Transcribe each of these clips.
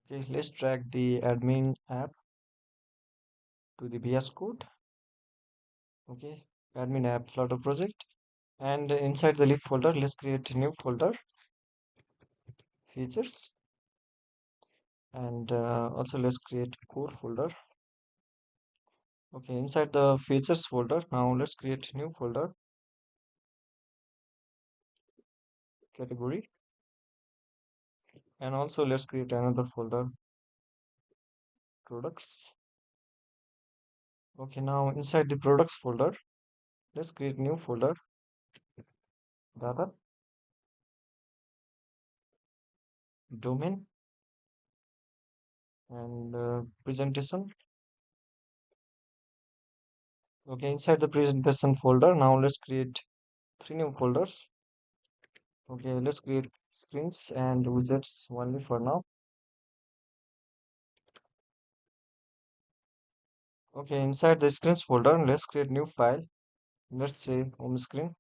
Okay, let's drag the admin app to the VS Code. Okay, admin app Flutter project, and inside the lib folder, let's create a new folder, features, and also let's create core folder. Okay, inside the features folder, now let's create a new folder, category, and also let's create another folder, products. Okay, now inside the products folder, let's create new folder, data, domain, and presentation. Okay, inside the presentation folder, now let's create 3 new folders. Okay, let's create screens and widgets only for now. Okay, inside the screens folder, let's create new file. Let's say home screen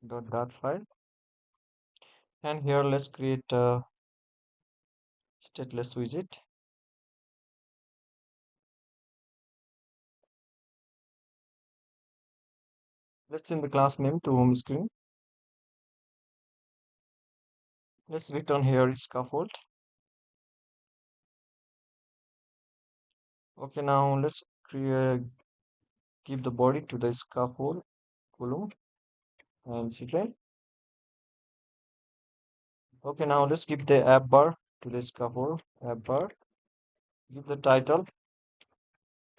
dot file, and here let's create a stateless widget. Let's change the class name to home screen. Let's return here scaffold. Okay, now let's give the body to the scaffold column and sequence. Okay, now let's give the app bar to the scaffold app bar. Give the title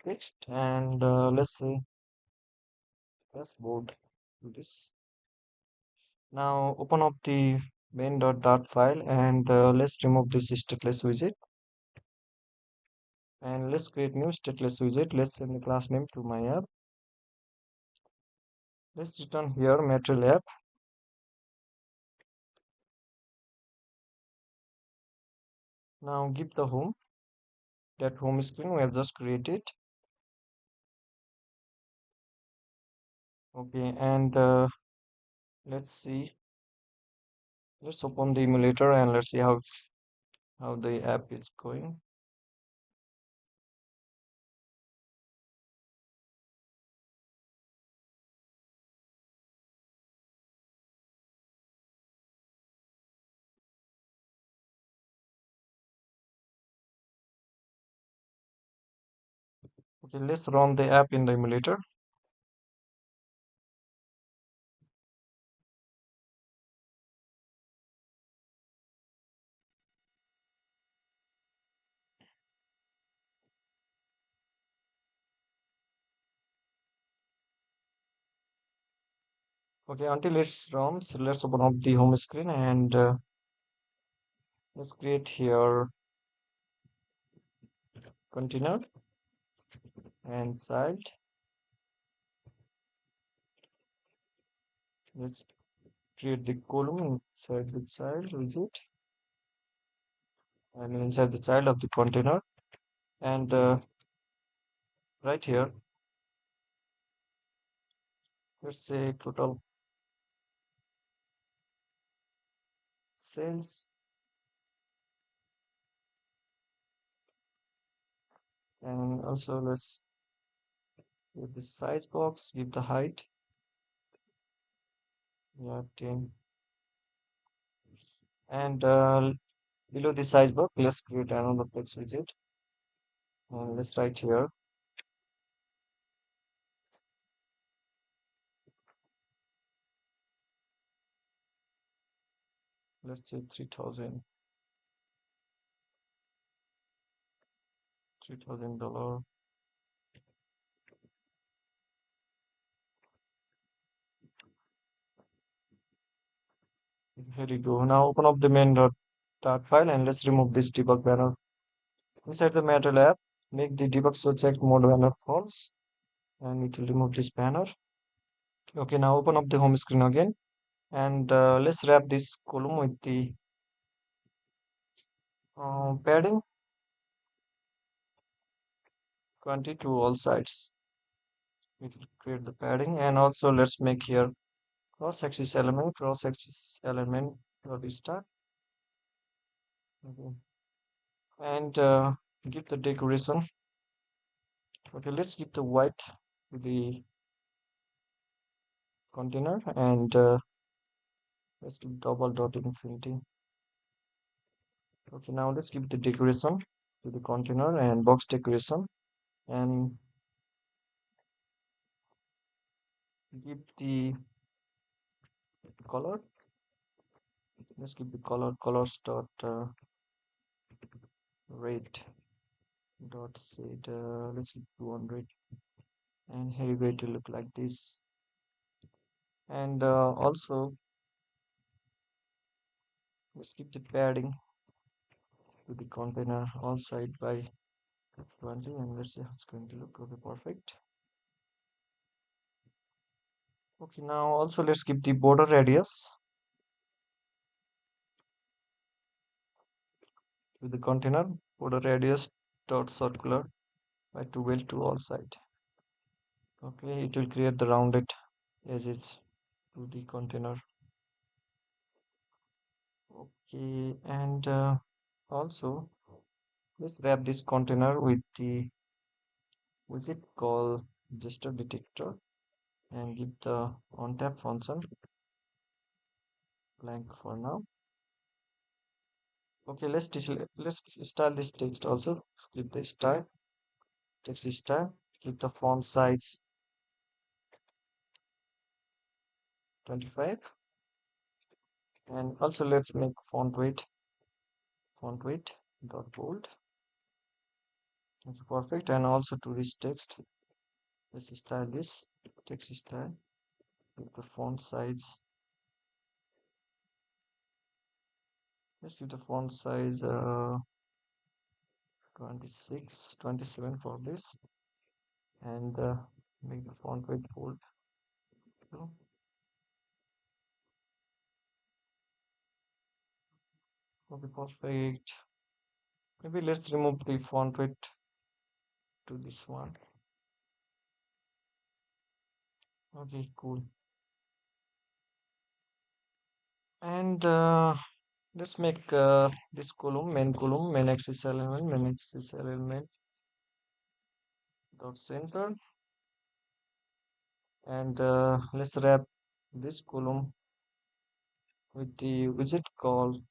text, and let's say dashboard to this. Now open up the main.dart file, and let's remove this stateless widget, and let's create new stateless widget. Let's send the class name to my app. Let's return here material app. Now give the home, that home screen we have just created. Okay, and let's see. Let's open the emulator and let's see how the app is going. Okay, let's run the app in the emulator. Okay, until it's run, so let's open up the home screen, and let's create here container and child. Let's create the column inside the child widget, and inside the child of the container, and right here let's say total sales, and also let's give the size box, give the height, yeah, 10, and below the size box let's create another text widget, and let's write here let's say $3,000. Here you go. Now open up the main.dart file, and let's remove this debug banner. Inside the material app, make the debug so check mode banner false, and it will remove this banner. Okay, now open up the home screen again, and let's wrap this column with the padding 20 to all sides. It will create the padding, and also let's make here cross-axis element dot start. Okay. And give the decoration. Okay, let's give the white to the container, and let's give double dot infinity. Okay, now let's give the decoration to the container and box decoration, and give the color. Let's give the colors dot red dot set. Let's give 200, and here going to look like this. And also let's keep the padding to the container all side by 20, and let's see how it's going to look. Okay, perfect. Okay, now also let's keep the border radius to the container. Border radius dot circular by 12 to all side. Okay, it will create the rounded edges to the container. Okay, and also let's wrap this container with the widget called gesture detector, and give the on tap function blank for now. Okay, let's style this text also. Click the style, text style, keep the font size 25, and also let's make font weight dot bold. Okay, perfect. And also to this text, let's style this text style, keep the font size. Let's give the font size 26, 27 for this, and make the font weight bold. Okay, perfect. Maybe let's remove the font weight to this one. Okay, cool. And let's make this column, main axis element dot center, and let's wrap this column with the widget called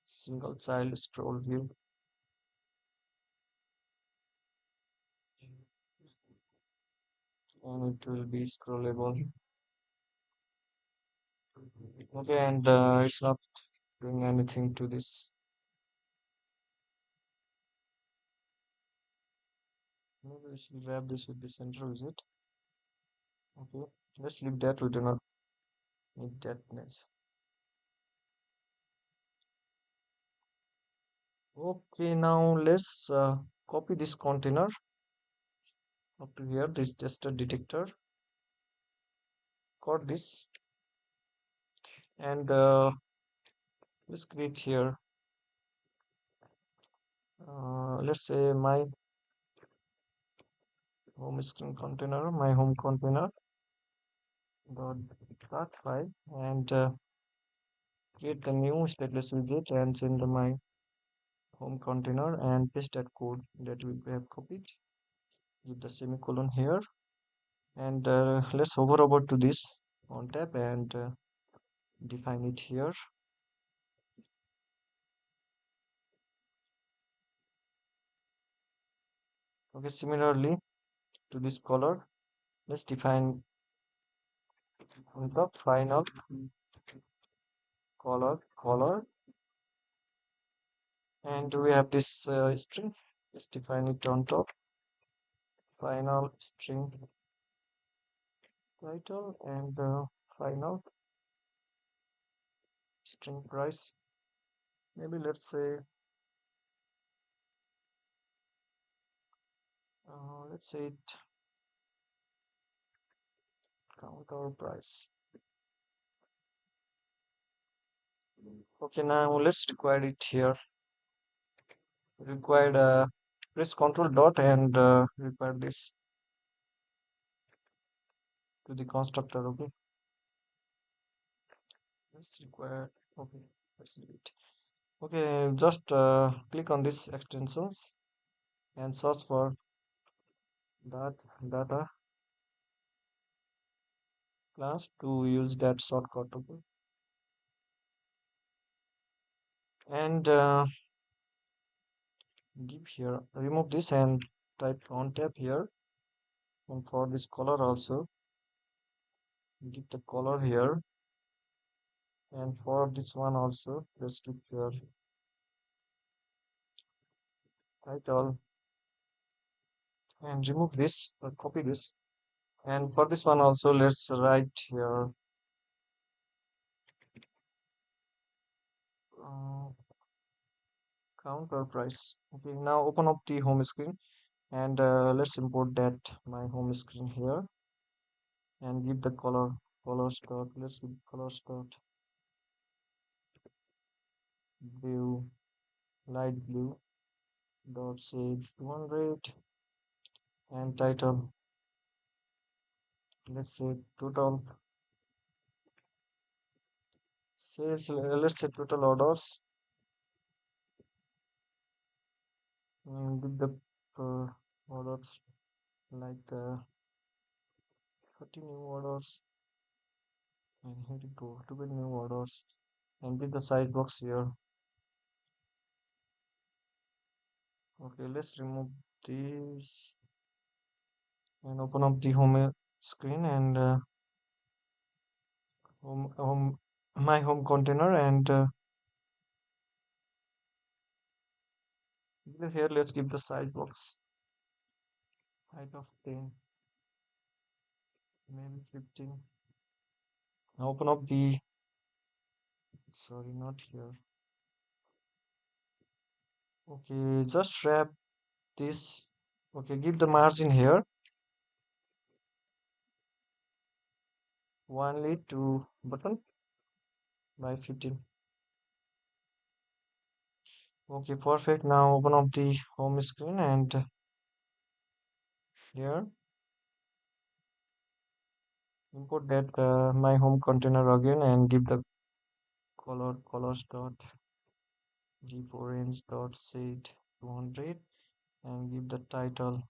single child scroll view, and it will be scrollable. Okay, and it's not doing anything to this. Maybe we should wrap this with the center widget. Okay, let's leave that. We do not need that nice. Okay, now let's copy this container up to here. This tester detector. Got this, and let's create here. Let's say my home screen container, my home container dot file, and create the new stateless widget and send my home container and paste that code that we have copied. Give the semicolon here, and let's hover over to this on tab and define it here. Okay, similarly to this color, let's define on top final color, and we have this string. Let's define it on top, final string title, and final string price. Maybe let's say it counter price. Okay, now let's require it here. Required press control dot and require this to the constructor. Okay, let's require. Okay, let's do it. Okay, just click on this extensions and search for that data class to use that shortcut. Okay, and give here, remove this and type on tab here, and for this color also give the color here, and for this one also let's give here title, and remove this or copy this, and for this one also let's write here uh, counter price. Okay, now open up the home screen, and let's import that my home screen here, and give the colors dot, let's give colors dot blue, light blue dot say 200, and title let's say total sales, let's say total orders, and give the orders like 30 new orders, and here we go 12 new orders, and with the size box here. Okay, let's remove this and open up the home screen, and home my home container, and here let's give the size box height of 10, maybe 15. Now open up the, sorry, not here. Okay, just wrap this. Okay, give the margin here only to button by 15. Okay, perfect. Now open up the home screen, and here import that my home container again, and give the colors dot deep orange dot shade 200, and give the title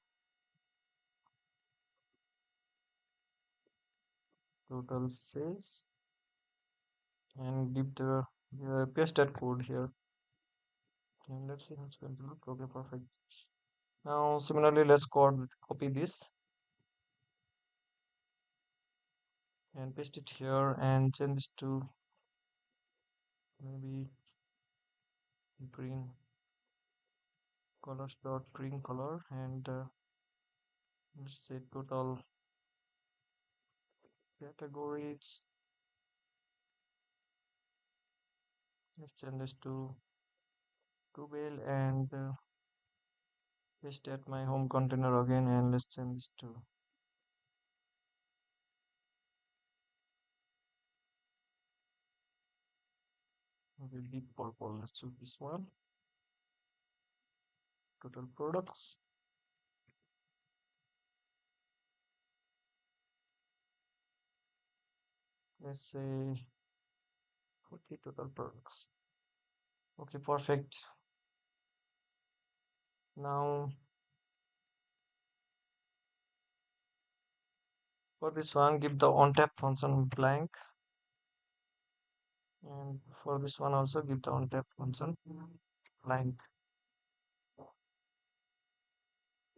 total sales, and give the paste that code here, and let's see how it's going to look. Okay, perfect. Now similarly let's copy this and paste it here, and change this to maybe green, colors dot green color, and let's say total categories, let's change this to 12, and paste at my home container again, and let's change this to maybe deep purple. Let's choose this one, total products, let's say 40 total products. Okay, perfect. Now for this one give the ontap function blank, and for this one also give the ontap function blank.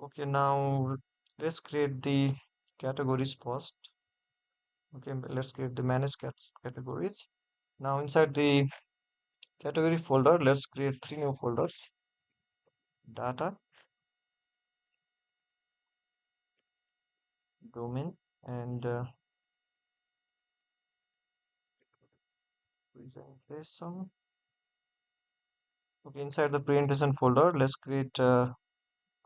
Okay, now let's create the categories first. Okay, let's create the manage categories. Now inside the category folder let's create 3 new folders: data, domain, and presentation. Okay, inside the presentation folder let's create 2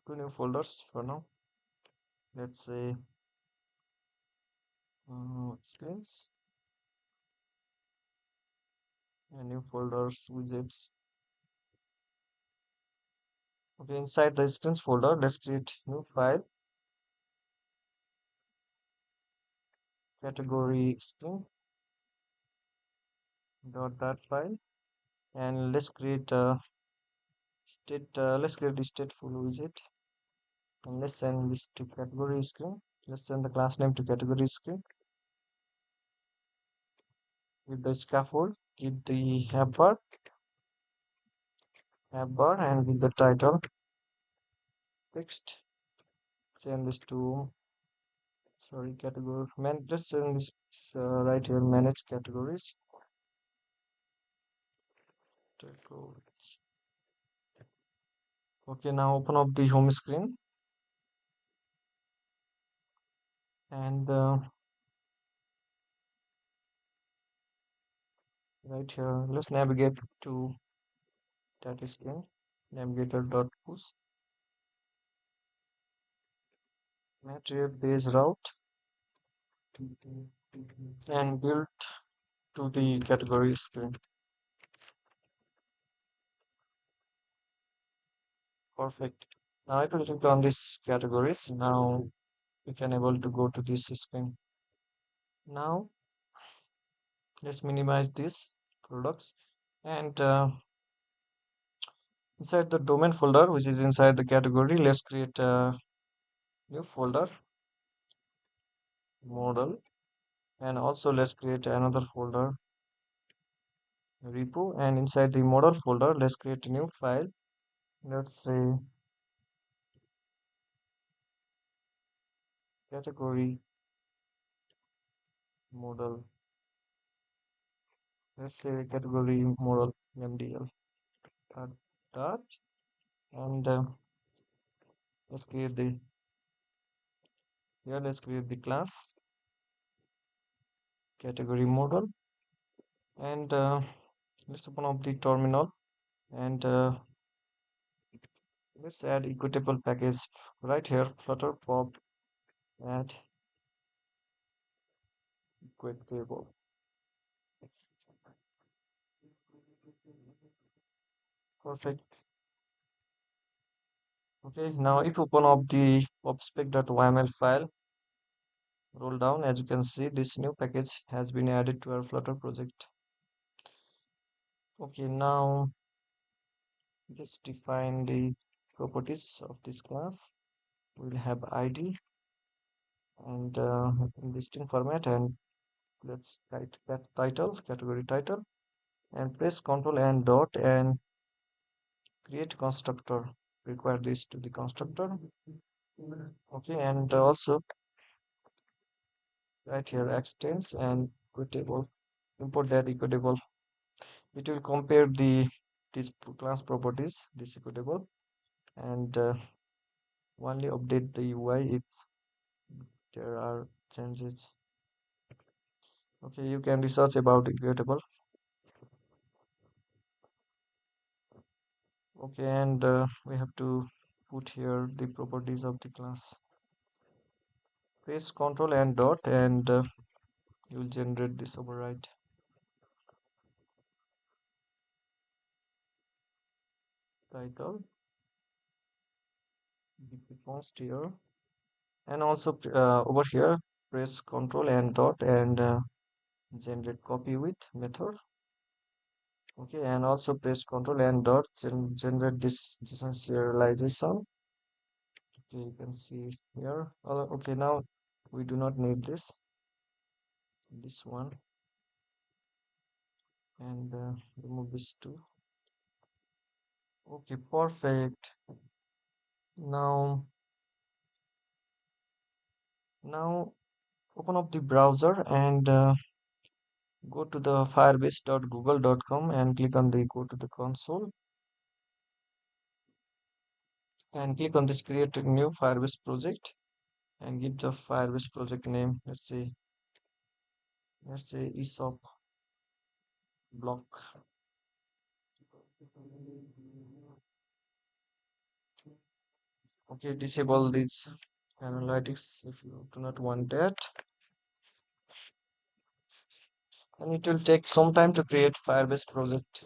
new folders for now. Let's say screens, and new folders widgets. Okay, inside the screens folder let's create new file, category screen dot that file, And let's create a stateful widget, and let's send this to category screen. Let's send the class name to category screen. With the scaffold, keep the app bar, and with the title text, send this to category man. Just send this right here, manage categories. Okay, now open up the home screen, and right here let's navigate to that screen, navigator.push, material page route, and build to the category screen. Perfect. Now it will click on these categories. Now we can able to go to this screen. Now let's minimize these products, and inside the domain folder, which is inside the category, let's create a new folder, Modal, and also let's create another folder, repo, and inside the Modal folder let's create a new file. Let's say category model. Let's say category model mdl dot, and let's create the let's create the class category model, and let's open up the terminal, and let's add Equatable package right here, Flutter pop add Equatable. Perfect. Okay, now if you open up the popspec.yml file, roll down, as you can see this new package has been added to our Flutter project. Okay, now let's define the properties of this class. We'll have ID and in the string format, and let's write that title, category title, and press Ctrl and dot and create constructor. Require this to the constructor. Okay, and also right here extends and Equatable. Import that Equatable. It will compare these class properties, this Equatable, and only update the UI if there are changes. Okay, you can research about Equatable. Okay, and we have to put here the properties of the class. Press Ctrl and dot, and you will generate this override. Title, the post here, and also over here press Ctrl and dot and generate copy with method. Okay, and also press Ctrl and dot generate this JSON serialization. Okay, you can see here. Okay, now we do not need this one, and remove this too. Okay, perfect. Now open up the browser, and go to the firebase.google.com and click on the go to the console, and click on this create a new Firebase project, and give the Firebase project name. Let's say ESOP block. Okay, disable these analytics if you do not want that, and it will take some time to create Firebase project.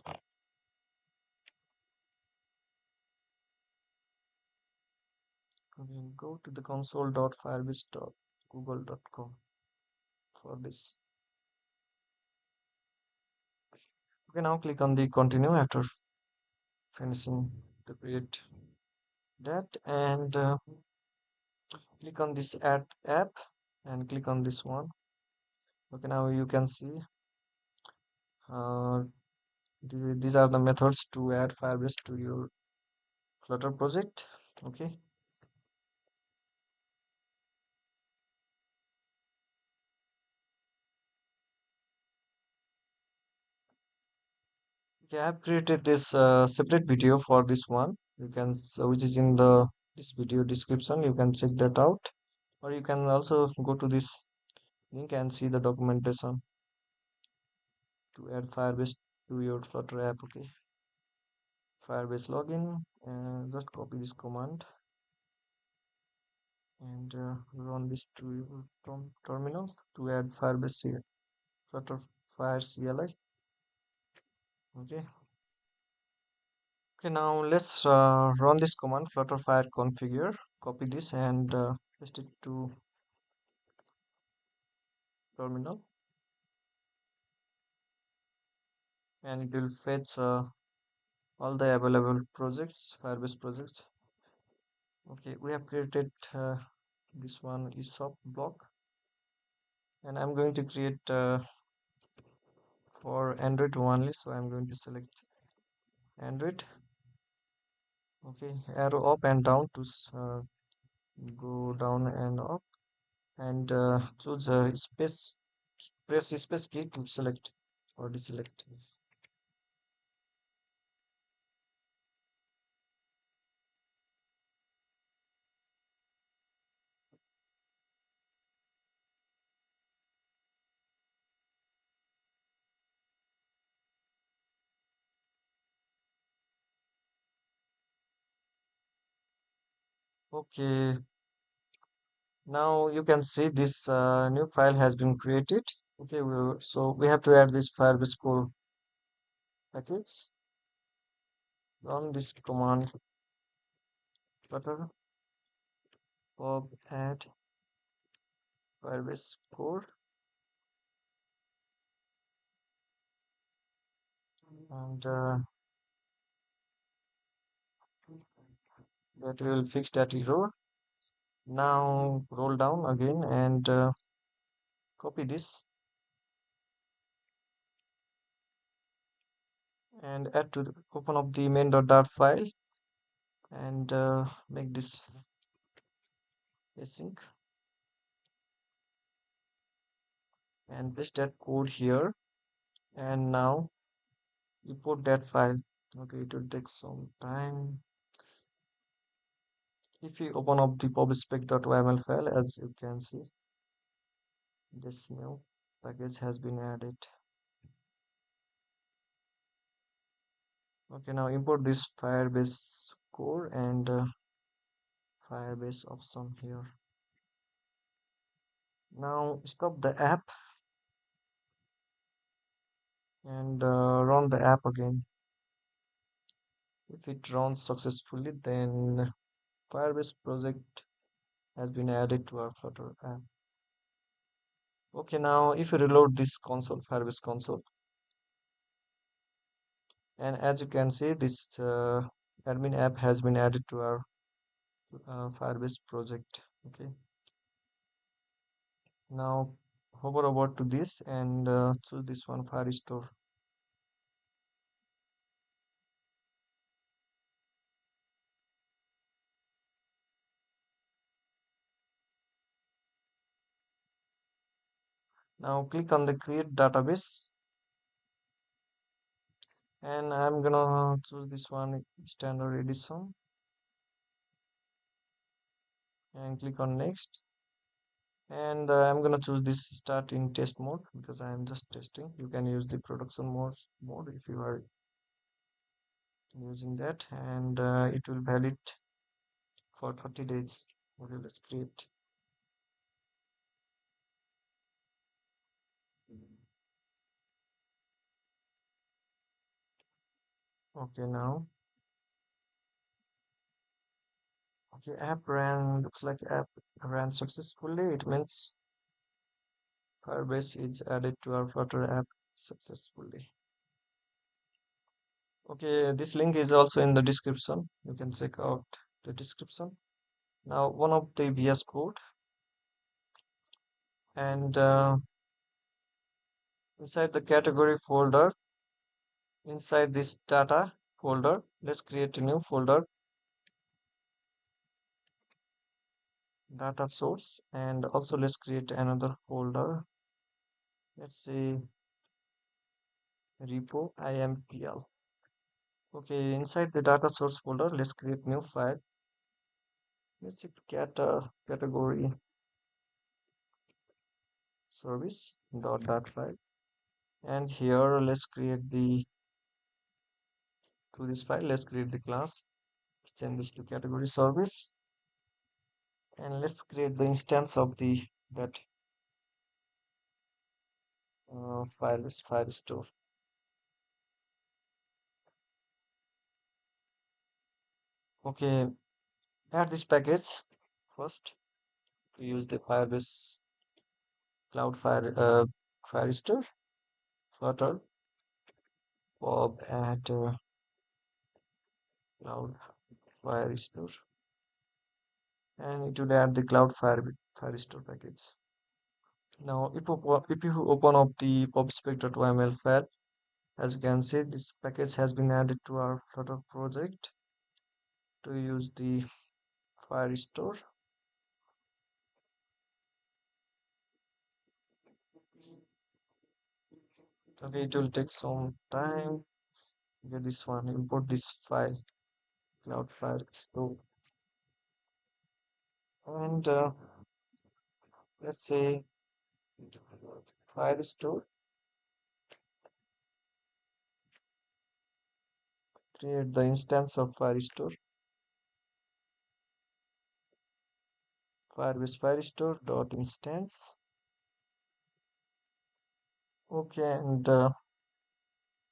Okay, go to the console.firebase.google.com for this. Okay, now click on the continue after finishing the create that, and click on this add app and click on this one. Okay, now you can see uh, these are the methods to add Firebase to your Flutter project. Okay, okay, I have created this separate video for this one. You can which is in the this video description. You can check that out, or you can also go to this link and see the documentation to add Firebase to your Flutter app. Okay, Firebase login, and just copy this command and run this to your terminal to add Firebase Flutter Fire CLI. Okay. Okay, now let's run this command flutter fire configure. Copy this and paste it to terminal, and it will fetch all the available projects, Firebase projects. Okay, we have created this one is of block, and I'm going to create for Android only, so I'm going to select Android. Okay, arrow up and down to go down and up, and choose space, press space key to select or deselect. Okay, now you can see this new file has been created. Okay, so we have to add this Firebase core package. Run this command flutter pub add Firebase core, and that will fix that error. Now roll down again and copy this and add to open up the main.dart file and make this async and paste that code here, and now import that file. Okay, it will take some time. If you open up the pubspec.yml file, as you can see, this new package has been added. Okay, now import this Firebase core and Firebase option here. Now stop the app and run the app again. If it runs successfully, then Firebase project has been added to our Flutter app. Okay, now if you reload this console, Firebase console, and as you can see, this admin app has been added to our Firebase project. Okay, now hover over to this and choose this one, Firestore. Now click on the create database, and I'm gonna choose this one, standard edition, and click on next, and I'm gonna choose this start in test mode because I am just testing. You can use the production mode if you are using that, and it will valid for 30 days. Okay, let's create. Okay, now okay, app ran, looks like app ran successfully. It means Firebase is added to our Flutter app successfully. Okay, this link is also in the description. You can check out the description. Now, one of the VS Code, and inside the category folder, inside this data folder, let's create a new folder, data source, and also let's create another folder. Let's say repo impl. Okay, inside the data source folder, let's create new file. Let's say category service dot file, and here let's create the to this file. Let's create the class. Let's change this to category service, and let's create the instance of the that file is Firestore. Okay, add this package first to use the Firebase Cloud Firestore Flutter Bob add Cloud Firestore, and it will add the Firestore package. Now, if you open up the pubspec.yml file, as you can see, this package has been added to our Flutter project to use the Firestore. Okay, it will take some time. Get this one, import this file, Cloud Firestore, and let's say Firestore. Create the instance of Firestore, Firebase Firestore dot instance. Okay, and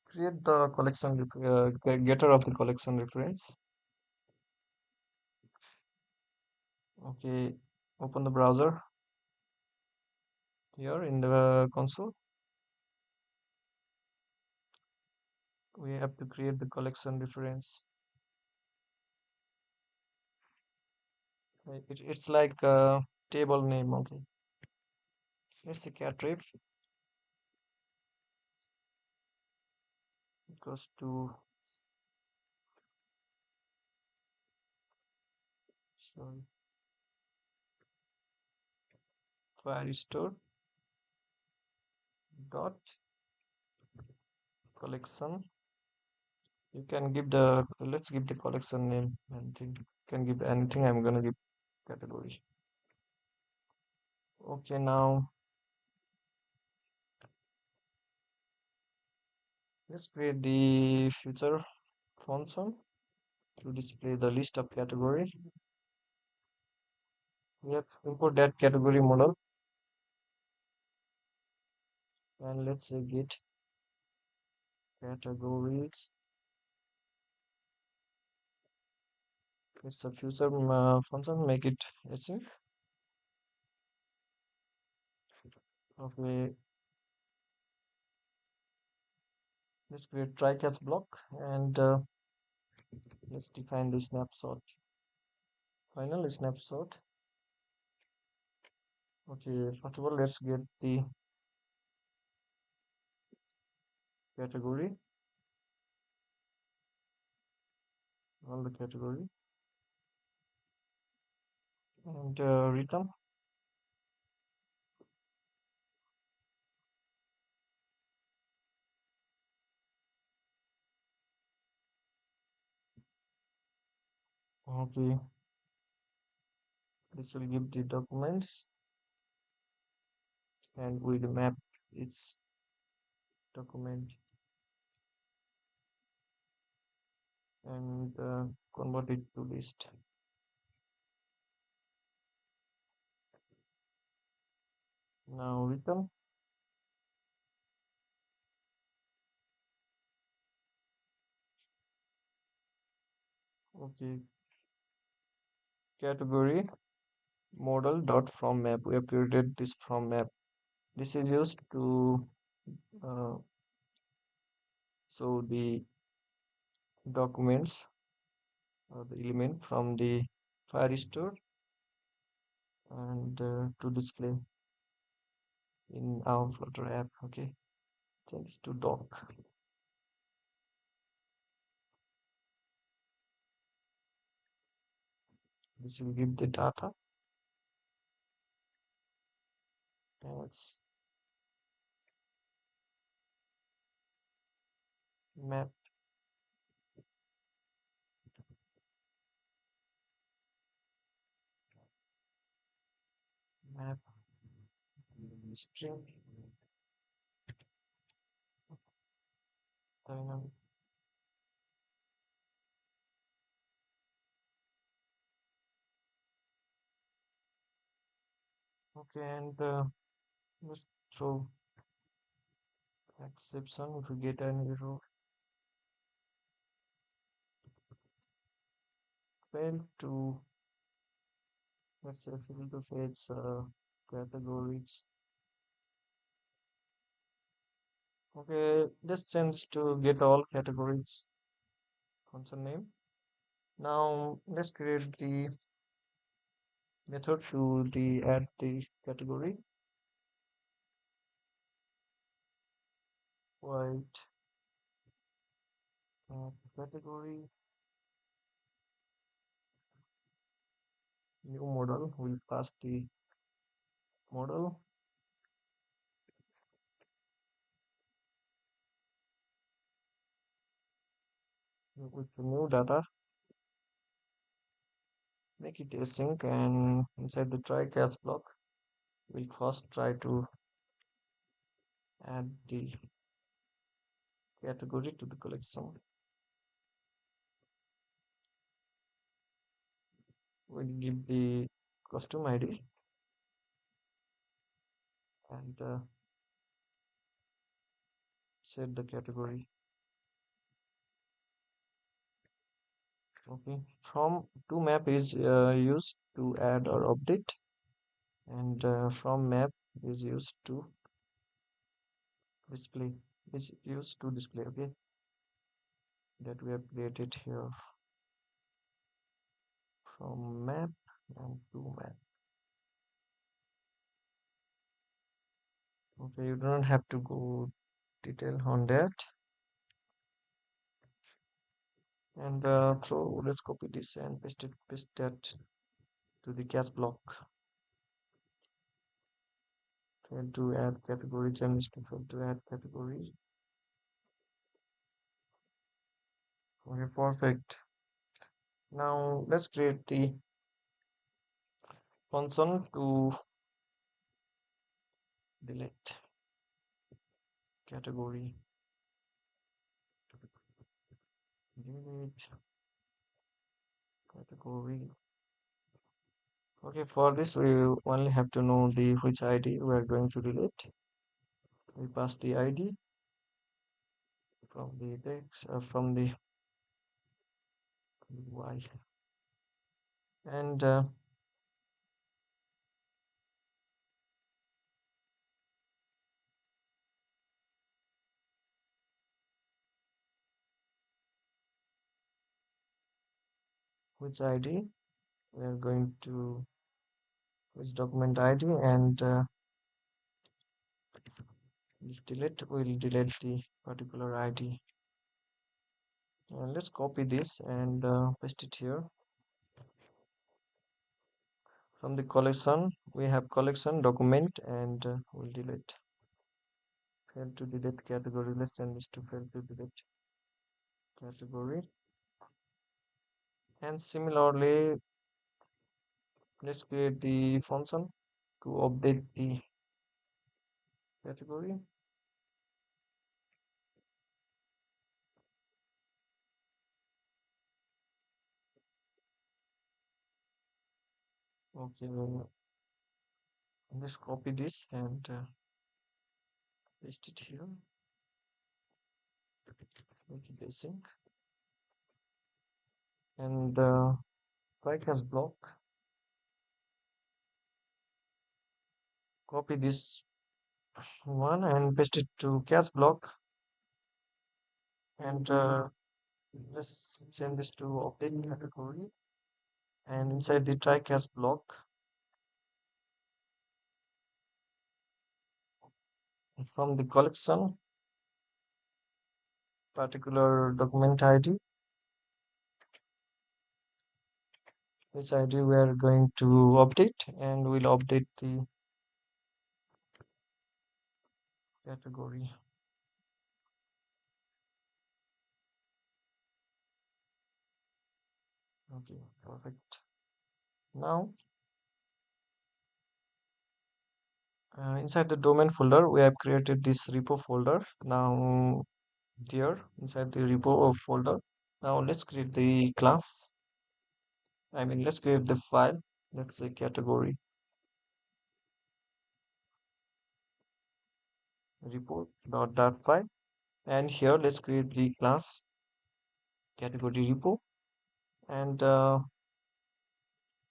create the collection getter of the collection reference. Okay, open the browser here in the console. We have to create the collection reference. It's like a table name. Okay, let's say cat ref equals to, sorry, Firestore dot collection. You can give the, let's give the collection name, anything. You can give anything. I'm gonna give category. Okay, now let's create the future function to display the list of category. We have to import that category model, and let's say get categories. It's a future function, make it async. Okay, let's create try catch block, and let's define the snapshot, final snapshot. Okay, first of all, let's get the category, all the category, and return. Okay, this will give the documents, and we'll map its document and convert it to list. Now return. Okay, category model dot from map. We have created this from map. This is used to show the documents or the element from the Firestore and to display in our Flutter app. Okay, change this to doc. This will give the data as map map string dynamic. Okay, and just throw exception if you get an error. Fail to, let's say, fail to fetch categories. Okay, let's change to get all categories function name. Now let's create the method to the add the category. White category new model. We'll pass the model with the new data. Make it async, and inside the try catch block, we'll first try to add the category to the collection. We'll give the custom ID and set the category. Okay, from to map is used to add or update, and from map is used to display, is used to display. Okay, that we have created here from map and to map. Okay, you don't have to go detail on that. And so let's copy this and paste that to the catch block. Fail to add category, change to fail to add category. Okay, perfect. Now let's create the function to delete category. Delete category. Okay, for this we only have to know the which ID we are going to delete. We pass the ID from the text from the Y, and which ID we are going to, which document ID, and this delete will delete the particular ID. And let's copy this and paste it here. From the collection we have collection document, and we'll delete. Fail to delete category. Let's change this to fail to delete category. And similarly, let's create the function to update the category. Okay, let's copy this and paste it here. Make it async, and right as block. Copy this one and paste it to catch block, and Let's change this to update category, and inside the try catch block, from the collection particular document ID, which ID we are going to update, and we'll update the category. Okay, perfect. Now inside the domain folder we have created this repo folder. Now here inside the repo folder, now let's create the class. Let's create the file. Let's say category repo.dart file, and here let's create the class category repo, and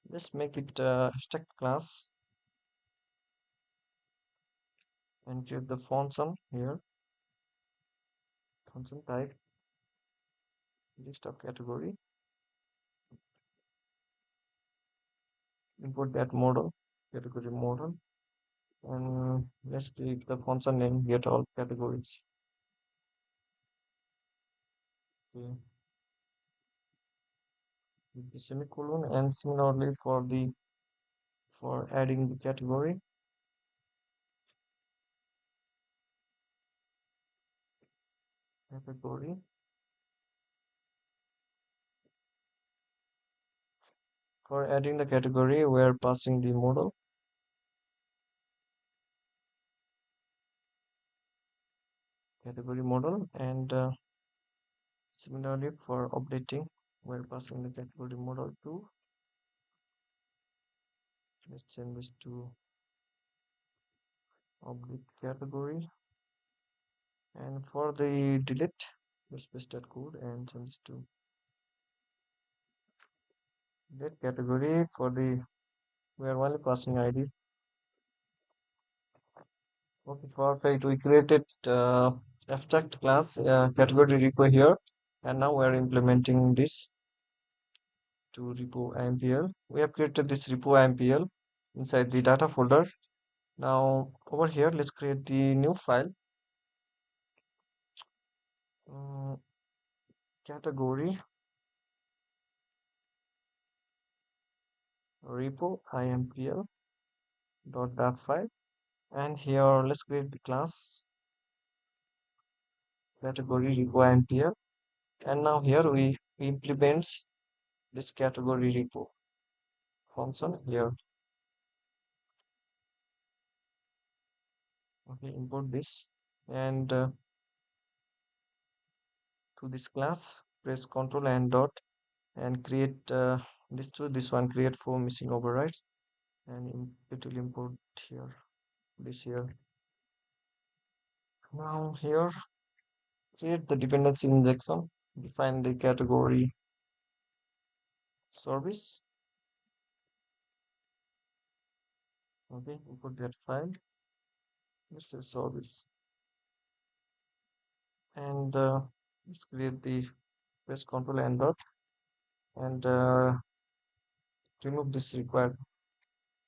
let's make it abstract class, and create the function here. Function type list of category, import that model category model, and let's create the function name get all categories. Okay, with the semicolon, and similarly for adding the category for adding the category we are passing the model category model, and similarly for updating we're passing the category model to. Let's change this to update category, and for the delete let's paste that code and change this to delete category. For the we are only passing ID. Okay, perfect. We created abstract class category repo here, and now we are implementing this to repo impl. We have created this repo impl inside the data folder. Now over here let's create the new file, category repo impl dot file, and here let's create the class category repo impl, and now here we implement this category repo function here. Okay, import this, and to this class press Ctrl and dot, and create this one create for missing overrides, and it will import here this here. Now here create the dependency injection, define the category service. Okay, import that file. This is service, and let's create the press Ctrl and dot, and remove this required.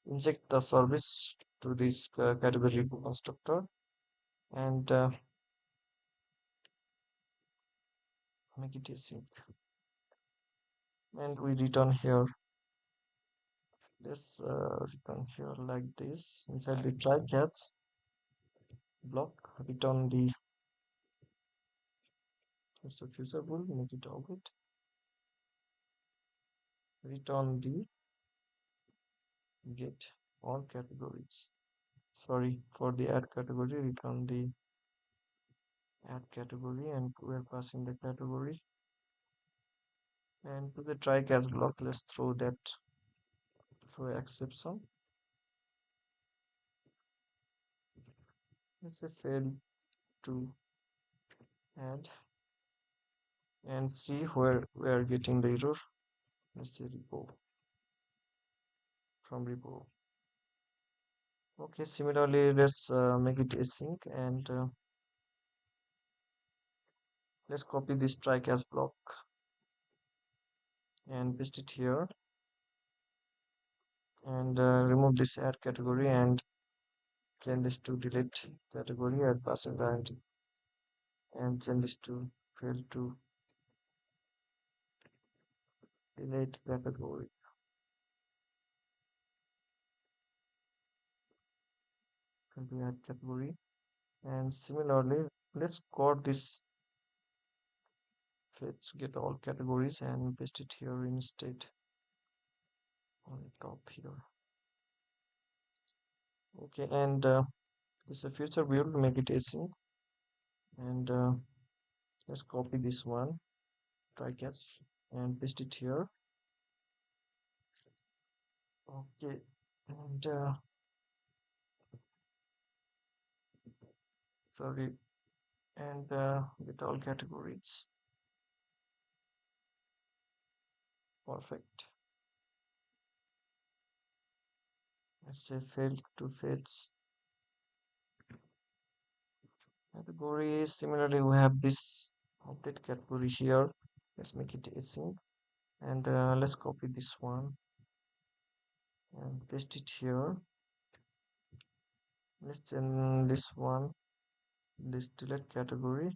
Inject the service to this category constructor, and make it async, and we return here. Let's return here like this. Inside the try catch block, return the it's a fusible, make it orbit, return the get all categories. Sorry, for the add category, return the add category, and we're passing the category. And to the try catch block, let's throw that throw exception. Let's say fail to add, and see where we are getting the error. Let's say repo from repo. Okay, similarly let's make it async, and let's copy this try catch block and paste it here, and remove this add category and change this to delete category and passing the ID, and change this to field to delete category. And we add category, and similarly let's code this fetch get all categories and paste it here instead on top here. Okay, and this is a future build, make it async, and let's copy this one, try catch, and paste it here. Okay, and sorry, and get all categories. Perfect. Let's say failed to fetch category. Similarly, we have this update category here. Let's make it async, and let's copy this one and paste it here. Let's change this one, this delete category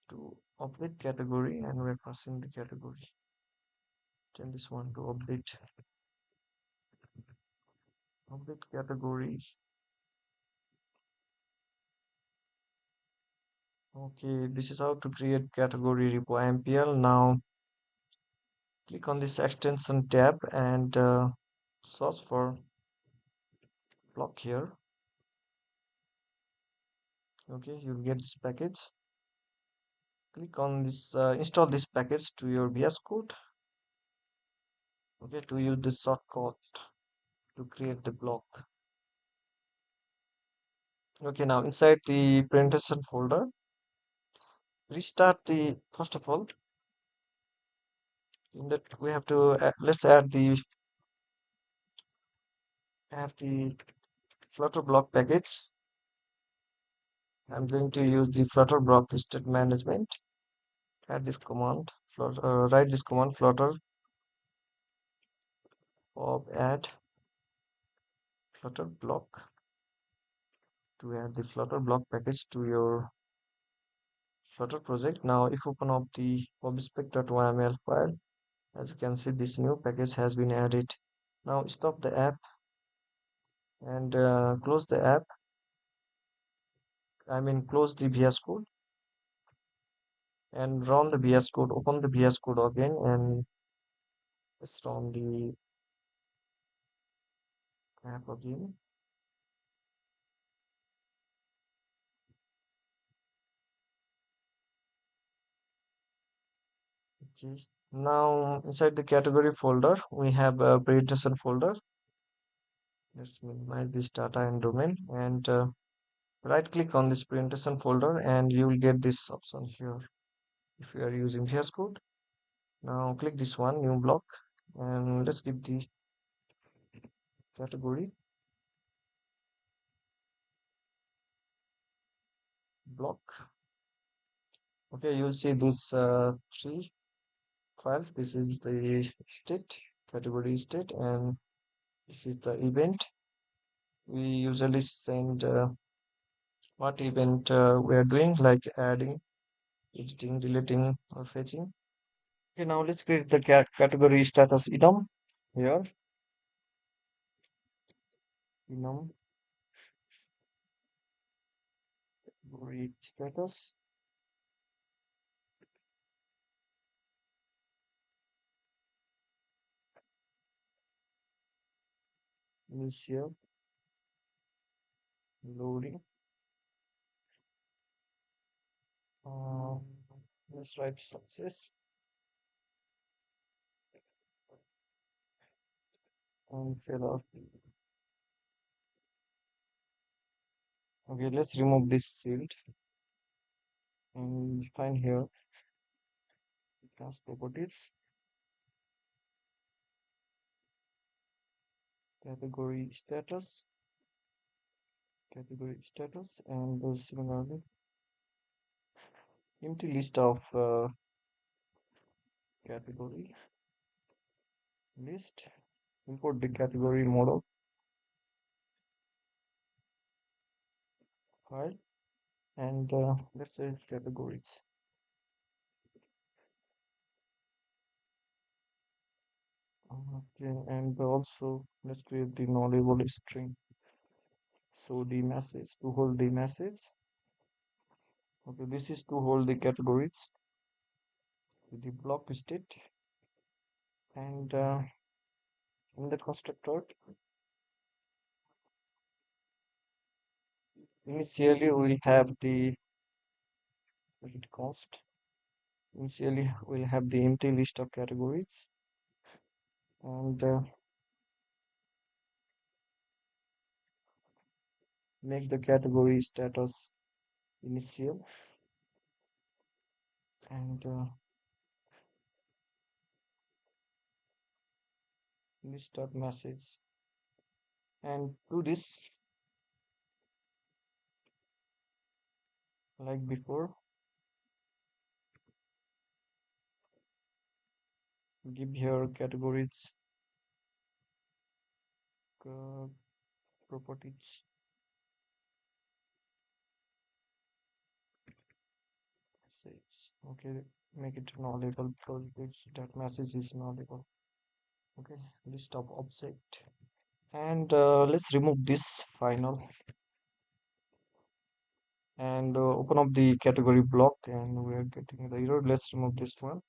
to update category, and we're passing the category. Change this one to update category. Okay, this is how to create category repo MPL. Now click on this extension tab and search for BLoC here. Okay, you'll get this package. Click on this, install this package to your VS Code. Okay, to use this shortcut to create the BLoC. Okay, now inside the presentation folder, restart the, first of all, in that we have to let's add the Flutter BLoC package. I'm going to use the Flutter BLoC state management. Add this command, write this command flutter of add Flutter BLoC to add the Flutter BLoC package to your Flutter project. Now if you open up the objspec.yml file, as you can see, this new package has been added. Now stop the app and close the app. Close the VS Code and run the VS Code. Open the VS Code again and let's run the app again. Okay. Now inside the category folder, we have a presentation folder. Let's minimize this data and domain, and right click on this presentation folder and you will get this option here if you are using VS Code. Now click this one, new BLoC, and let's give the category BLoC. Okay, you'll see these three files. This is the state, category state, and this is the event. We usually send what event we are doing, like adding, editing, deleting, or fetching. Okay, now let's create the category status enum here. Enum category status. This here, loading. Um, let's write success and fill up. Okay, let's remove this field and find here class properties, category status, and similarly empty list of category list, import the category model file, and let's say categories. Okay, and also let's create the nullable string. So the message to hold the message. Okay, this is to hold the categories with the block state, and in the constructor initially we'll have the read const. Initially we'll have the empty list of categories, and make the category status initial, and list of message, and do this like before. Give here categories properties. Message. Okay, make it nullable because that message is nullable. Okay, list of object, and let's remove this final, and open up the category block, and we are getting the error. Let's remove this one,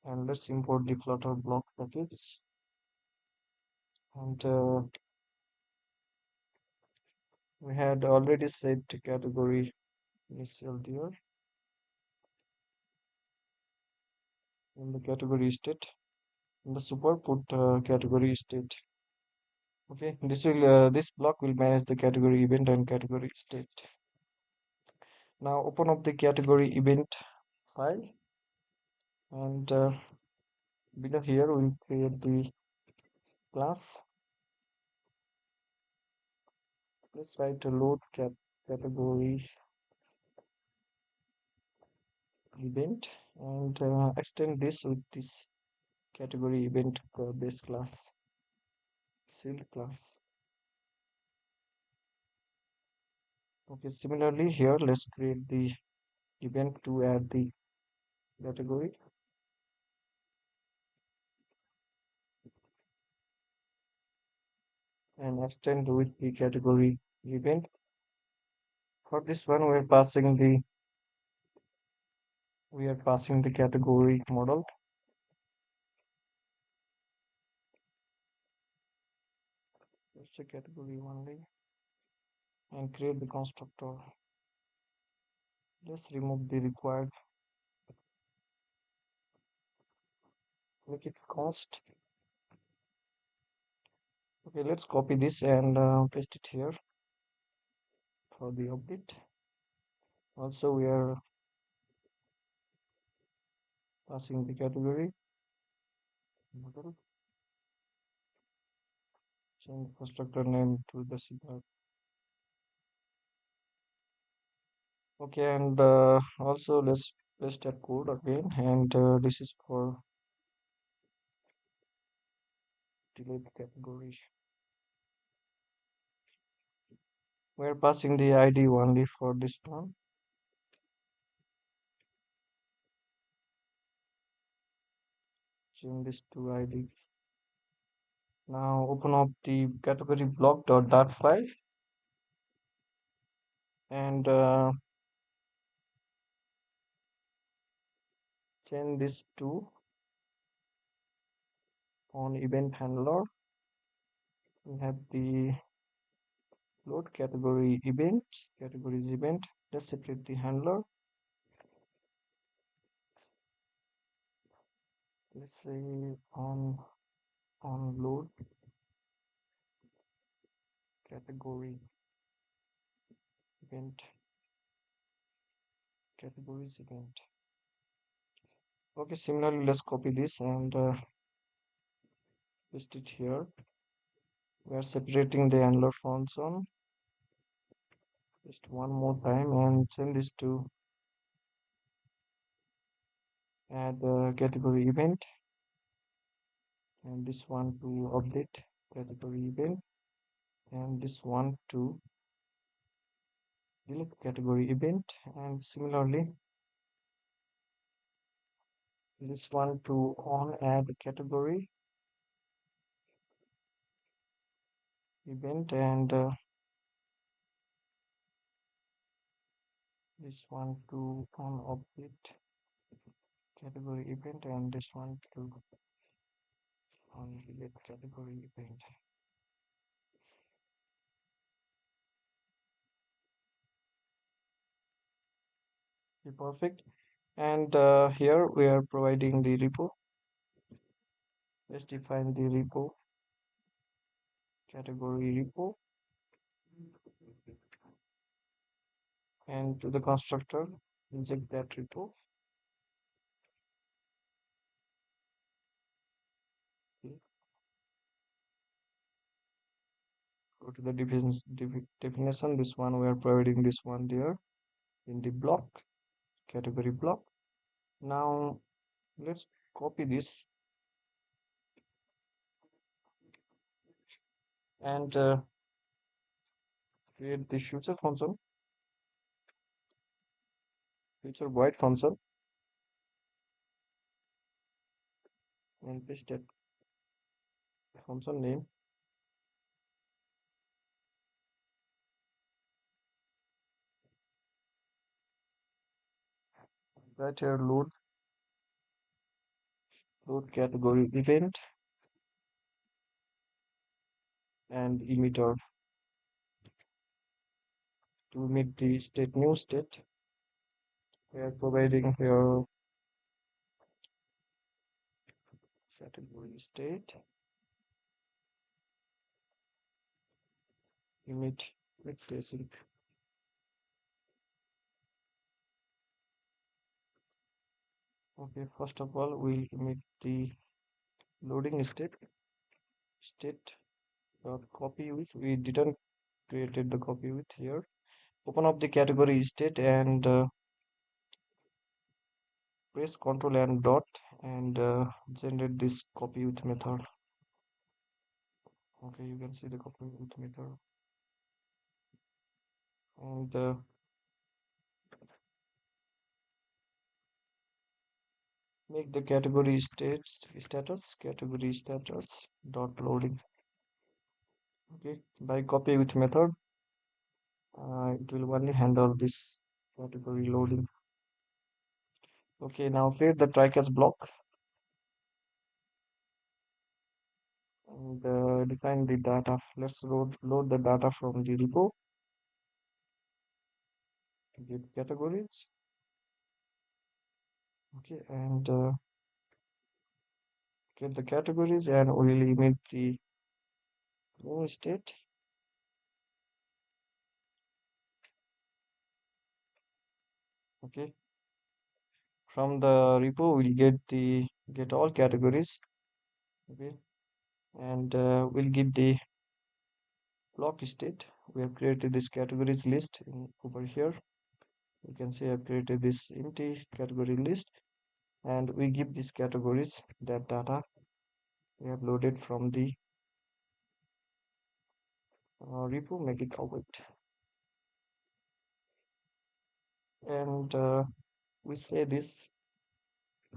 and let's import the Flutter block package, and we had already set category initial here in the category state. In the super put category state. Okay, this block will manage the category event and category state. Now open up the category event file, and below here we'll create the class. Let's write a load category event, and extend this with this category event base class, shield class. Okay, similarly here let's create the event to add the category, and extend with the category event. For this one we are passing the category model. It's a category only, and create the constructor. Let's remove the required, make it const. Okay, let's copy this and paste it here for the update. Also we are passing the category model, change constructor name to the signal. Okay, and also let's paste that code again, and this is for delete category. We're passing the ID only for this one. Change this to ID. Now open up the category block.dart file, and change this to on event handler. We have the load category event, categories event. Let's separate the handler. Let's say on load category event, categories event. Okay, similarly let's copy this and paste it here. We are separating the handler function just one more time, and change this to add a category event, and this one to update category event, and this one to delete category event, and similarly this one to on add category event, and this one to on update category event, and this one to on delete category event. Okay, perfect. And here we are providing the repo. Let's define the repo category repo, and to the constructor inject that repo. Okay. Go to the definition. This one we are providing this one there in the block category block. Now let's copy this and create the future function, future void function, and paste that function name. Right here, load category event and emitter to emit the state new state. We are providing here category state emit with basic. Okay, first of all we'll emit the loading state dot copy with. We didn't created the copy with here. Open up the category state and press Ctrl and dot and generate this copy with method. Okay, you can see the copy with method, and make the category category status dot loading. Okay, by copy with method it will only handle this category loading. Okay, now create the try catch block and define the data. Let's load the data from the repo. Get categories. Okay, and get the categories, and we'll emit the new state. Okay, from the repo we'll get all categories. Okay, and we'll give the block state. We have created this categories list over here. You can see I've created this empty category list, and we give these categories that data we have loaded from the repo. Make it await, and we say this.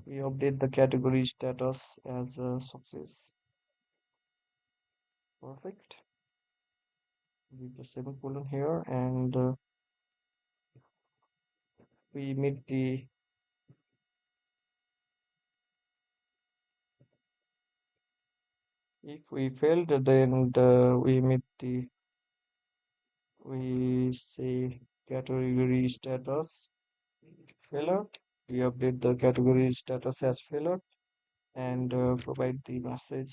We update the category status as a success. Perfect. Give the semicolon here, and we meet the if we failed, then we meet the we say category status failure. We update the category status as failure and provide the message.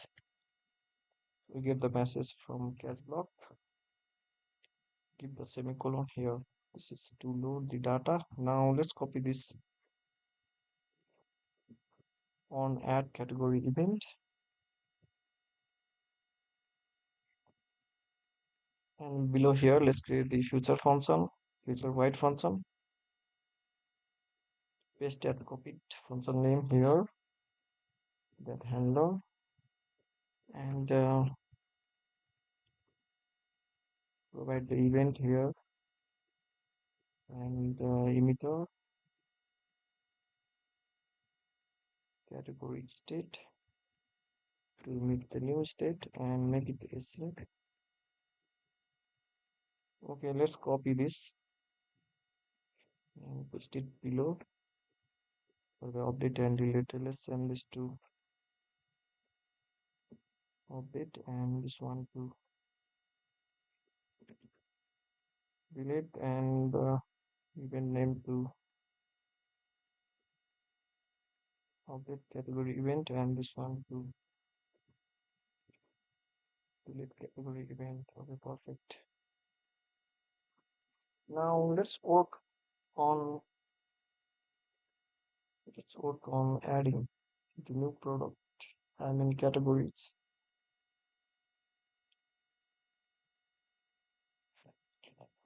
We get the message from catch block. Give the semicolon here. This is to load the data. Now let's copy this on add category event, and below here let's create the future function, future void function. paste that copied function name here, that handler, and provide the event here and emitter category state to emit the new state and make it async. Okay, let's copy this and paste it below for the update and delete. Let's send this to update and this one to delete, and event name to update category event, and this one to delete category event. Okay, perfect. Now on let's work on adding the new product, I mean categories.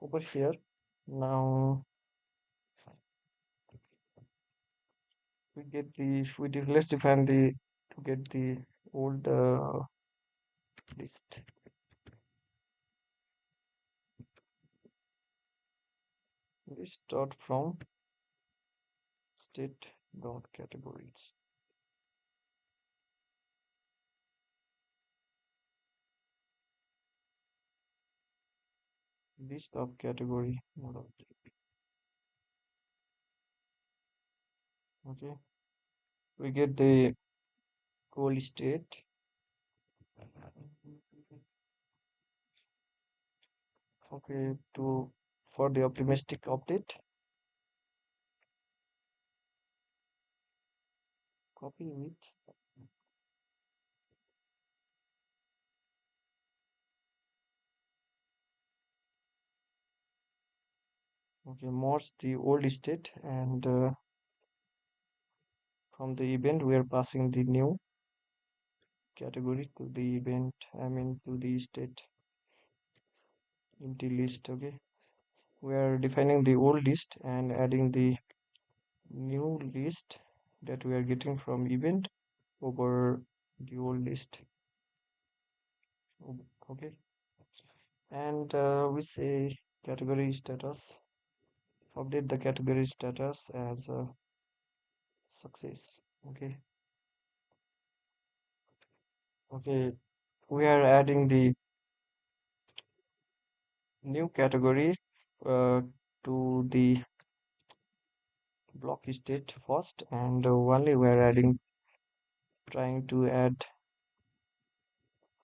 Over here now let's define the to get the old list dot from state dot categories. List of category model. Okay, we get the goal state. Okay, to for the optimistic update, copy with okay, merge the old state, and from the event we are passing the new category to the event, I mean to the state empty list. Okay, we are defining the old list and adding the new list that we are getting from event over the old list. Okay, and we say category status, update the category status as a success. Okay, okay, we are adding the new category uh, to the BLoC state first, and only we are trying to add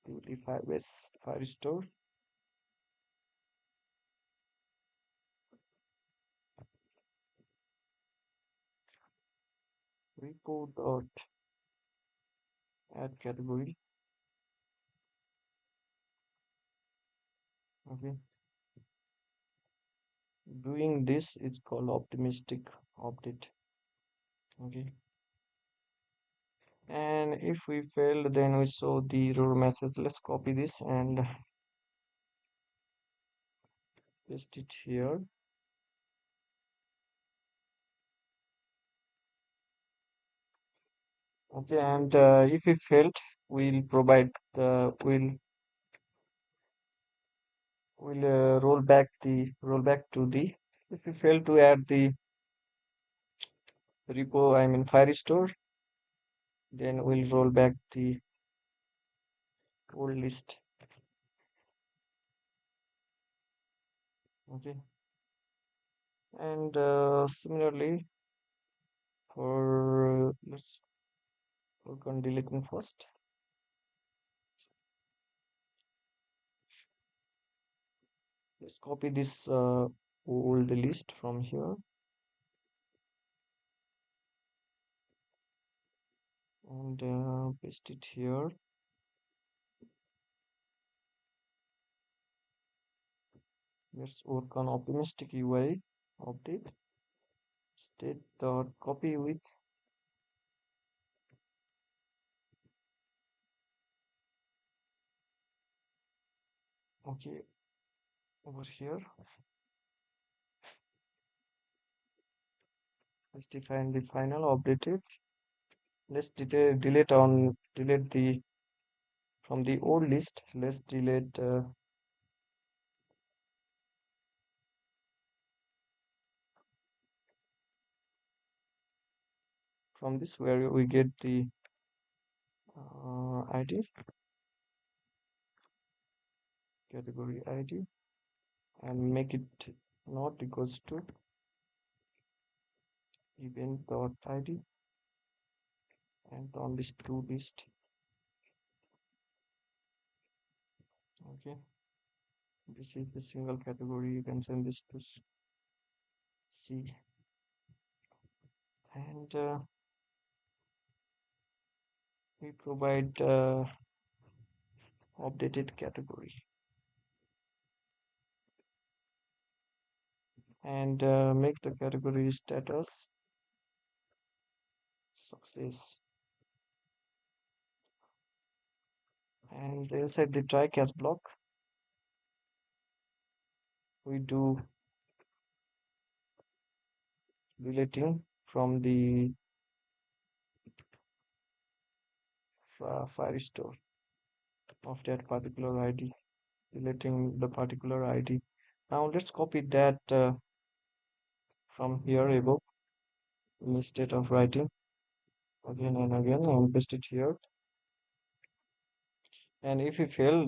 to the Firebase Firestore. Repo dot add category. Okay, doing this is called optimistic update. Okay, and if we failed, then we show the error message. Let's copy this and paste it here. Okay, and if we failed, we'll provide the we'll roll back to the if we fail to add the repo, I mean Firestore, then we'll roll back the old list. Okay, and similarly for let's work on deleting first. Let's copy this old list from here and paste it here. Let's work on optimistic UI update state dot copy with okay over here. Let's define the final updated. Let's delete the from the old list. Let's delete from this where we get the ID, category ID, and make it not equals to event.id, and on this to list. Okay, this is the single category. You can send this to C, and we provide updated category, and make the category status success, and inside the try catch block we do deleting from the Firestore of that particular ID, deleting the particular ID. Now let's copy that from here above instead of writing again and again, and paste it here. And if we fail,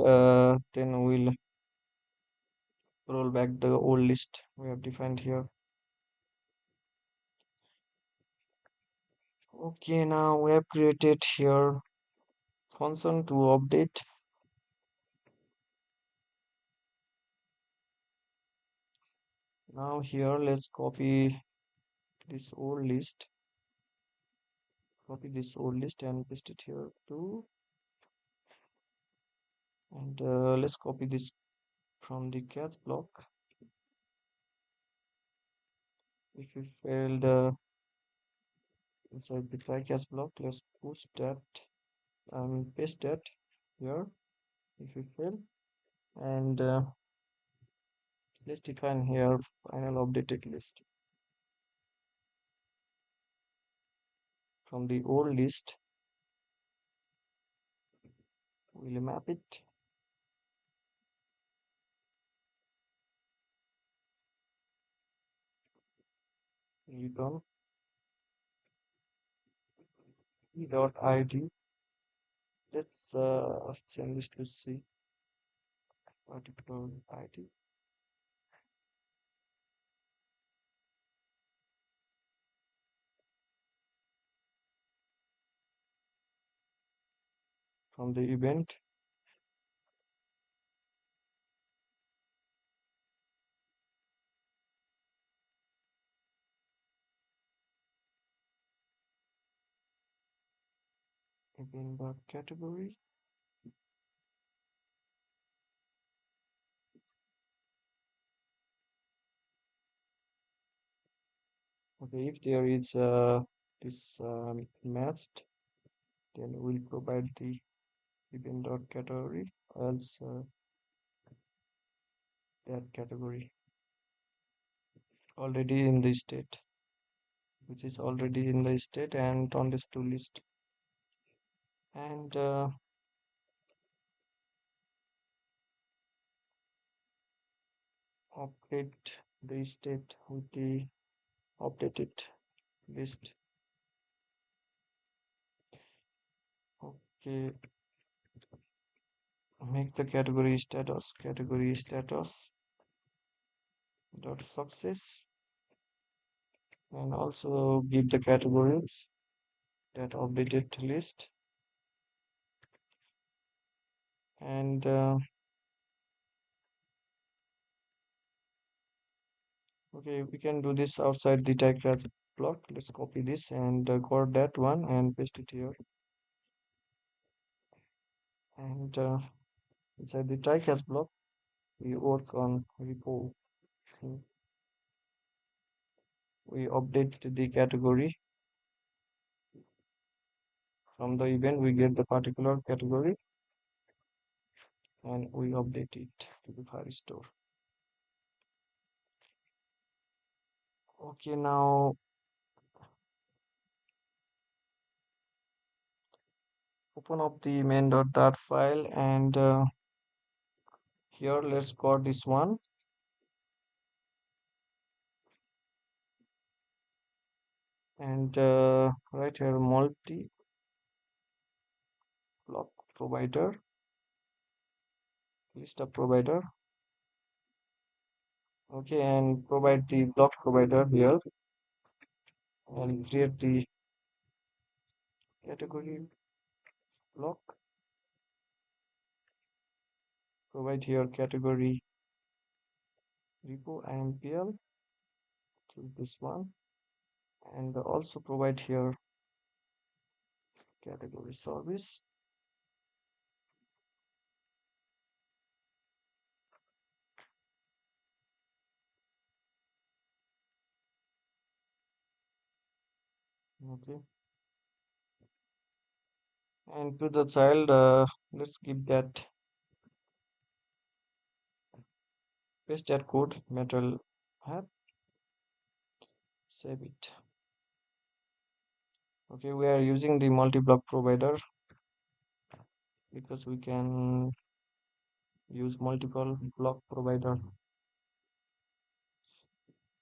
then we'll roll back the old list we have defined here. Okay, now we have created here function to update. Now here let's copy this old list, and paste it here too. And let's copy this from the catch block. If we failed inside the try catch block, let's push that and paste that here if we fail. And let's define here final updated list from the old list. We'll map it, return e.id. Let's change this to C, particular ID. From the event, category. Okay, if there is this matched, then we'll provide the event.category, else that category already in the state, which is already in the state and on this to list. And update the state with the updated list. Okay, make the category status dot success, and also give the categories that updated list. And okay, we can do this outside the tag class block. Let's copy this and core that one and paste it here. And inside the try catch block, we work on repo. We update the category. From the event, we get the particular category and we update it to the Firestore. Okay, now Open up the main.dart file, and here let's code this one. And right here, multi-BLoC provider, list of provider. Okay, and provide the BLoC provider here, and create the category BLoC. Provide here category repo impl, choose this one, and also provide here category service. Okay, and to the child, let's give that, paste that code, metal app, save it. Okay, we are using the multi-BLoC provider because we can use multiple BLoC provider.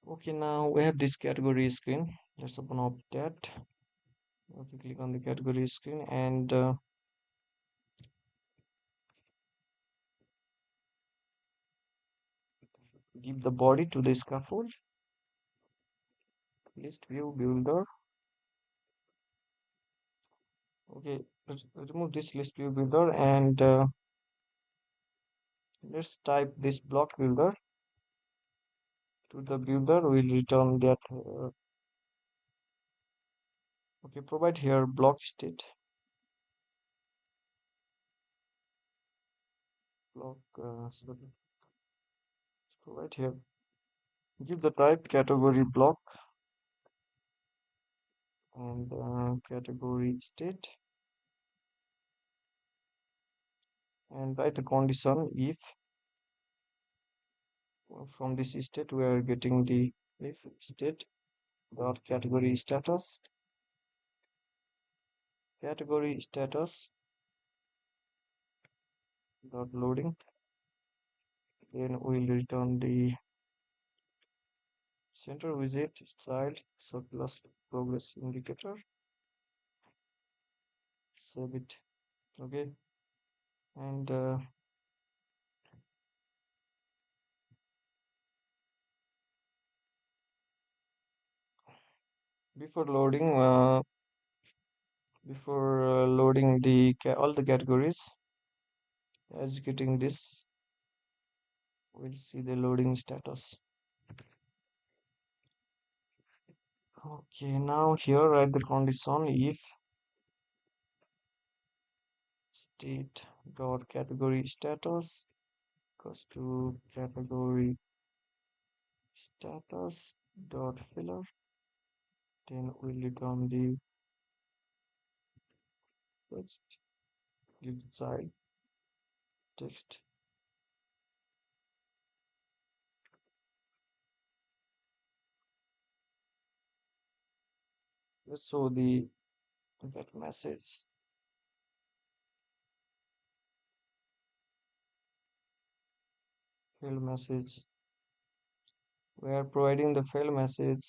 Okay, now we have this category screen. Let's open up that. Okay, click on the category screen, and give the body to the scaffold. List view builder. Okay, let's remove this list view builder, and let's type this BlockBuilder. To the builder we'll return that. Okay, provide here block state, block sorry, provide here, give the type category BLoC, and category state, and write the condition if from this state we are getting the if state dot category status, category status dot loading. Then we'll return the center widget child surplus progress indicator. Save it. Okay, and before loading the all the categories, executing this, we'll see the loading status. Okay, now here write the condition if state dot category status equals to category status dot filler. Then we'll return the text, give the child text. Let's show the that message. Fail message. We are providing the fail message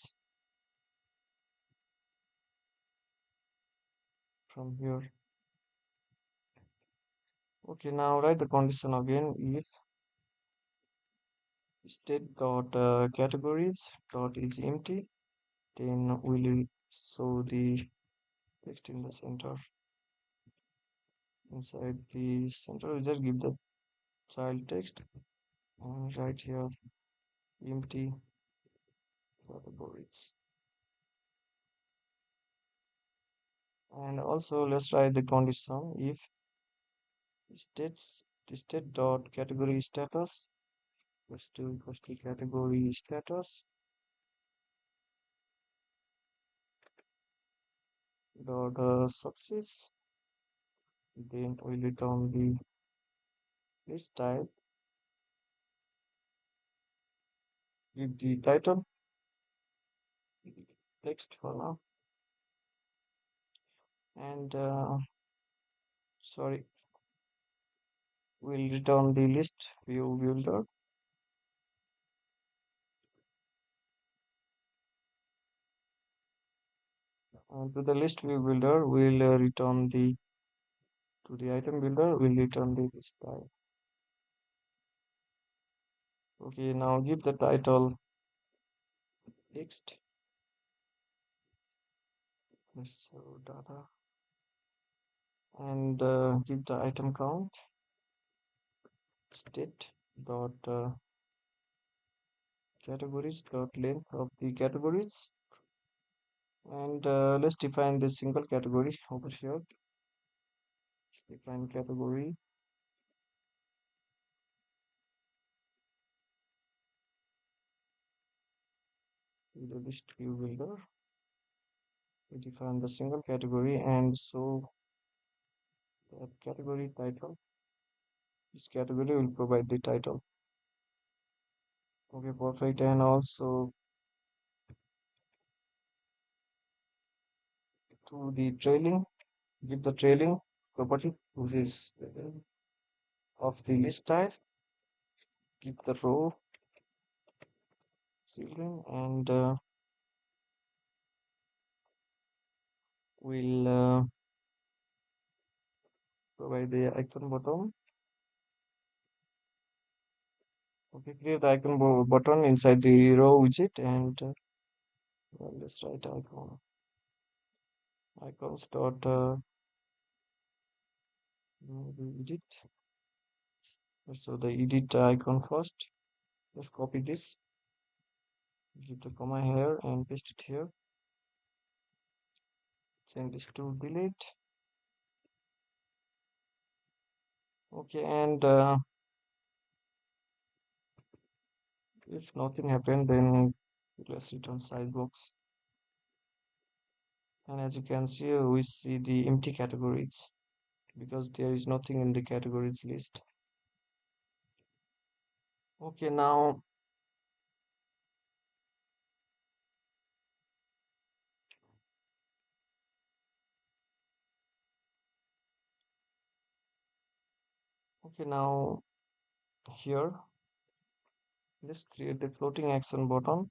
from here. Okay, now write the condition again if state dot categories dot is empty. Then we'll show the text in the center. Inside the center, we just give the child text and write here empty categories. And also let's write the condition if state dot category status equals to category status dot success. Then we'll return the list type, give the title text for now, and sorry, we'll return the list view builder. To the list view builder, we'll return the to the item builder, we'll return the list type. Okay, now give the title text. Let's show data and give the item count state dot categories dot length of the categories, and let's define the single category over here. Let's define category. The list view builder, we define the single category, and so that category title, this category will provide the title. Okay, perfect. And also to the trailing, give the trailing property, which is of the list type. Give the row ceiling, and we'll provide the icon button. Okay, create the icon button inside the row widget, and let's write icons dot edit. So the edit icon first. Let's copy this, give the comma here and paste it here. Send this to delete. Okay, and if nothing happened, then let's return sidebox. And as you can see, we see the empty categories because there is nothing in the categories list. Okay, now here let's create the floating action button.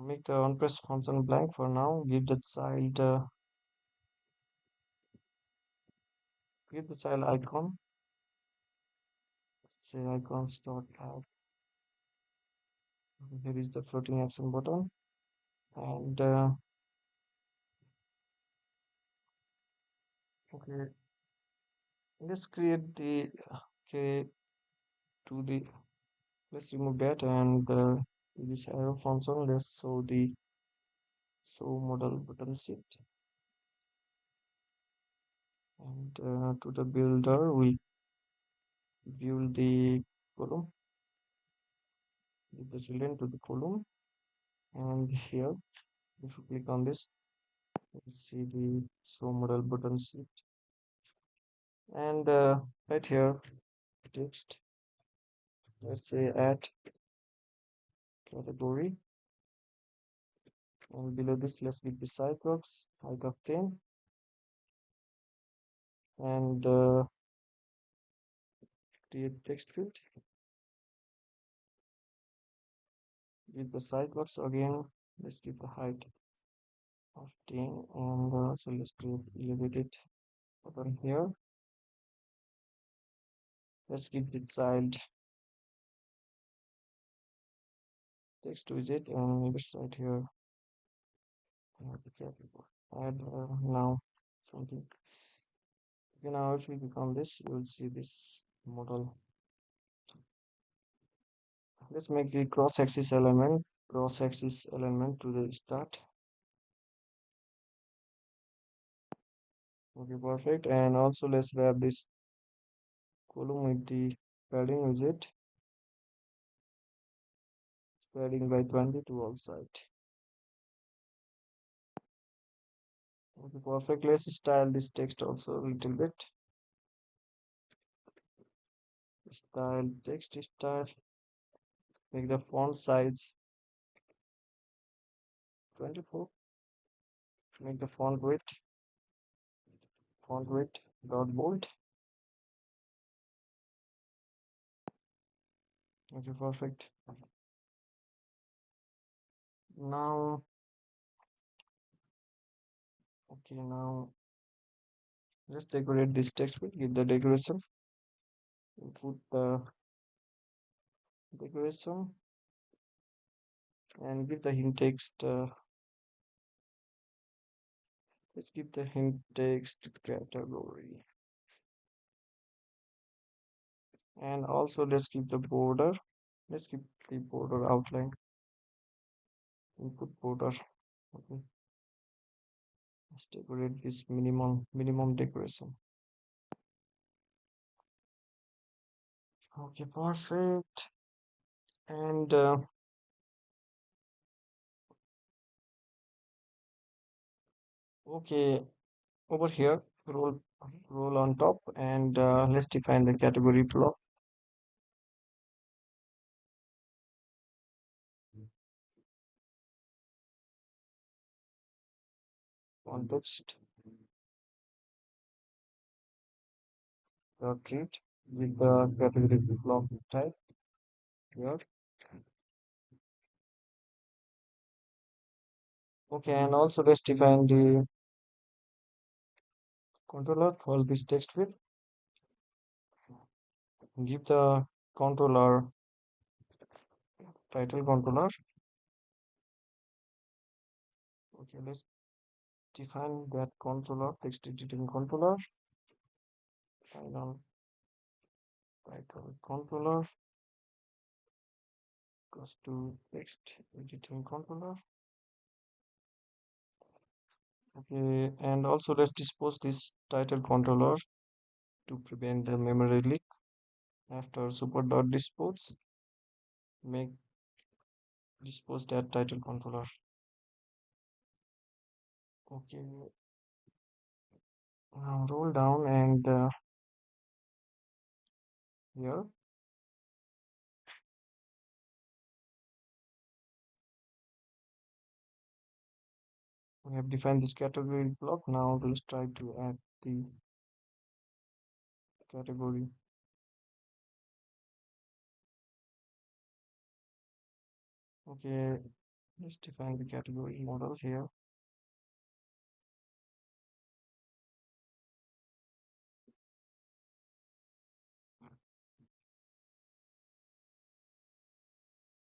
Make the onPress function blank for now. Give the child icon. Say icons dot add. Here is the floating action button, and okay, let's create the okay to the let's remove that, and this arrow function, let's show the modal button sheet, and to the builder we build the column, give the children to the column, and here if you click on this, you see the modal button sheet, and right here text, let's say add category, and below this let's give the size box height of 10, and create text field, give the size box again, let's give the height of 10, and so let's create elevated button here. Let's give the child text widget, and let's write here the category. Add now something. Okay, now if we click on this, you will see this model. Let's make the cross-axis element to the start. Okay, perfect. And also let's wrap this column with the padding widget, padding by 20 to all sides. Okay, perfect. Let's style this text also a little bit. Style text style. Make the font size 24. make the font weight dot bold. Okay, perfect. Now, okay, now let's decorate this text field. Give the decoration. Input the decoration and give the hint text. Let's give the hint text category. And also let's keep the border. Let's keep the border outline. Input border. Okay. Let's decorate this minimum decoration. Okay, perfect. And okay, over here, roll on top, and let's define the category block. Context treat with the category block type here. Okay, and also let's define the controller for this text with. Give the controller title controller. Okay, let's define that controller text editing controller. Title controller goes to text editing controller. Okay, and also let's dispose this title controller to prevent the memory leak. After super.dispose, make dispose that title controller. Okay, now roll down and here we have defined this category block. Now let's try to add the category. Okay, let's define the category model here.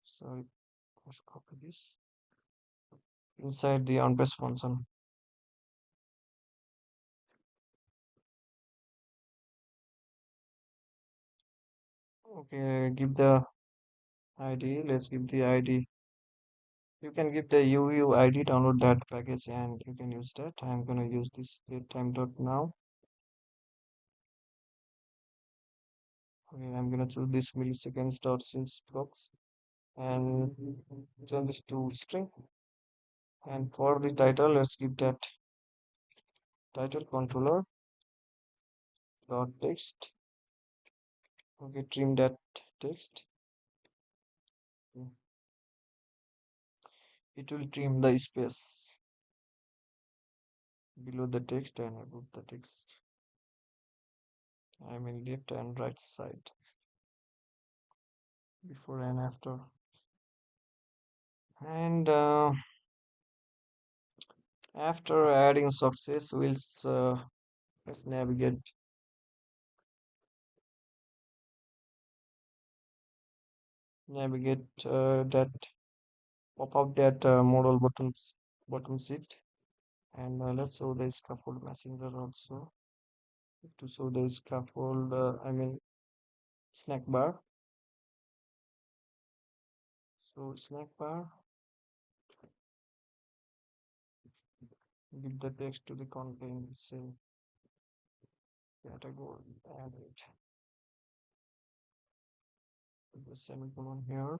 So let's copy this inside the onBase function. Okay, give the ID. Let's give the ID. You can give the UUID, download that package, and you can use that. I'm gonna use this datetime.now. Okay, I'm gonna choose this milliseconds dot since blocks and turn this to string. And for the title, let's give that title controller dot text. Okay, trim that text. It will trim the space below the text and above the text. I mean left and right side, before and after. And after adding success, let's navigate that pop up that modal button sheet, and let's show the scaffold messenger also. To show the scaffold, I mean snack bar. So snack bar, give the text to the content, say category, and the semicolon here,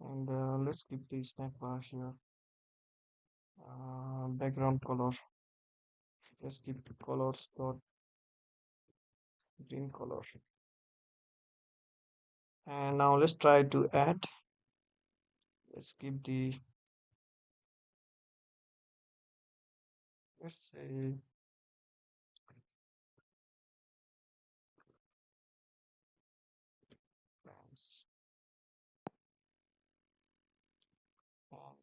and let's keep the snack bar here. Background color, let's keep colors dot green color. And now let's try to add. Let's keep the let's say plans.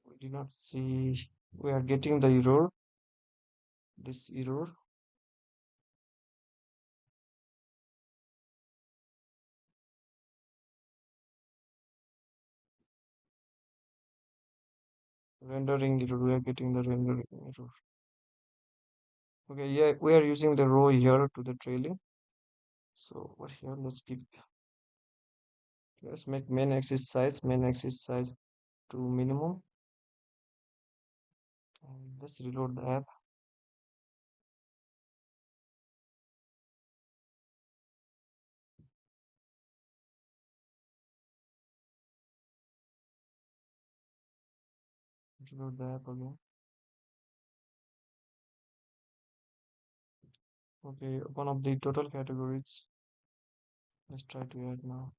We do not see, we are getting the error, this error. Rendering error, we are getting the rendering error. Okay, yeah, we are using the row here to the trailing. So over here, let's make main axis size to minimum. And let's reload the app. Reload the app again. Okay, one of the total categories. Let's try to add now.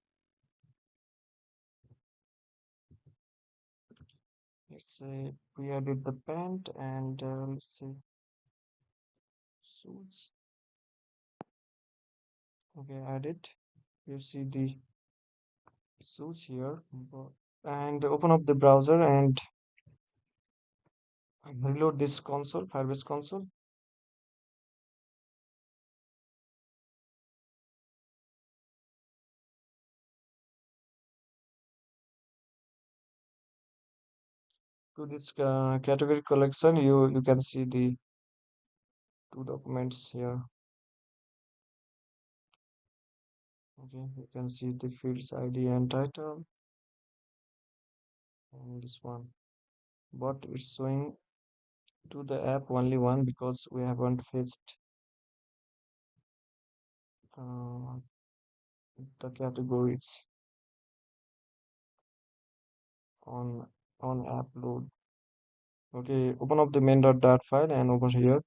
Let's say we added the pant and let's say suits. Okay, add it. You see the suits here. And open up the browser and reload this console, Firebase console. To this category collection, you can see the two documents here. Okay, you can see the fields ID and title and this one, but it's showing to the app only one because we haven't fetched uh, the categories on app load. Okay, open up the main.dart file and over here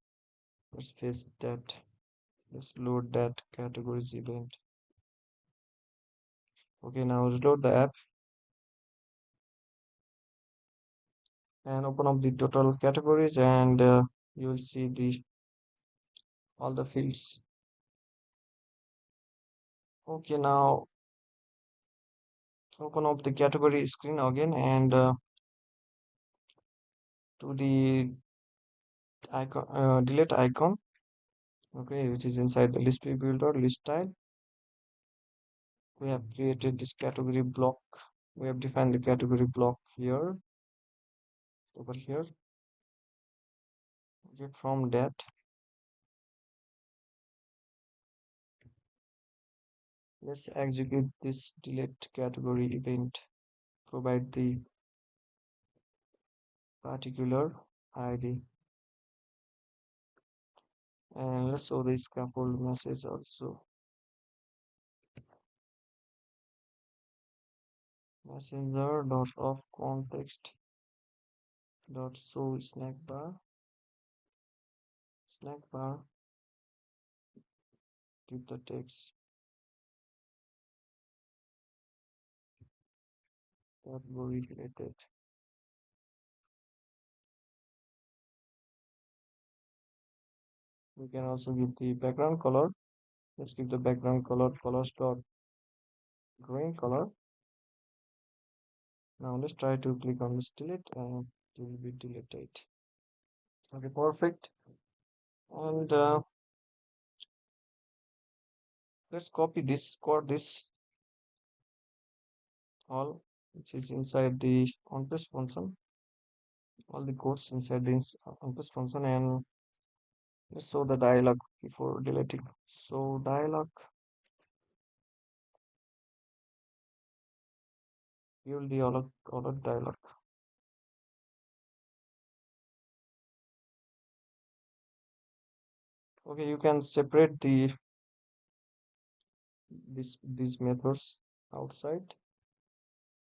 let's fetch that. Let's load that categories event. Okay, now reload the app and open up the total categories and you will see the all the fields. Okay, now open up the category screen again and to the icon, delete icon, okay, which is inside the list builder list style. We have created this category block. We have defined the category block here, over here. Okay, from that, let's execute this delete category event. Provide the particular ID. And let's show the scaffold message also. Messenger dot of context dot show snack bar give the text category related. We can also give the background color. Let's give the background color colors dot green color. Now let's try to click on this delete and it will be deleted. Okay, perfect. And let's copy this code this all which is inside the onPaste function, all the codes inside this onPaste function, and let's show the dialog before deleting. So dialog, view the all dialog. Okay, you can separate these methods outside,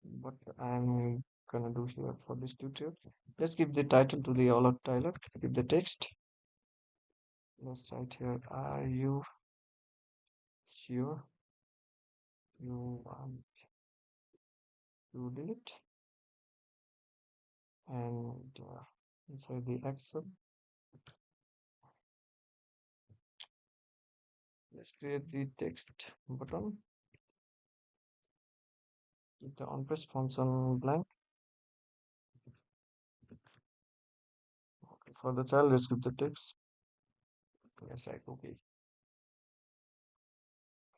but I'm gonna do here for this tutorial. Let's give the title to the all dialog. Give the text. Let's write here, are you sure you want to delete? And inside the action Let's create the text button. Keep the onPress function blank. Okay, for the child, let's keep the text. Yes, right. Okay.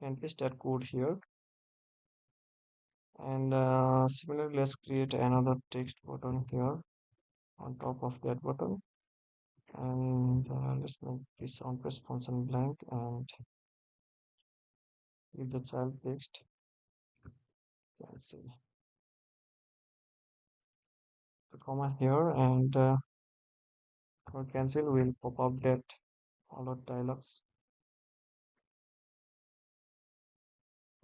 And paste that code here. And similarly, let's create another text button here on top of that button. And let's make this onPress function blank and give the child text. Cancel the comma here, and for cancel, we'll pop up that alert dialogs.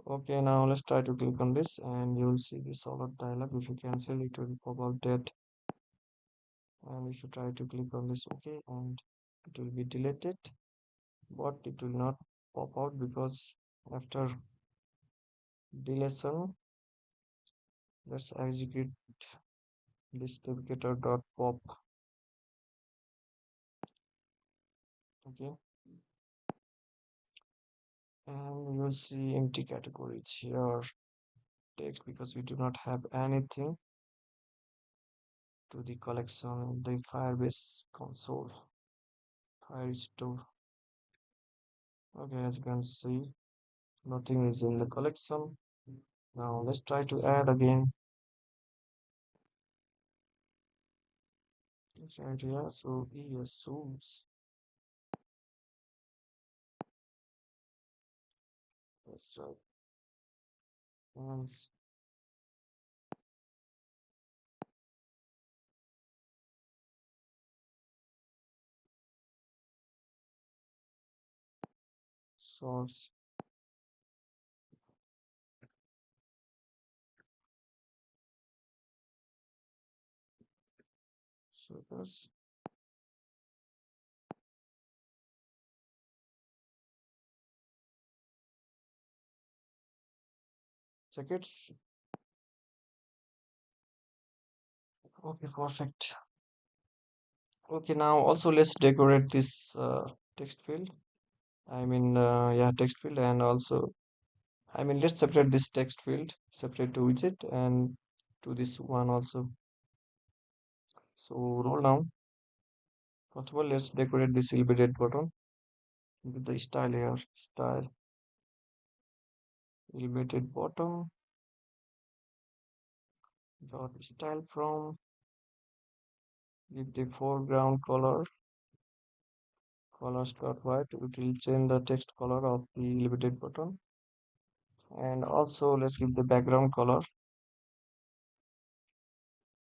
Okay, now let's try to click on this, and you will see this alert dialog. If you cancel, it will pop up that, and if you try to click on this, okay, and it will be deleted, but it will not pop out because after deletion, let's execute this duplicator.pop. Okay, and you will see empty categories here text because we do not have anything to the collection in the Firebase console. Firestore. Okay, as you can see, nothing is in the collection. Now let's try to add again. Let's add here. So ESOs. Let's try once source. So that's jackets. Okay, perfect. Okay, now also let's decorate this text field. Yeah, text field, and also let's separate this text field, separate to widget and to this one also. So roll down. First of all, let's decorate this elevated button with the style here. Style elevated button dot style from. Give the foreground colors dot white. It will change the text color of the elevated button. And also let's give the background color.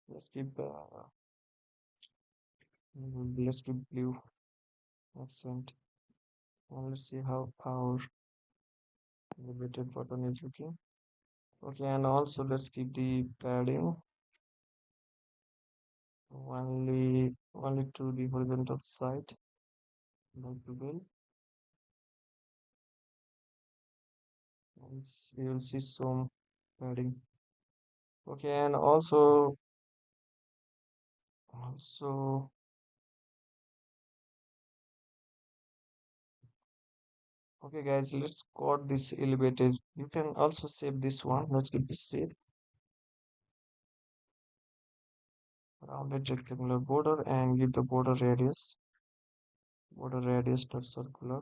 Let's give blue accent. And let's see how our elevated button is looking. Okay, and also let's keep the padding only to the horizontal side, like we will. And you will see some padding. Okay, and also okay guys, let's code this elevated. You can also save this one. Let's give this save. Rounded rectangular border and give the border radius dot circular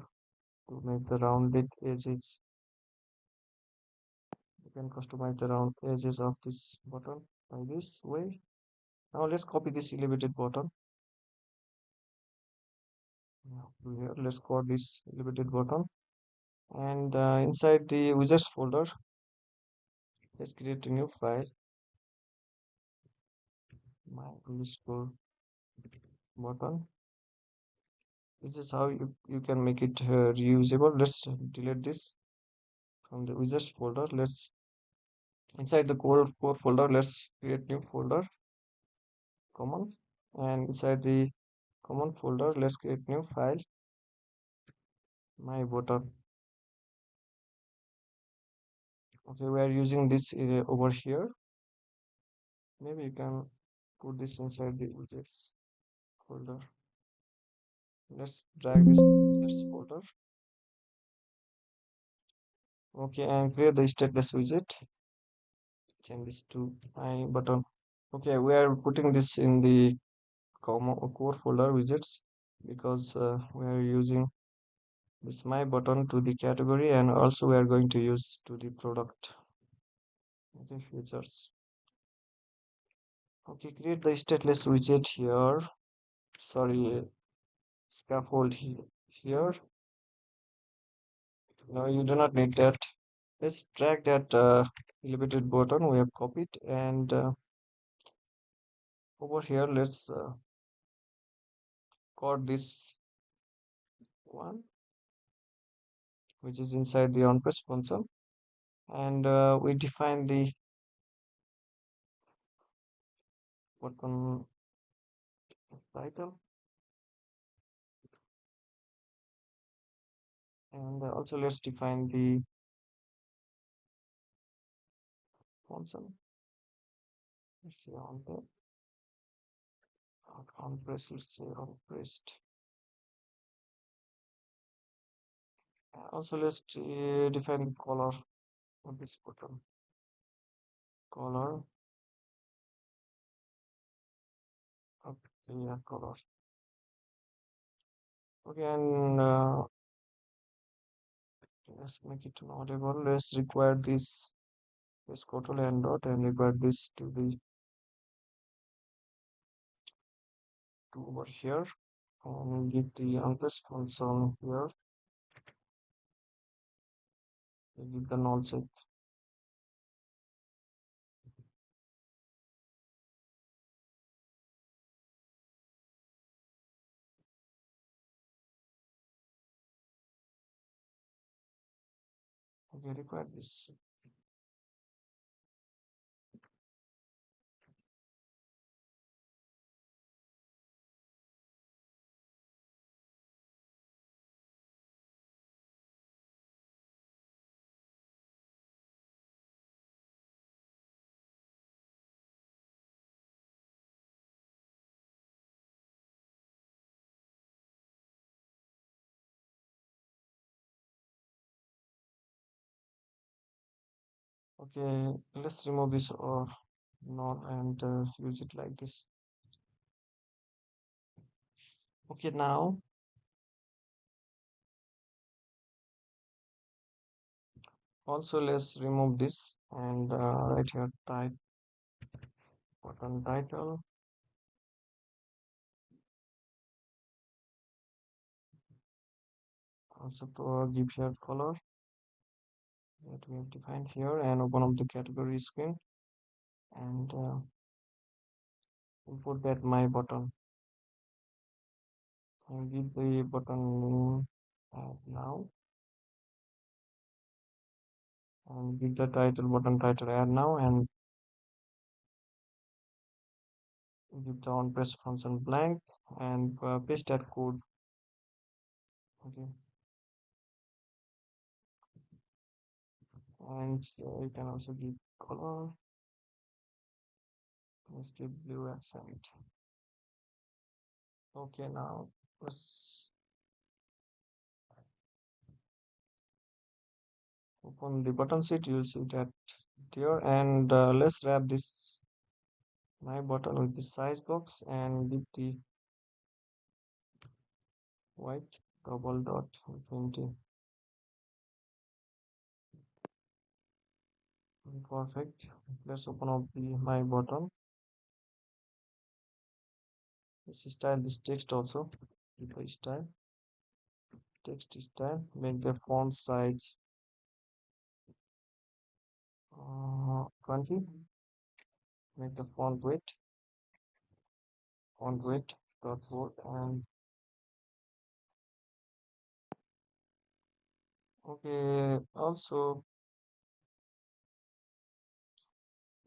to make the rounded edges. You can customize the round edges of this button by this way. Now let's copy this elevated button. Now here, let's code this elevated button, and inside the widgets folder, let's create a new file, my underscore button. This is how you can make it reusable. Let's delete this from the widgets folder. Let's inside the core folder, let's create new folder, common, and inside the common folder, let's create new file, MyButton. Okay, we are using this over here. Maybe you can put this inside the widgets folder. Let's drag this widgets folder. Okay, and create the stateless widget. Change this to MyButton. Okay, we are putting this in the core folder widgets because we are using this MyButton to the category, and also we are going to use to the product. Okay, features. Okay, create the stateless widget here. Sorry, scaffold here. No, you do not need that. Let's drag that elevated button we have copied, and over here let's code this one, which is inside the onPress function, and we define the button title, and also let's define the function. Let's say on the onPress, let's say onPressed. Also let's define the color of this button. Color. Okay, yeah, color. Okay, and let's make it audible. Let's require this. Let's go to land.dart and require this to the to over here, and give the onPress function here. Give the null check. Okay, require this. Okay, let's remove this or null and use it like this. Okay, now also let's remove this and write here type button title. Also to give here color that we have defined here, and open up the category screen, and import that MyButton, and give the button name add now, and give the title button title add now, and give the onPress function blank, and paste that code. Okay, and you can also give color. Let's give blue accent. Okay, now let's open the button sheet. You'll see that there, and let's wrap this MyButton with the size box, and give the white double dot infinity. Perfect. Let's open up the MyButton. Let's style this text also. Give a style, text style. Make the font size 20. Make the font weight dot bold, and okay. Also,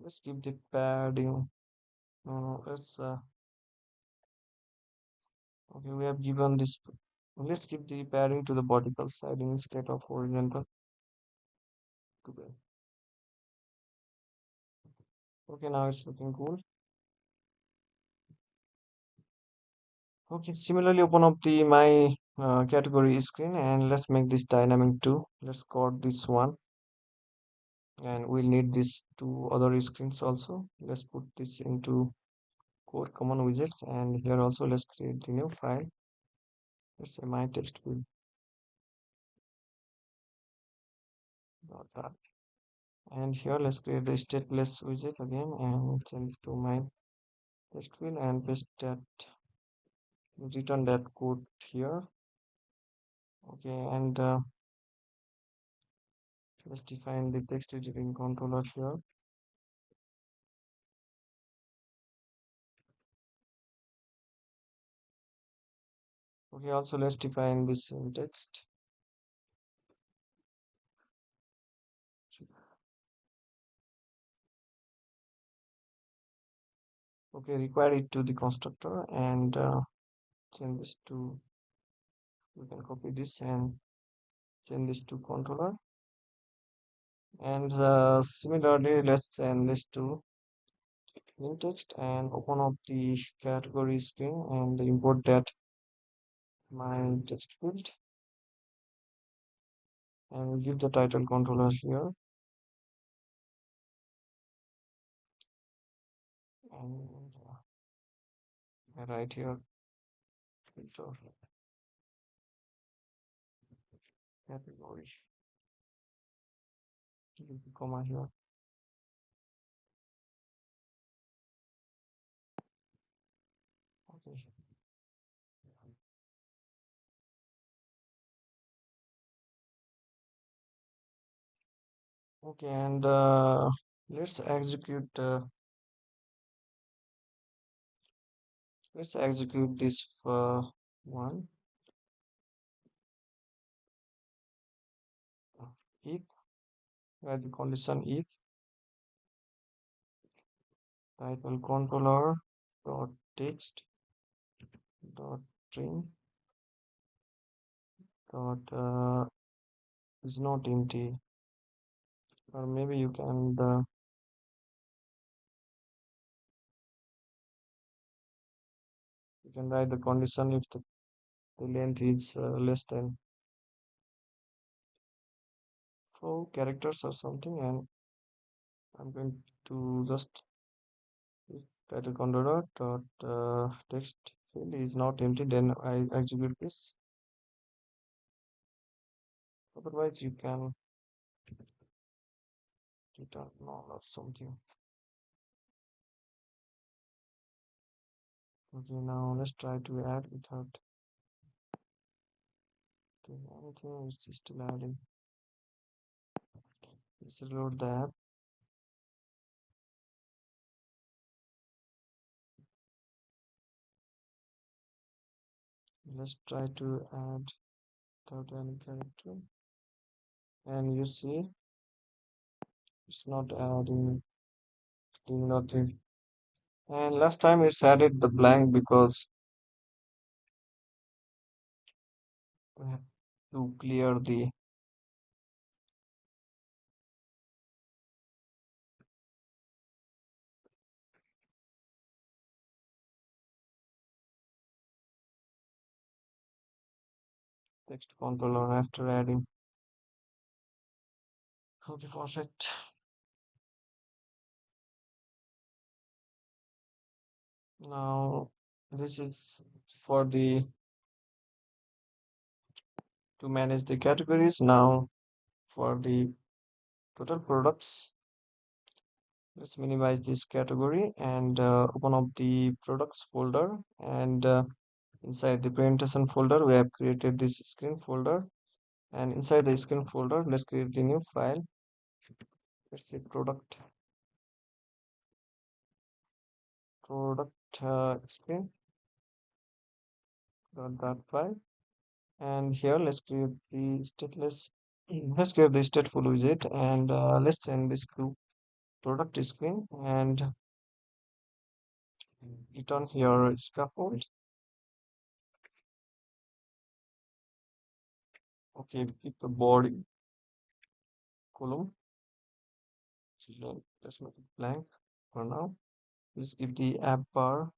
let's give the padding. No, no, let's okay. We have given this. Let's give the padding to the vertical side instead of horizontal. Today. Okay, now it's looking cool. Okay, similarly open up the my category screen, and let's make this dynamic too. Let's call this one. and we'll need these two other screens also. Let's put this into core common widgets, and here also let's create the new file. Let's say MyTextField. And here let's create the stateless widget again and change to MyTextField and paste that, return that code here. Okay, and let's define the text editing controller here. Okay, also let's define this text. Okay, require it to the constructor and change this to, we can copy this and change this to controller. And similarly, let's send this to in text and open up the category screen and import that my text field and give the title controller here and right here filter category, give the comma here. Okay. Okay, and let's execute this one. If where the condition if title controller dot text dot string dot is not empty, or maybe you can write the condition if the length is less than 4 characters or something, and I'm going to just, if title controller dot text field is not empty, then I execute this. Otherwise you can return null or something. Okay, now let's try to add without doing anything. It's still adding. Let's reload the app. Let's try to add without any character, and you see it's not adding nothing. And last time it's added the blank because we have to clear the text controller after adding. Okay, perfect. Now this is for the to manage the categories. Now for the total products, let's minimize this category and open up the products folder, and inside the presentation folder we have created this screen folder, and inside the screen folder let's create the new file. Let's say product screen dot file, and here let's create the stateless let's create the stateful widget, and let's send this to product screen and return here scaffold. Okay, keep the body column, let's make it blank for now. Let's give the app bar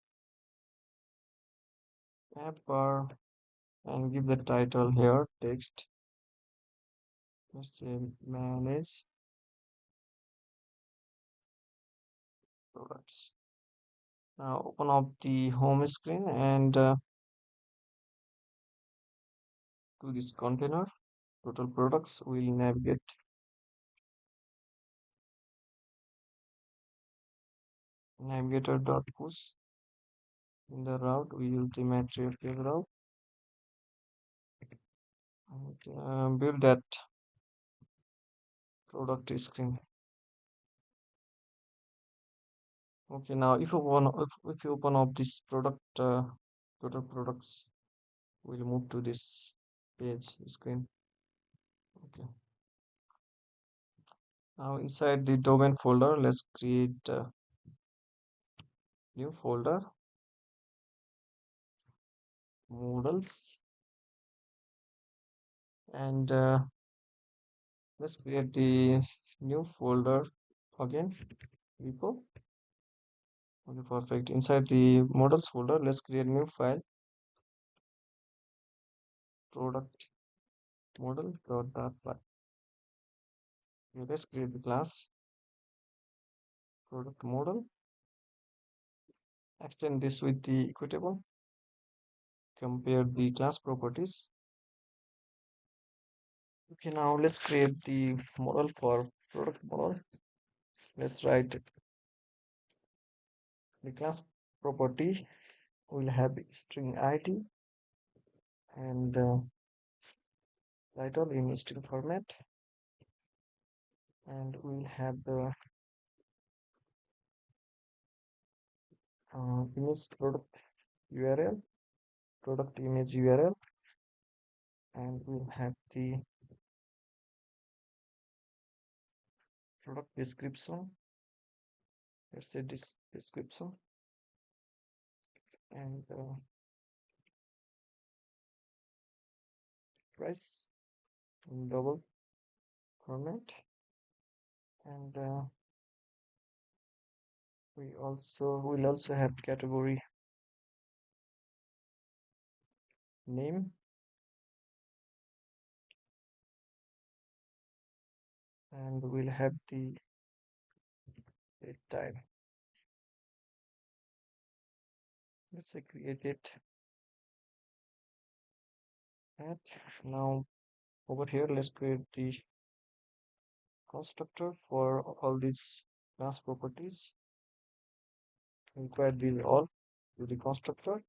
and give the title here text. Let's say manage products. Now open up the home screen and to this container total products. We'll navigate navigator.push. In the route we use the material route and build that product screen. Okay, now if you open up this product total products, we'll move to this page screen. Okay, now inside the domain folder, let's create a new folder, models, and let's create the new folder again, repo. Okay, perfect. Inside the models folder, let's create new file, product model.dart file. Okay, let's create the class product model. Extend this with the Equatable. Compare the class properties. Okay, now let's create the model for product model. Let's write the class property will have string ID and title in string format, and we'll have the image product image URL, and we'll have the product description. Let's say this description, and price in double format, and will also have category name, and we'll have the date time. Let's say create it. And now over here, let's create the constructor for all these class properties. Require these all to the constructor,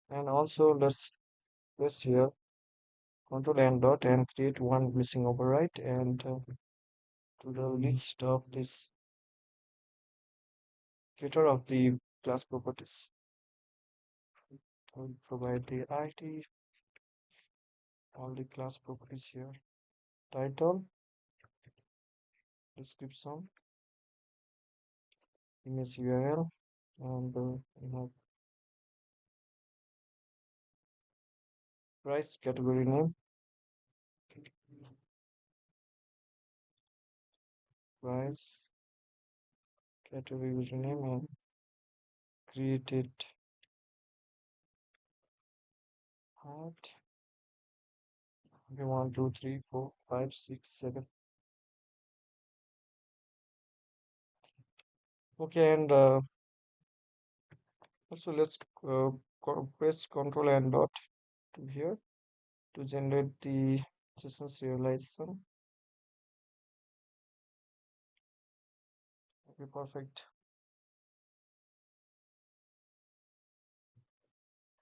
and also let's press here control and dot and create one missing override, and to the list of this getter of the class properties. We'll provide the ID, all the class properties here, title, description, image URL, and we have price category name, price category username, and created at okay, 1 2 3 4 5 6 7. Okay, and also let's press control and dot to here to generate the JSON serialization. Okay, perfect.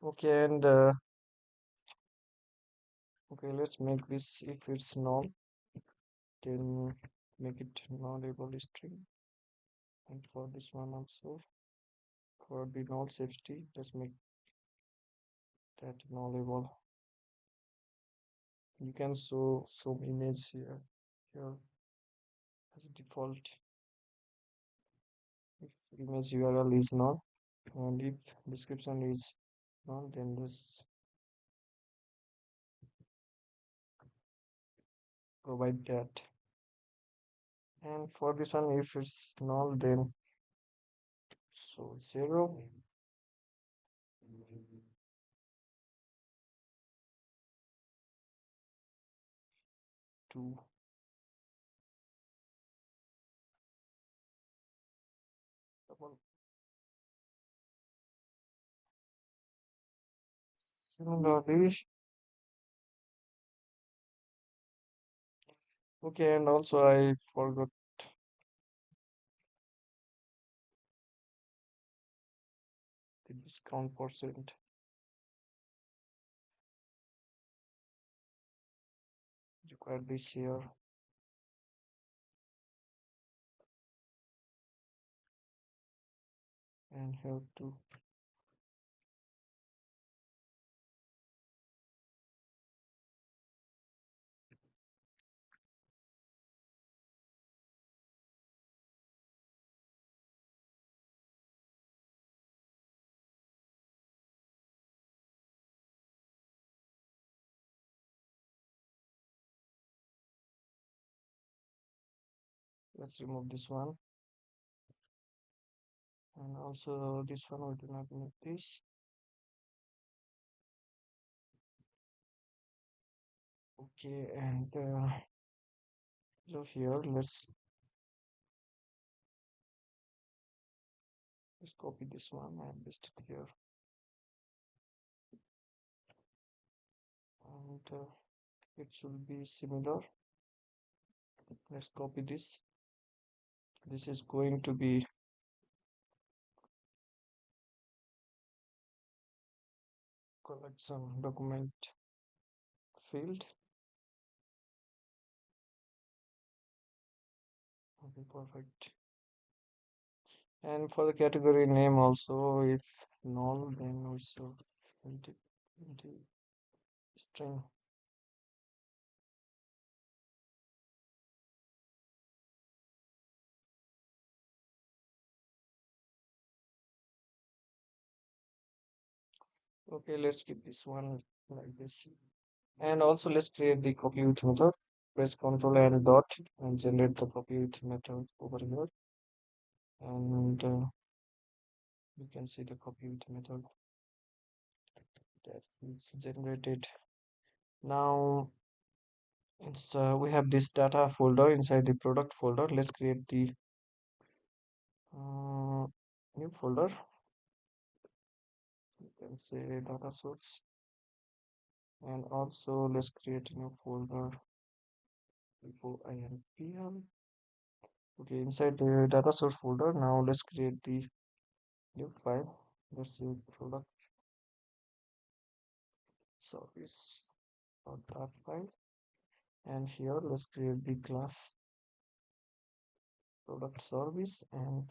Okay, and okay, let's make this, if it's null, then make it nullable string, and for this one also, for the null safety, let's make that nullable. You can show some image here as default if image URL is null, and if description is null, then this provide that. And for this one, if it's null, then so 0, 2, Similarly, okay, and also I forgot the discount percent required this here. And here too. Let's remove this one. And also this one, we do not need this. Okay, and so here let's copy this one and paste it here. And it should be similar. Let's copy this. This is going to be collection document field. Okay, perfect. And for the category name also, if null, then also empty string. Okay, let's keep this one like this. And also let's create the copy with method. Press Ctrl and dot and generate the copy with method over here. And you can see the copy with method that is generated. Now it's we have this data folder inside the product folder. Let's create the new folder. You can say data source. And also let's create a new folder before INPL. Okay, inside the data source folder, now let's create the new file. Let's say product service dot file. And here let's create the class product service and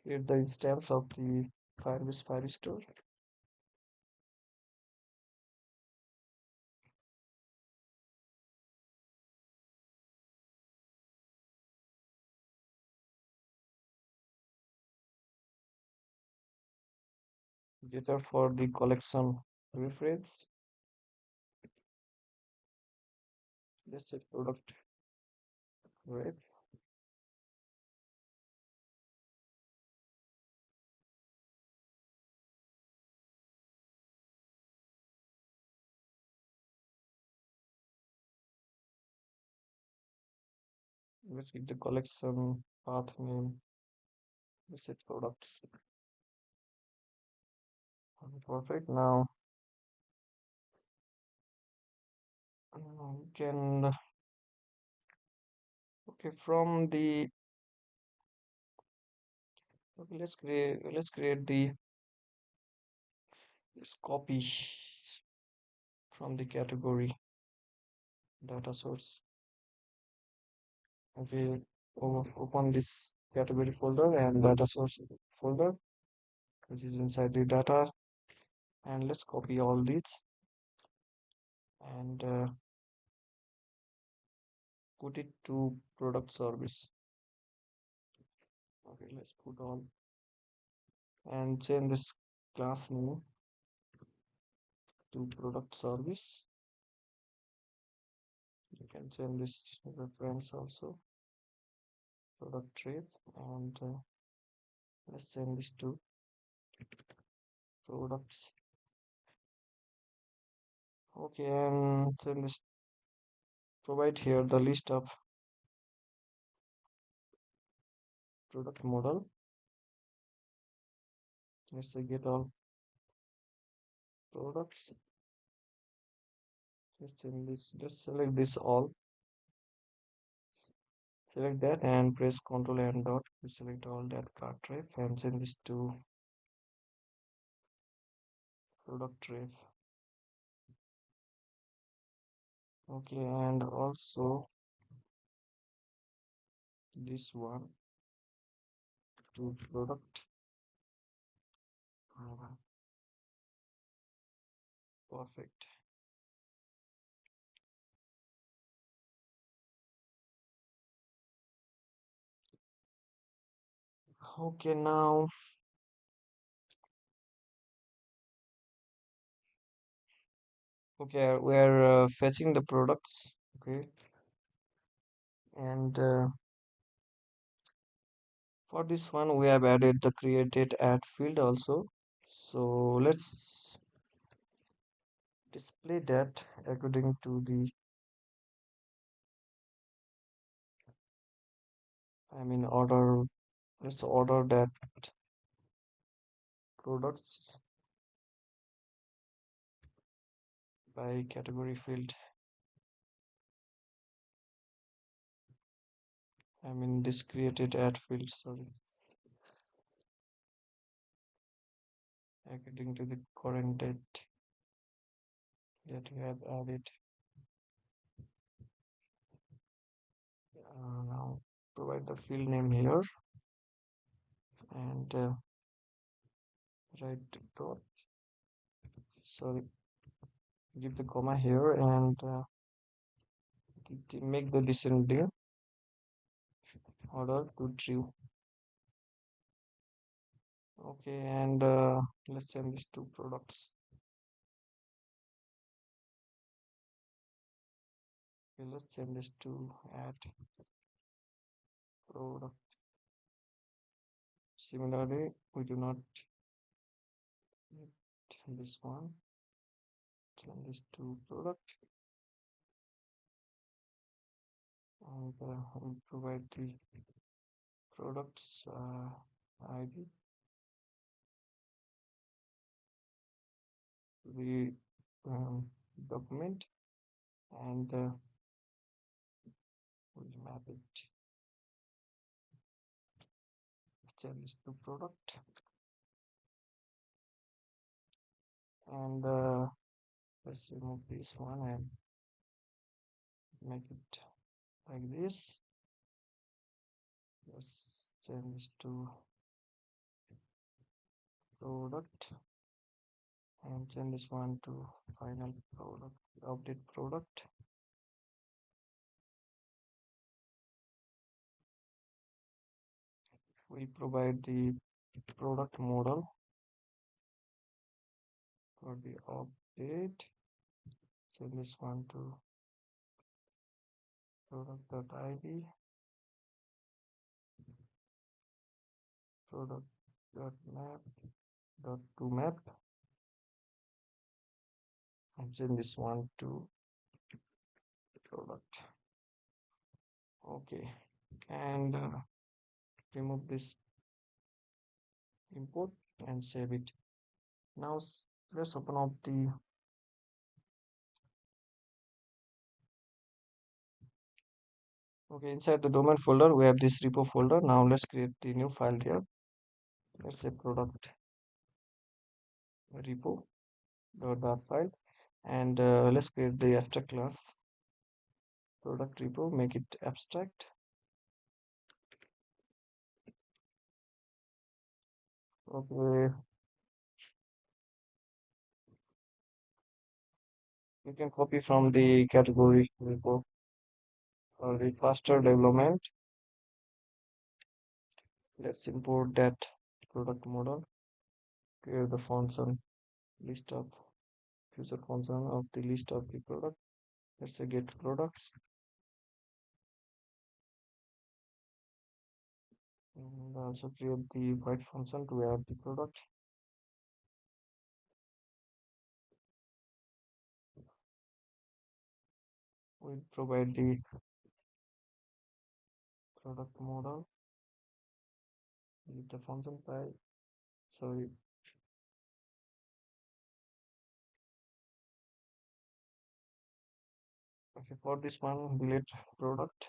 create the instance of the Firebase Firestore. Getter for the collection reference. Let's say product ref. Let's give the collection path name. Let's say products. Perfect. Now you can okay from the okay let's create the let's copy from the category data source. Okay, open this category folder and data source folder, which is inside the data, and let's copy all these and put it to product service. Okay, let's put all and change this class name to product service. You can change this reference also product trace and let's change this to products. Okay, and then let's provide here the list of product model. Let's say get all products. Let's change this. Let's select this all. Select that and press Ctrl and dot to select all that cart ref and change this to product ref. Okay, and also this one to product. Perfect. Okay, now okay we're fetching the products. Okay, and for this one we have added the created add field also. So let's display that according to the order. Let's order that products by category field. This created add field, sorry, according to the current date that we have added. Now provide the field name here and write dot, sorry, give the comma here and make the descending order to true. Okay, and let's change this to products. Okay, let's change this to add product. Similarly, we do not need this one. Change this to product and we provide the products ID, the document, and we map it. Change this to product and let's remove this one and make it like this. Let's change this to product and change this one to final product, update product. We provide the product model for the update. Change this one to product.id, product.map.toMap, and change this one to product. Okay, and remove this import and save it. Now let's open up the inside the domain folder we have this repo folder. Now let's create the new file here. Let's say product repo dot file and let's create the abstract class product repo, make it abstract. Okay, you can copy from the category repo for the faster development. Let's import that product model, create the function list of future function of the list of the product. Let's say get products and also create the void function to add the product. We provide the product model with the function type, sorry, Okay, for this one, delete product.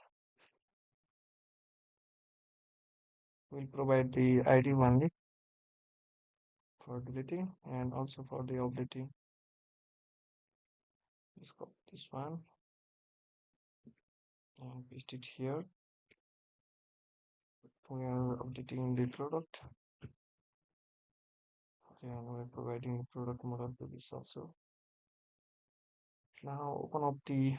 We'll provide the ID only for deleting and also for the updating. Let's copy this one and paste it here. We are updating the product. Okay, and we're providing the product model to this also. Now open up the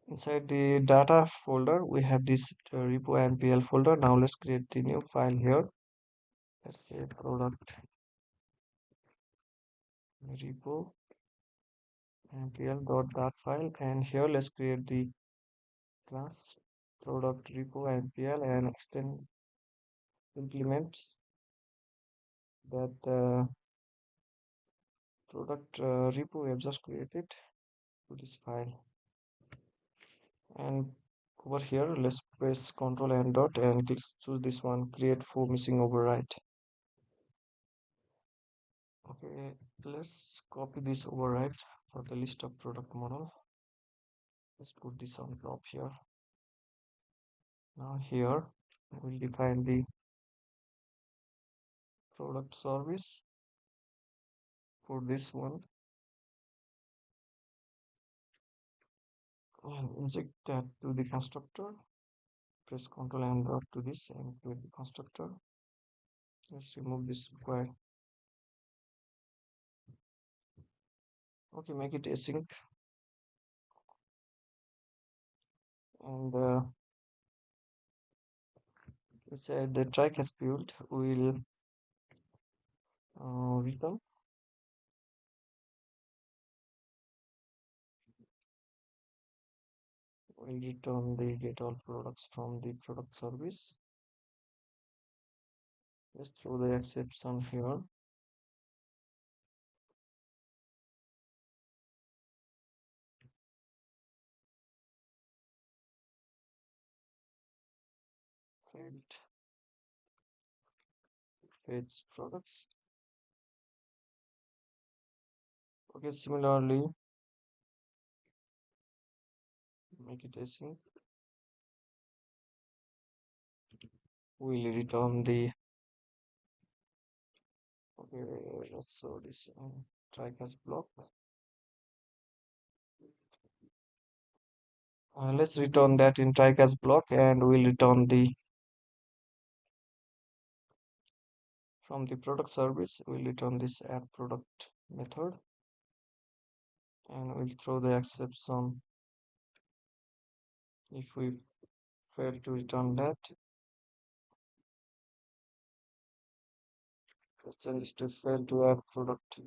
inside the data folder. We have this repo and PL folder. Now let's create the new file here. Let's say product repo and PL.dart file, and here let's create the class product repo and PL and extend implement that product repo we have just created to this file. And over here let's press Ctrl and dot and choose this one, create for missing override. Okay, let's copy this override for the list of product model. Let's put this on top here. Now here we'll define the product service for this one and inject that to the constructor. Press Ctrl and dot to this and create the constructor. Let's remove this required. Okay, make it async and inside the TryCateGories will return the get all products from the product service. Let's throw the exception here. Failed fetch products. Okay, similarly make it async. We'll return the okay, let's show this TryCateGories. Let's return that in TryCateGories and we'll return the from the product service. We'll return this add product method and we'll throw the exception if we fail to return that. Let's change this to fail to add product.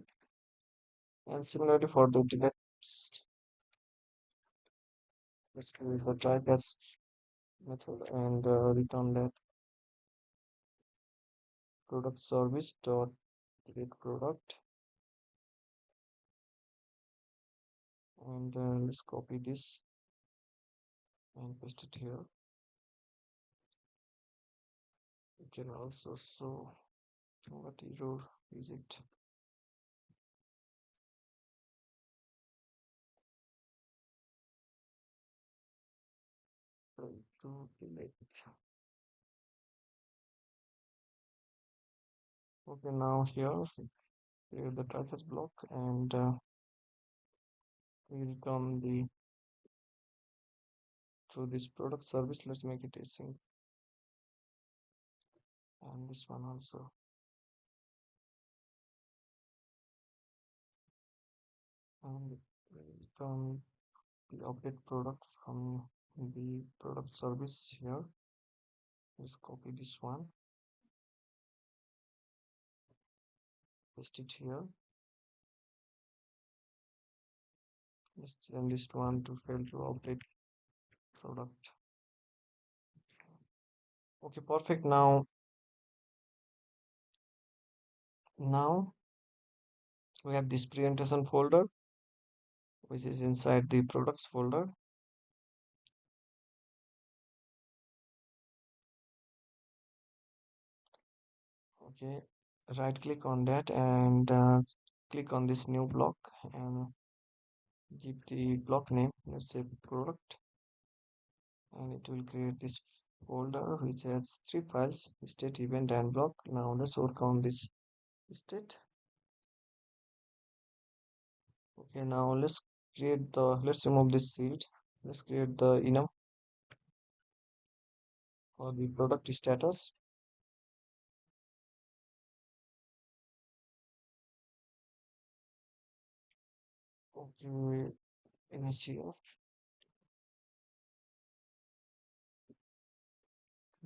And similarly for the delete, let's use the TryCateGories method and return that product service dot delete product. And let's copy this and paste it here. You can also show what error is it. To delete. Okay, now here create the TryCateGories and we return the through this product service. Let's make it async and this one also. And return the update product from the product service here. Let's copy this one, paste it here. Let's change this one to fail to update product. Okay, perfect. Now we have this presentation folder which is inside the products folder. Okay, right click on that and click on this new block and give the block name, let's say product, and it will create this folder which has three files: state, event, and block. Now let's work on this state. Okay, now let's remove this field. Let's create the enum for the product status. Okay, initial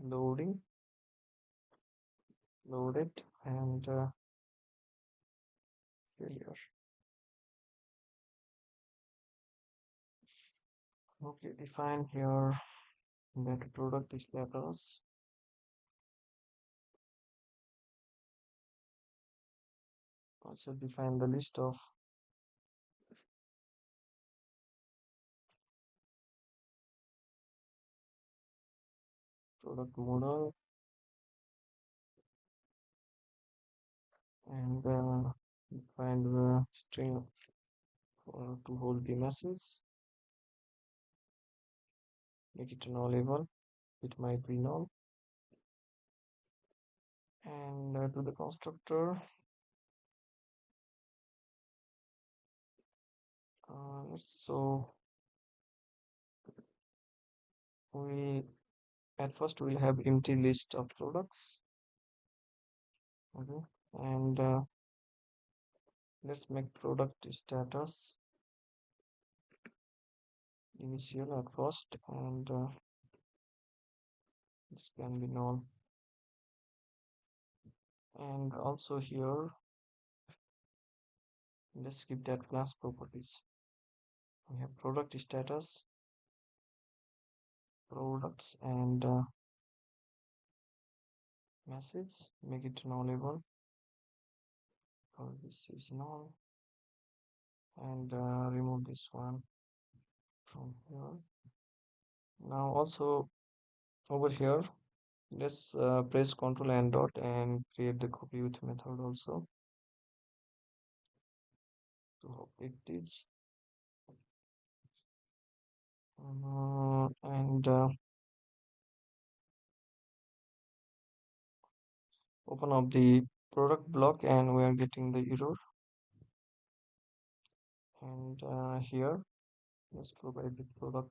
loading, loaded, and failure. Okay, define here that product status. Also define the list of product model, and define the string for to hold the message. Make it nullable. It might be null. And to the constructor, so we at first we'll have empty list of products. Okay, and let's make product status initial at first, and this can be null. And also here let's skip that class properties. We have product status, products, and message. Make it nullable because this is null, and remove this one from here. Now also over here let's press Ctrl and dot and create the copy with method also to it is and open up the product block, and we are getting the error. And here let's provide the product.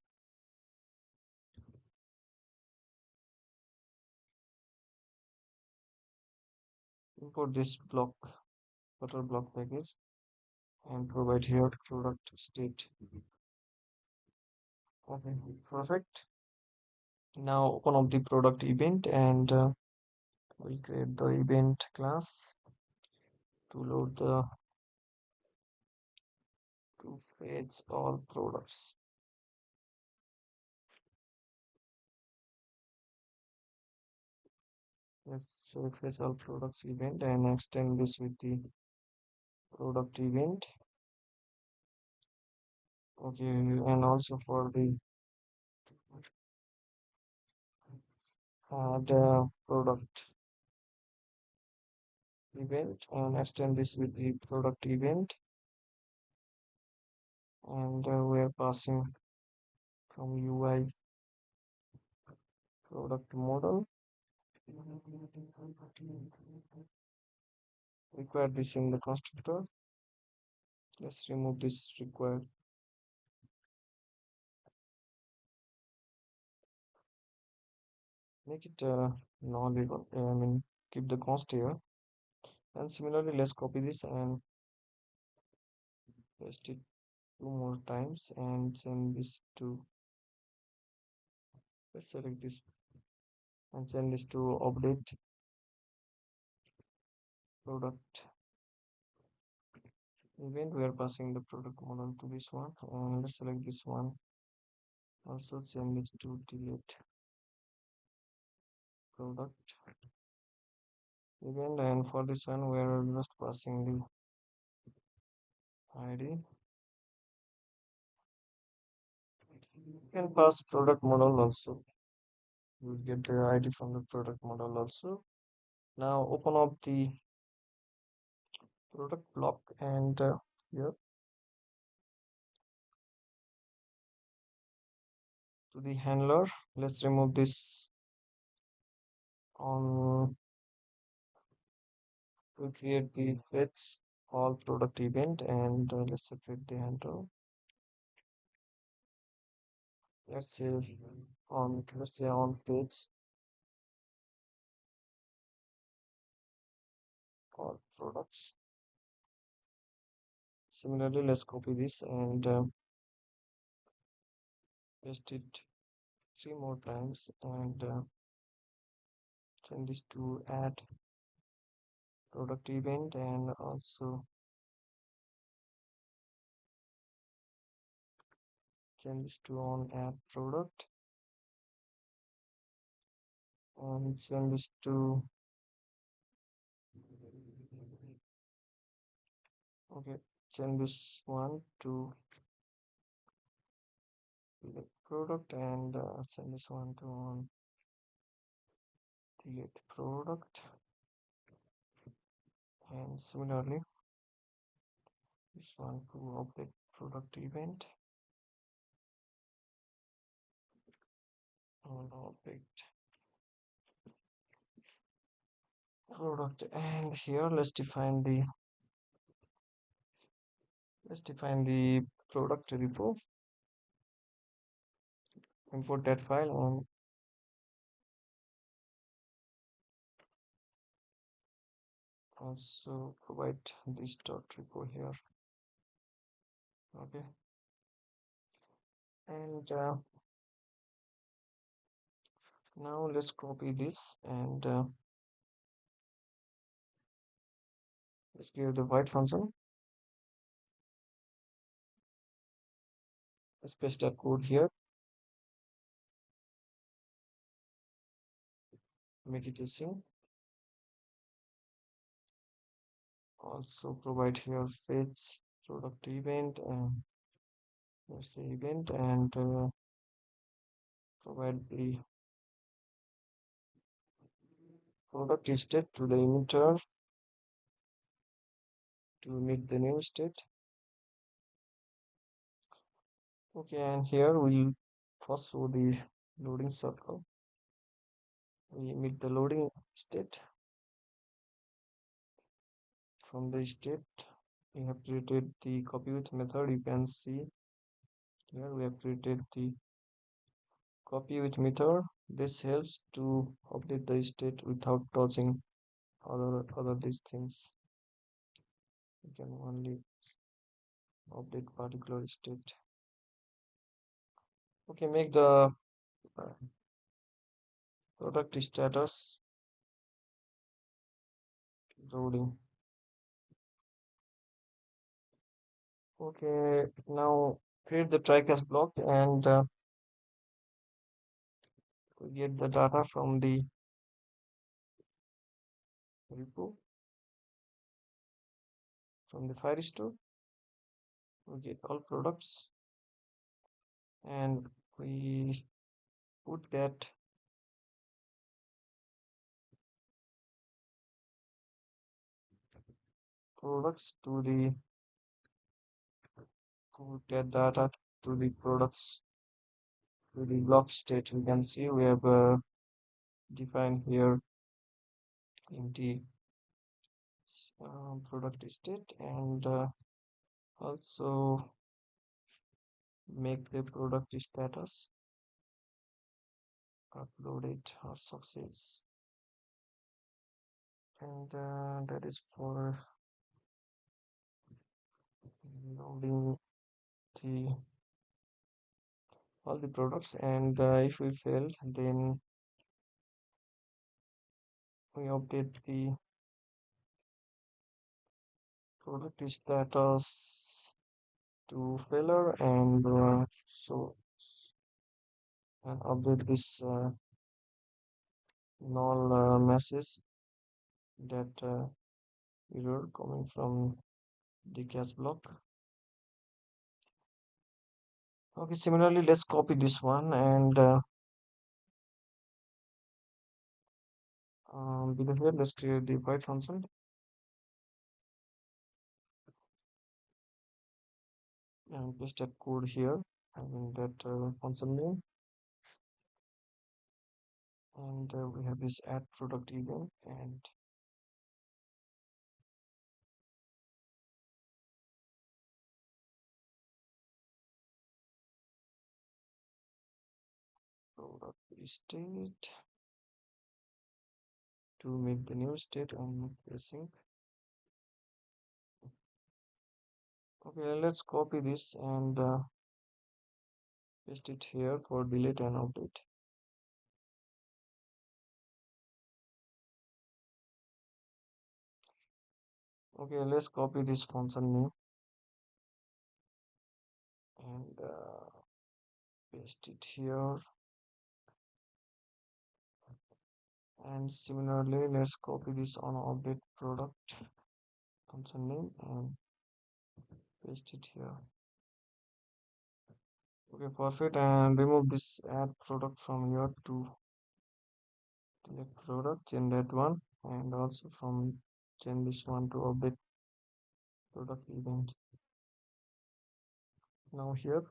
Import this block Flutter block package and provide here product state. Okay, perfect. Now open up the product event, and we'll create the event class to load the to fetch all products. Let's fetch all products event and extend this with the product event. Okay, and also for the product event, and extend this with the product event, and we are passing from UI product model. Require this in the constructor. Let's remove this required. Make it non-label. I mean, keep the const here. And similarly, let's copy this and paste it two more times and send this to. Let's select this and send this to update product event. We are passing the product model to this one, and let's select this one. Also change this to delete product event, and for this one we are just passing the ID. You can pass product model also. You will get the ID from the product model also. Now open up the product block, and here to the handler. Let's remove this on to create the fetch all product event, and let's separate the handler. Let's say on fetch all products. Similarly, let's copy this and paste it 3 more times, and change this to add product event, and also change this to on add product, and change this to okay, change this one to the product, and change this one to on delete product, and similarly this one to update product event on object product. And here let's define the product repo, import that file, and also provide this dot repo here. Okay, and now let's copy this, and let's give the void function. Let's paste that code here, make it a string. Also provide here fetch product event, and let's say event, and provide the product state to the emitter to meet the new state. Okay, and here we first show the loading circle. We meet the loading state. From the state we have created the copy with method. You can see here we have created the copy with method. This helps to update the state without touching other these things. You can only update particular state. Okay, make the product status loading. Okay, now create the try-catch block, and get the data from the repo, from the Firestore. We get all products, and we put that products to the put that data to the products to the block state. You can see we have defined here in the product state, and also make the product status uploaded or success, and that is for loading the all the products. And if we fail, then we update the product status to failure, and so and update this null message that error coming from the catch block. Okay, similarly let's copy this one, and below here let's create the void function. and paste that code here and that function name. And we have this add product event and product state to make the new state and async. Okay, let's copy this and paste it here for delete and update. Okay, let's copy this function name and paste it here. And similarly, let's copy this on update product function name and paste it here. Okay, perfect. And remove this add product from here to select product, change that one, and also from change this one to update product event. Now here,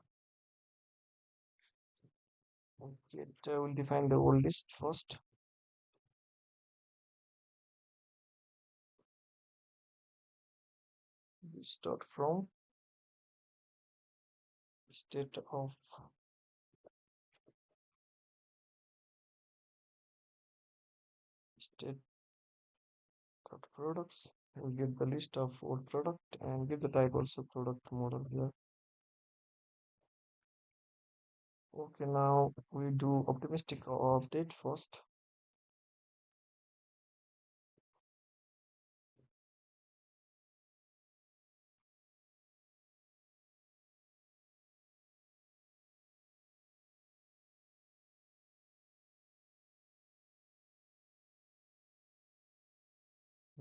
we'll define the old list first. We start from state of state products. We'll get the list of old product and give the type also product model here. Okay, now we do optimistic update first.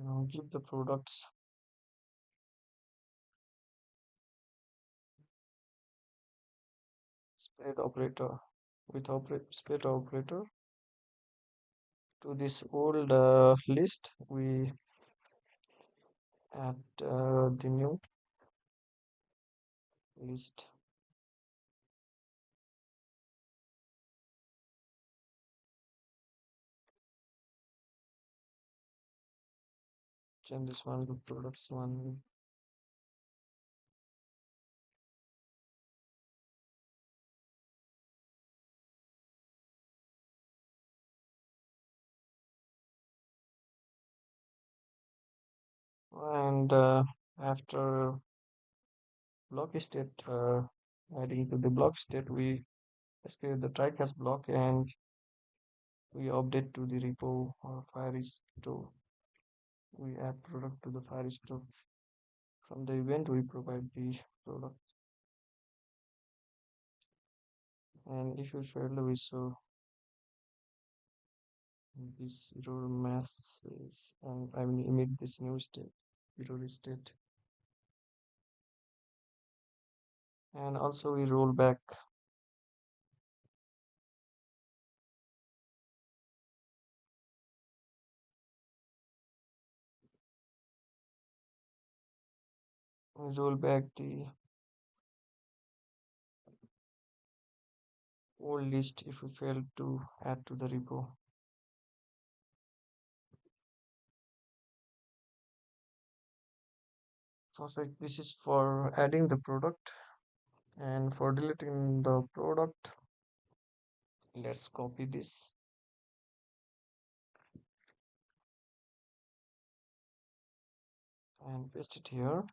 Now give the products split operator with split operator to this old list. We add the new list. Change this one to products one. And after block state, adding to the block state, we escalate the try-catch block and we update to the repo or Firestore. We add product to the Firestore. From the event, we provide the product. And if you fail, we show this error message and I mean emit this new state, error state. And also we roll back the old list if we fail to add to the repo. Perfect. This is for adding the product, and for deleting the product, let's copy this and paste it here.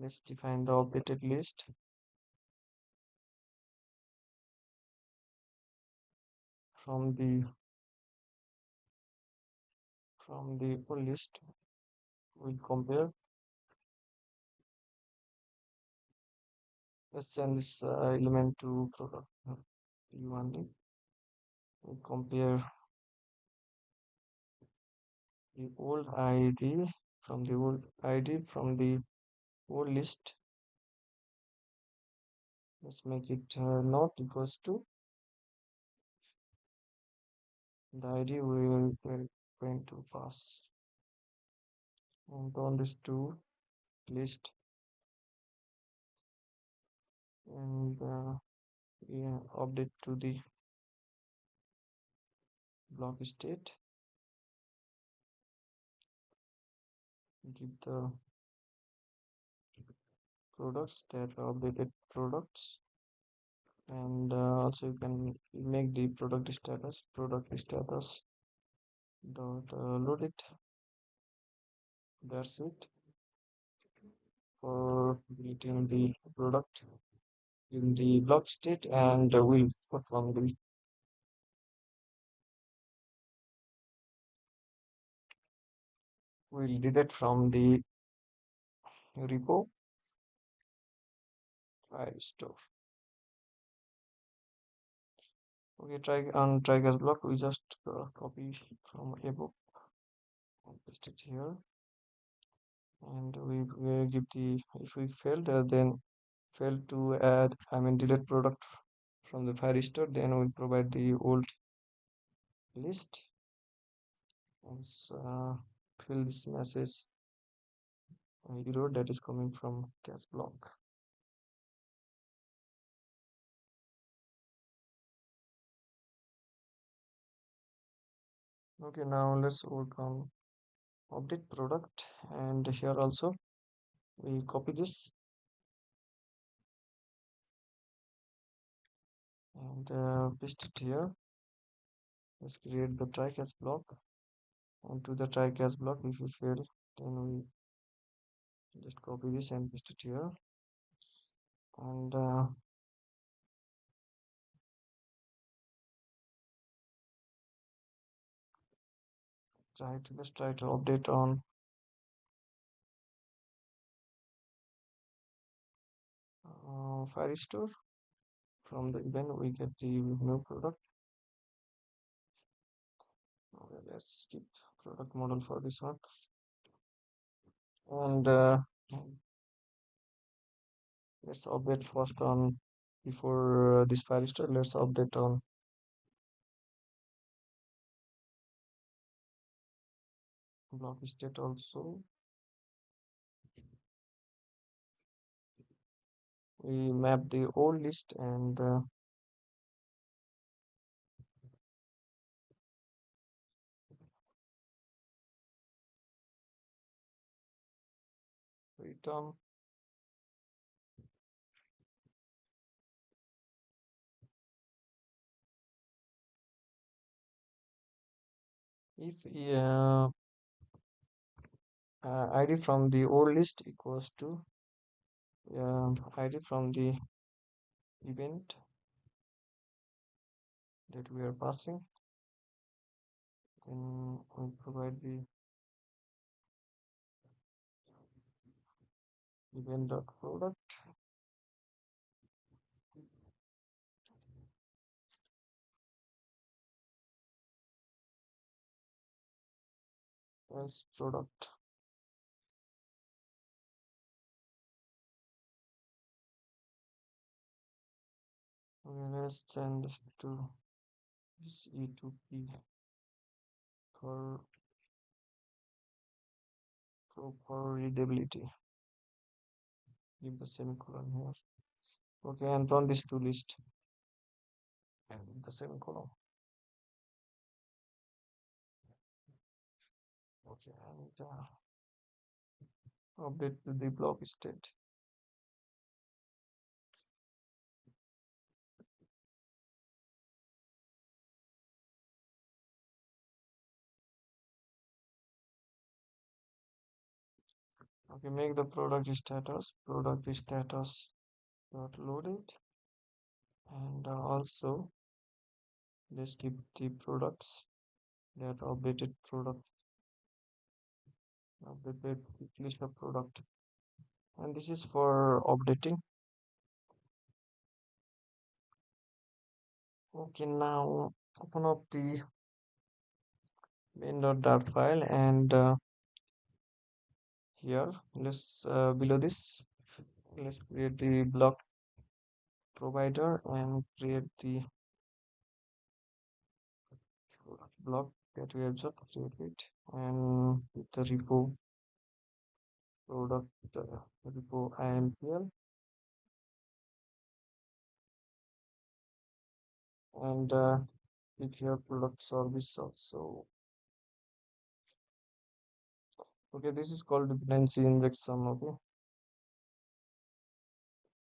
Let's define the updated list. From the old list, we'll compare. Let's send this element to product p1. We compare the old ID from the old list. Let's make it not equals to the ID we're going to pass. And on this to list, and yeah, update to the BLoC state. Give the products that are updated products, and also you can make the product status dot load it. That's it for creating the product in the BLoC state, and we'll perform the we'll delete from the repo Firestore. Okay, try as block. We just copy from above and paste it here, and we give the if we failed then failed to add delete product from the Firestore, then we provide the old list and fill this message error that is coming from catch block. Okay, now let's work on update product, and here also we copy this and paste it here. Let's create the try catch block, and to the try catch block, if we fail, then we just copy this and paste it here, and let's try to update on Firestore. From the event we get the new product. Okay, let's skip product model for this one, and let's update first on before this Firestore. Let's update on BLoC state also. We map the old list and return if id from the old list equals to id from the event that we are passing, then we provide the event.product, else product. Okay, let's send this to this E2P for proper readability. Give the semicolon here. Okay, and run this to list and give the semicolon. Okay, and update the BLoC state. Okay, make the product status dot loaded, and also let's keep the products that updated list of product, and this is for updating. Okay, now open up the main.dart file, and here let's below this let's create the BLoC provider and create the BLoC that we have just created, and with the repo product repo IMPL, and click here product service also. Okay, this is called dependency injection. Okay,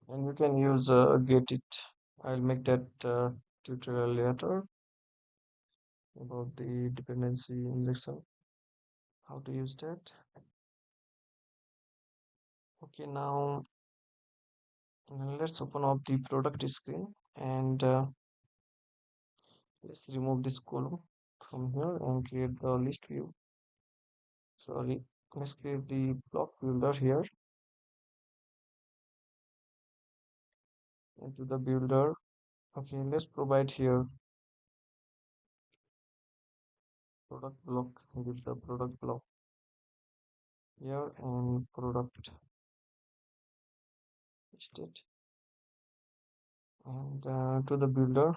and you can use get it. I'll make that tutorial later about the dependency injection, how to use that. Okay, now let's open up the product screen, and let's remove this column from here and create the list view. Sorry, let's create the block builder here. Into the builder. Okay, let's provide here product block with the product block here and product state, and to the builder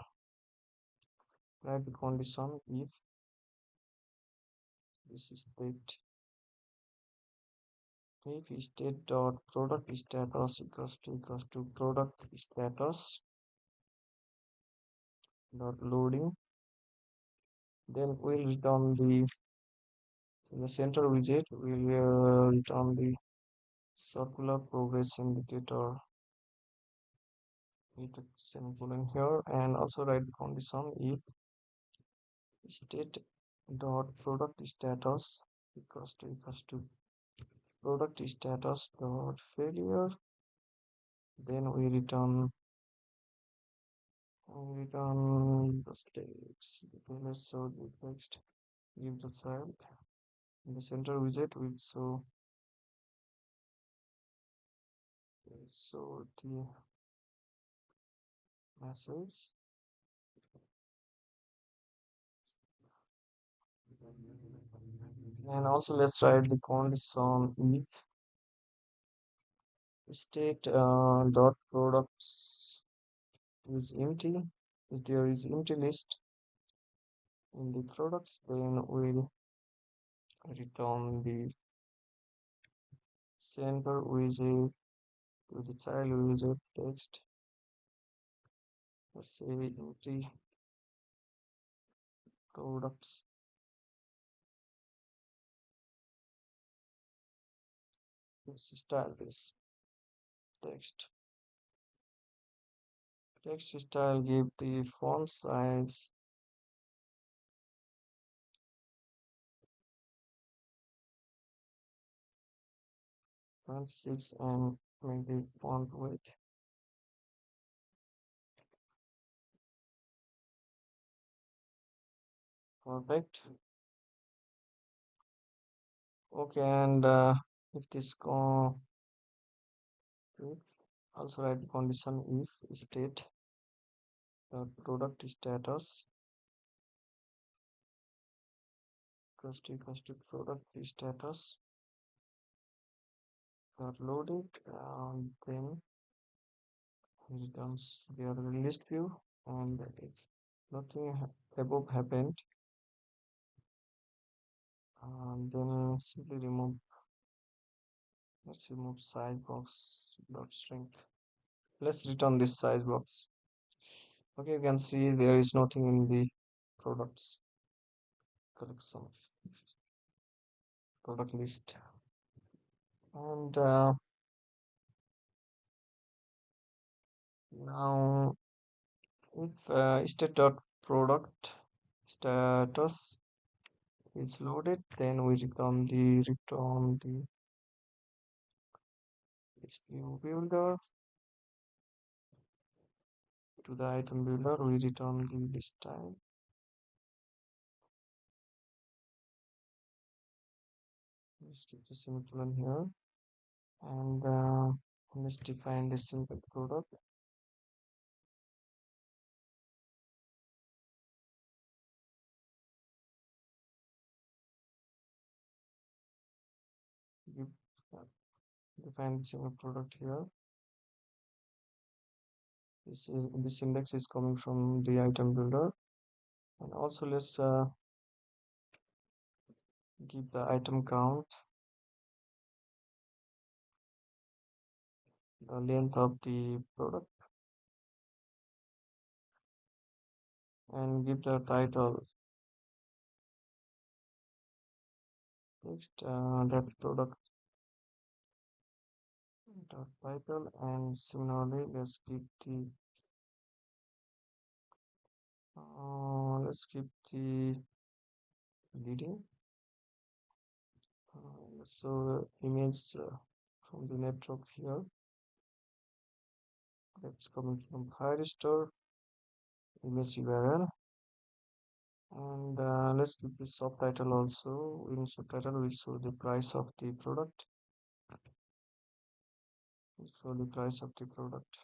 write the condition if this is state, if state dot product status equals to product status dot loading, then we'll return the in the center widget we'll return the circular progress indicator with a semicolon here, and also write the condition if state dot product status equals to product status dot failure, then we return the stakes. Okay, let's show the text, give the file in the center widget will show the message, and also let's write the condition if state dot products is empty, if there is empty list in the products, then we'll return the center widget to the child widget text. Let's say empty products. Let's style this text. Text style give the font size 26 and make the font weight perfect. Okay, and if this if also write the condition if state the product status equals to product status got loaded, and then returns the list view, and if nothing above happened, then simply let's remove size box dot shrink. Let's return this size box. Okay, you can see there is nothing in the products collection product list, and now if state dot product status is loaded, then we return the list view builder. To the item builder we return the list style. Let's keep the semicolon here, and let's define the simple product. Define the single product here. This index is coming from the item builder, and also let's give the item count the length of the product, and give the title text that product dot title, and similarly let's keep the leading. So image from the network here, that's coming from Firestore, image URL, and let's keep the subtitle also. In subtitle we'll show the price of the product. We'll show the price of the product.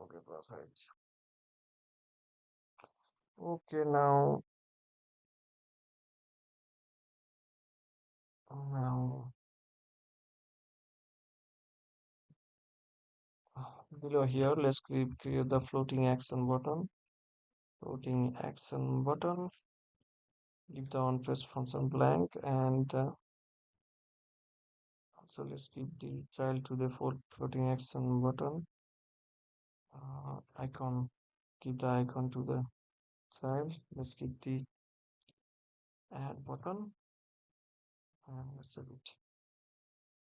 Okay, perfect. Okay, now below here, let's create the floating action button. Floating action button. Leave the onPress function blank, and also let's keep the child to the floating action button icon. Keep the icon to the child. Let's keep the add button, and let's save it.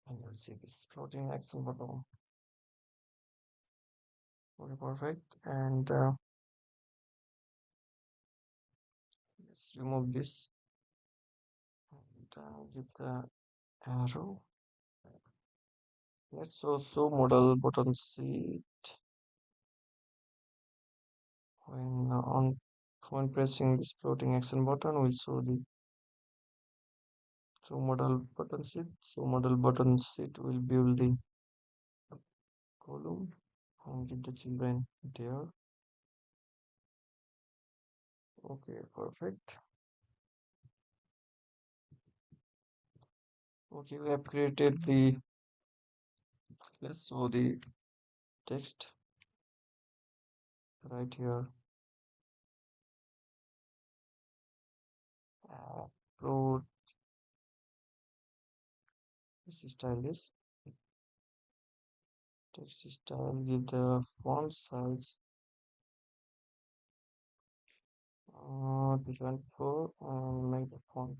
And you'll see this floating action button. Okay, perfect. And let's remove this and give the arrow. Let's also modal button sheet when pressing this floating action button. We'll show the modal button sheet. So modal button sheet will build the column and give the children there. Okay, perfect. Okay, we have created the, let's show the text right here. Pro this style is text style. Give the font size 24 and make the font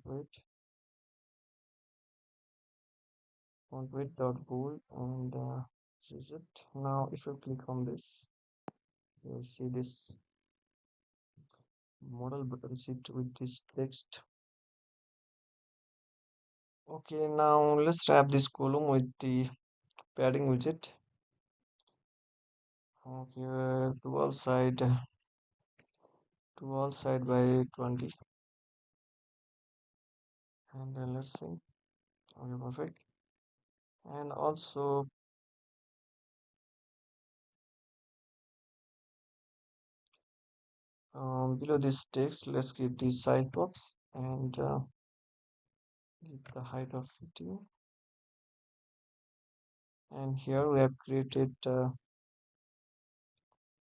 weight dot bold, and this is it. Now if you click on this, you'll see this modal button sheet with this text. Okay, now let's wrap this column with the padding widget. Okay, to all side by 20, and then let's see. Okay, perfect. And also below this text, let's keep the size box and give the height of 15. And here we have created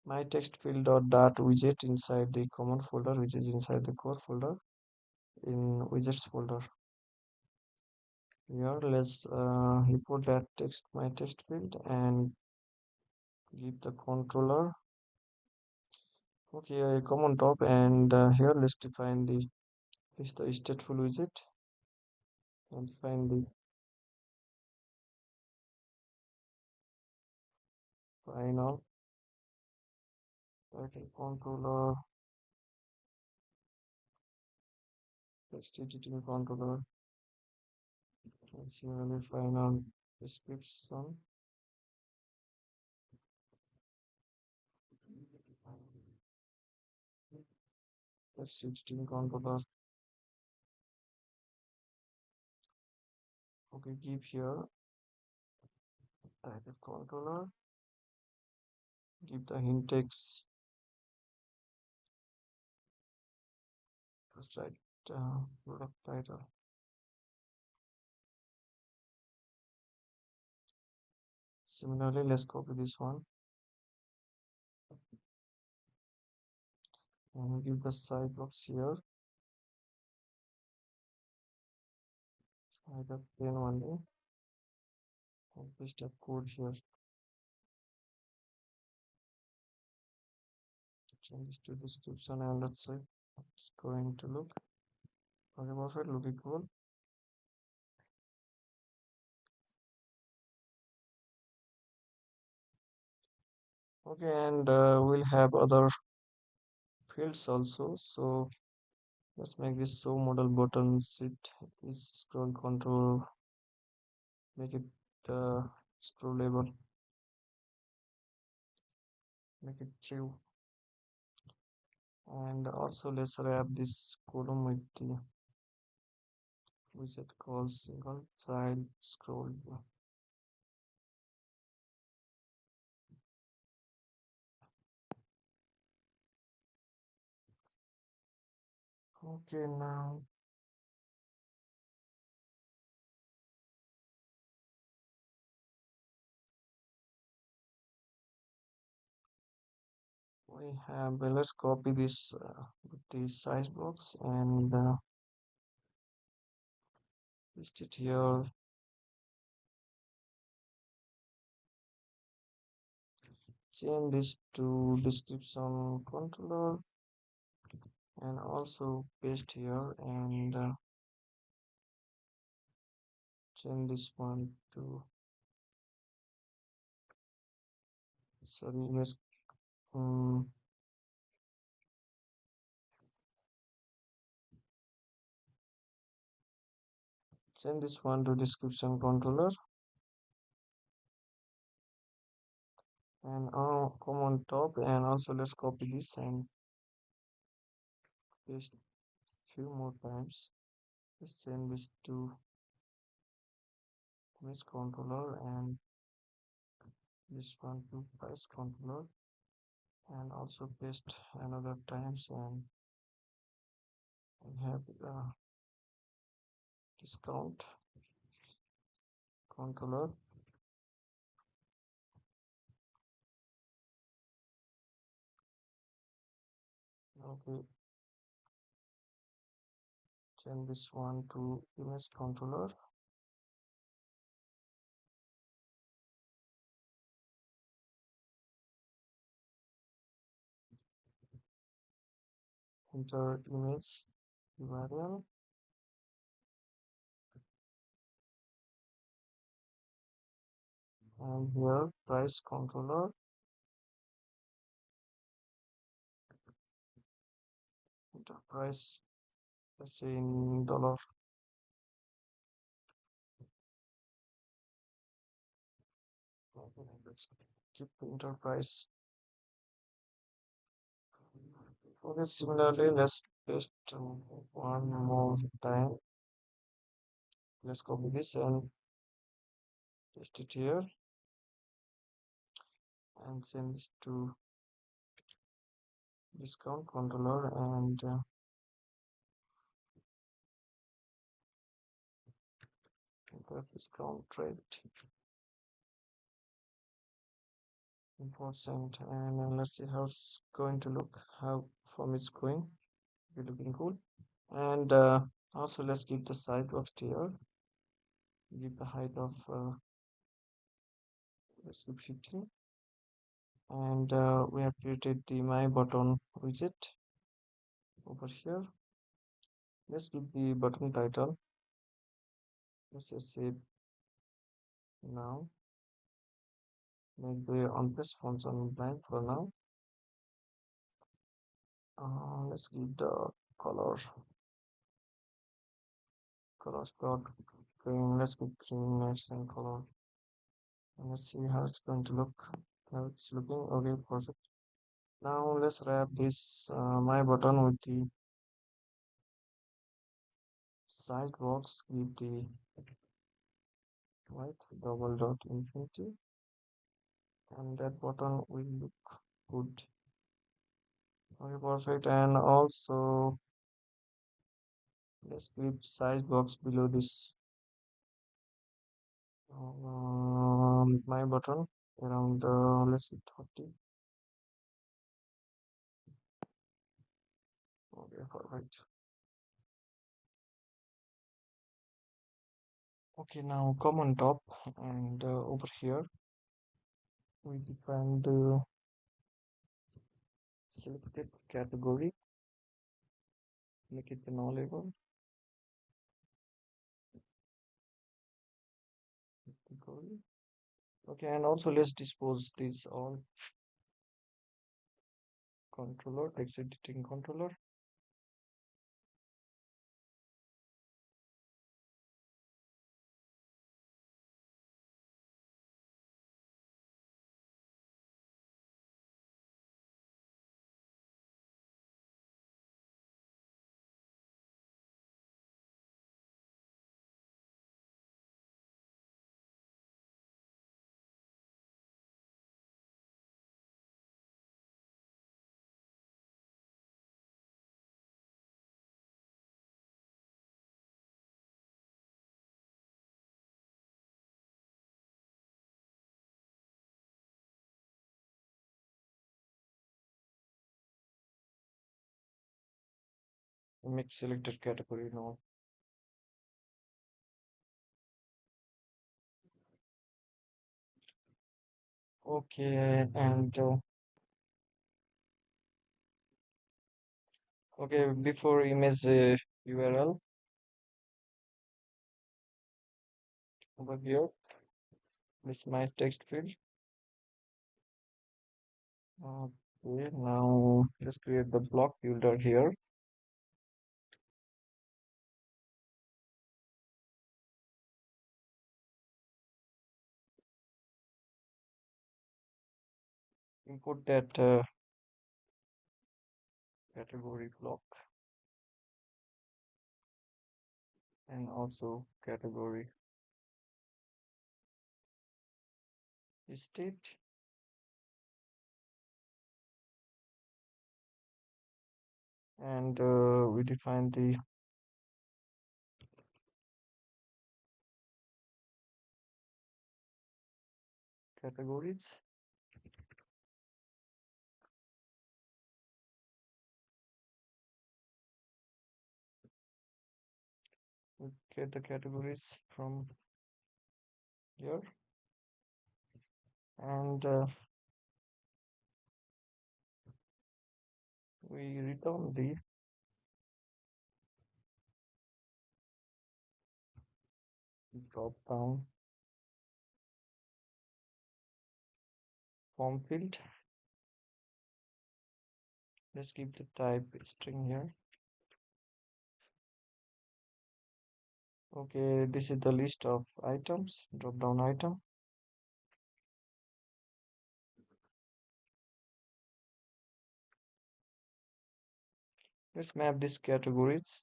MyTextField.dart widget inside the common folder, which is inside the core folder in widgets folder. Here let's import that MyTextField and give the controller. Okay, I come on top, and here let's define the stateful widget and find the final title controller, text editing controller, and similarly final description. Text editing controller. Okay, give here title controller, give the hint text, just write product title. Similarly, let's copy this one and give the side box here. I have plain only and paste a code here. Change this to description and let's say it's going to look. Okay, perfect, looking cool. Okay, and we'll have other fields also. So let's make this so modal button shift is scroll control, make it scrollable, make it true, and also let's wrap this column with the widget called single child scroll. Okay, now we have let's copy this with the size box and paste it here. Change this to description controller and also paste here and change this one to sorry let's um, change this one to description controller and come on top and also let's copy this and paste few more times. Let's change this to image controller and this one to price controller and also paste another times and we have discount controller. Okay, change this one to image controller enter image URL and here price controller enter price, let's say in dollar. Okay, let's keep enter price. Okay, similarly let's paste one more time. Let's copy this and paste it here and send this to discount controller and the discount rate important and let's see how it's going to look, how form is going, be looking cool. And also let's give the size box here, give the height of let's give 15 and we have created the MyButton widget over here. Let's give the button title, let's just save now, make the on-page fonts on blank for now. Let's give the color colors dot green, let's give green next and color and let's see how it's going to look. Now it's looking okay, perfect. Now let's wrap this MyButton with the size box, give the white double dot infinity and that button will look good. Okay, perfect. And also let's give size box below this MyButton around let's say 30. Okay, perfect. Okay, now come on top and over here we define the selected category, make it enable category. Okay, and also let's dispose these all controller, text editing controller. Make selected category now. Okay, and okay, before image URL over here, this my text field. Okay, now let's create the block builder here. Import that category block and also category state. And we define the categories. We get the categories from here, and we return the drop down form field. Let's keep the type string here. Okay, this is the list of items, drop down item. Let's map these categories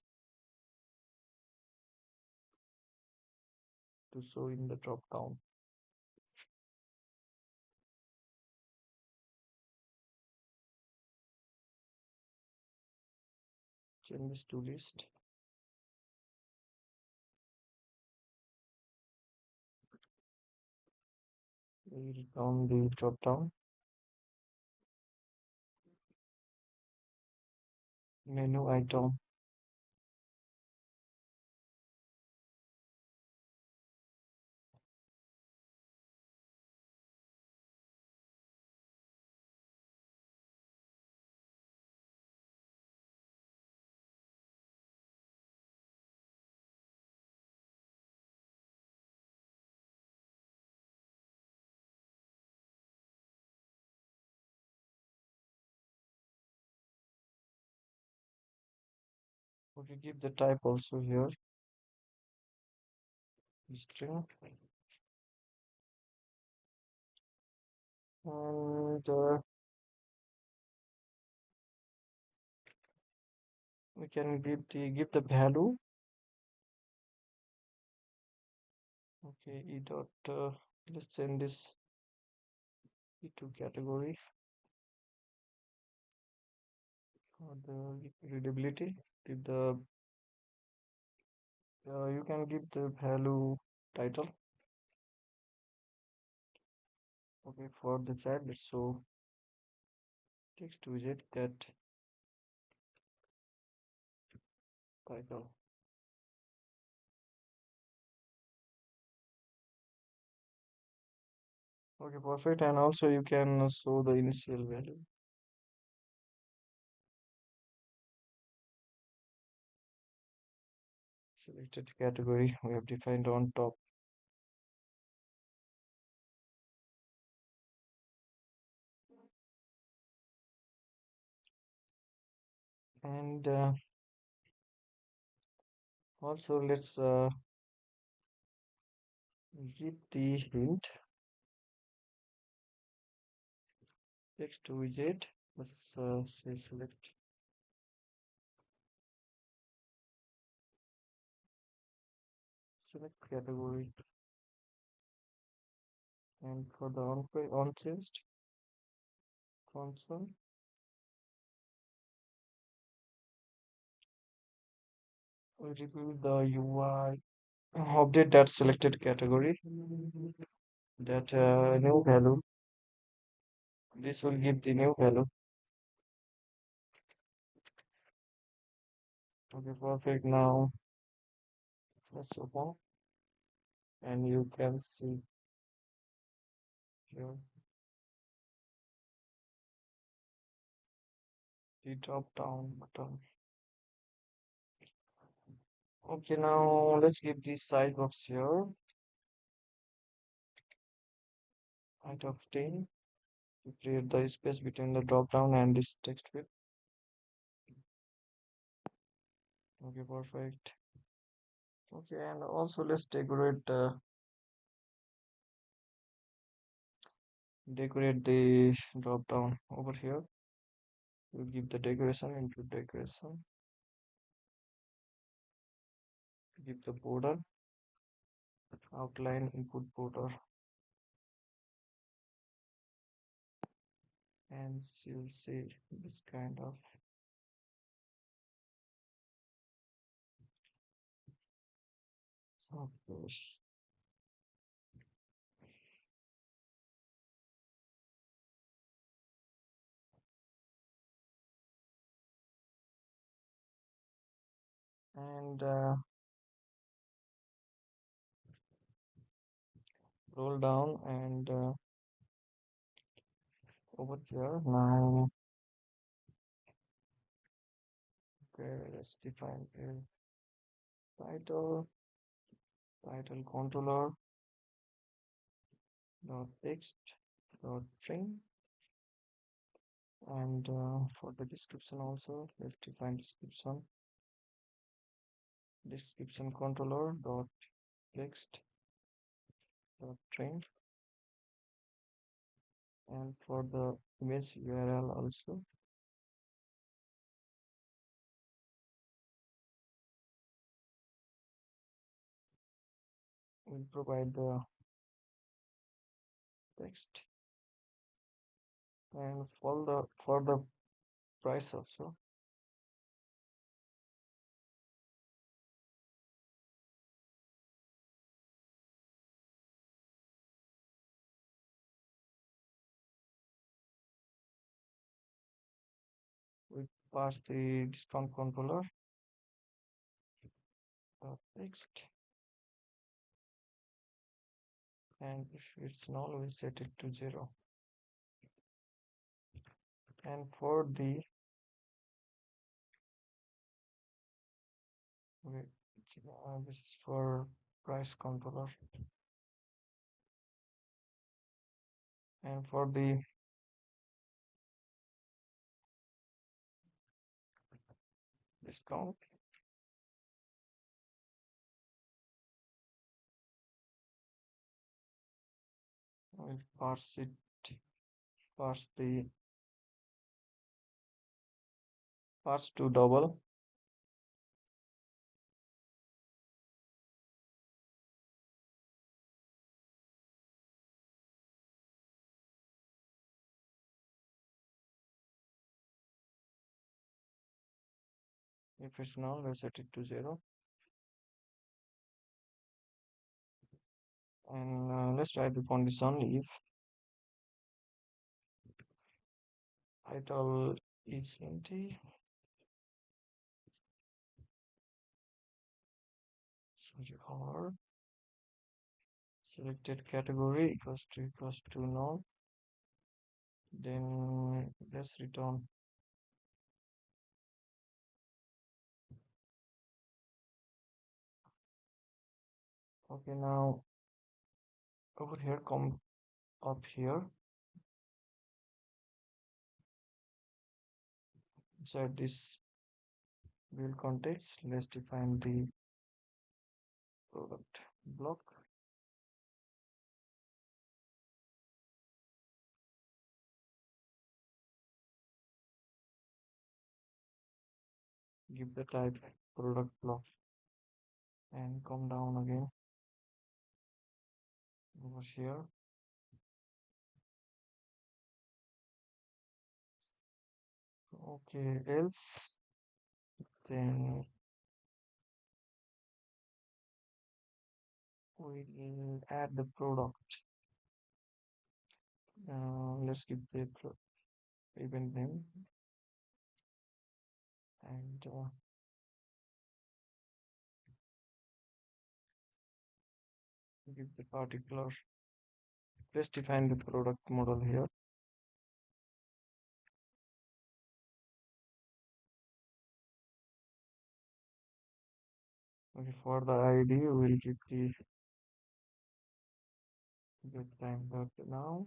to show in the drop down. Change this to list. We return the drop down menu item. Okay, give the type also here, string, and we can give the value. Okay, e dot let's send this e2 category for the readability. Give the you can give the value title. Okay, for the child, let's show text widget get title. Okay, perfect. And also you can show the initial value. Selected category we have defined on top. And also let's give the hint text widget. Let's say select category, and for the on-changed console, we review the UI. Update that selected category. That new value. This will give the new value. Okay, perfect. Now let's open, and you can see here the drop down button. Okay, now let's give the size box here height of 10 to create the space between the drop down and this text field. Okay, perfect. Okay, and also let's decorate the drop down over here. We'll give the decoration into decoration. Give the border outline input border, and you'll see this kind of this. And roll down and over here now. Okay, let's define a title controller dot text dot string, and for the description also let's define description controller dot text dot string, and for the image URL also we'll provide the text, and for the price also we pass the discount controller text, and if it's null we set it to 0. And for the wait, this is for price controller, and for the discount we'll parse the parse to double, if it's null we set it to 0. And let's try the condition if title is empty. Sorry, or selected category equals to null. Then let's return. Okay, now over here, come up here. Inside this build context, let's define the product block. Give the type product block and come down again over here. Okay, else then we will add the product. Let's give the event name and give the particular. Let's define the product model here. Okay, for the ID, we'll give the get time dot now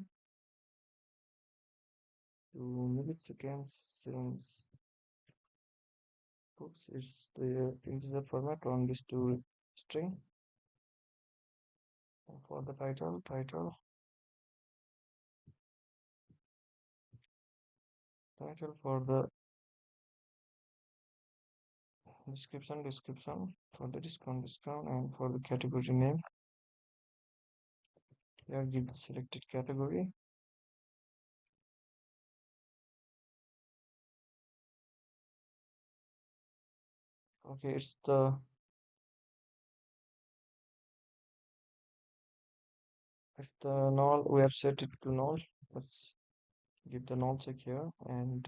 2 milliseconds since oops, it's the integer format on this to string. And for the title for the description for the discount and for the category name here give the selected category. Okay, it's the null. We have set it to null. Let's give the null check here and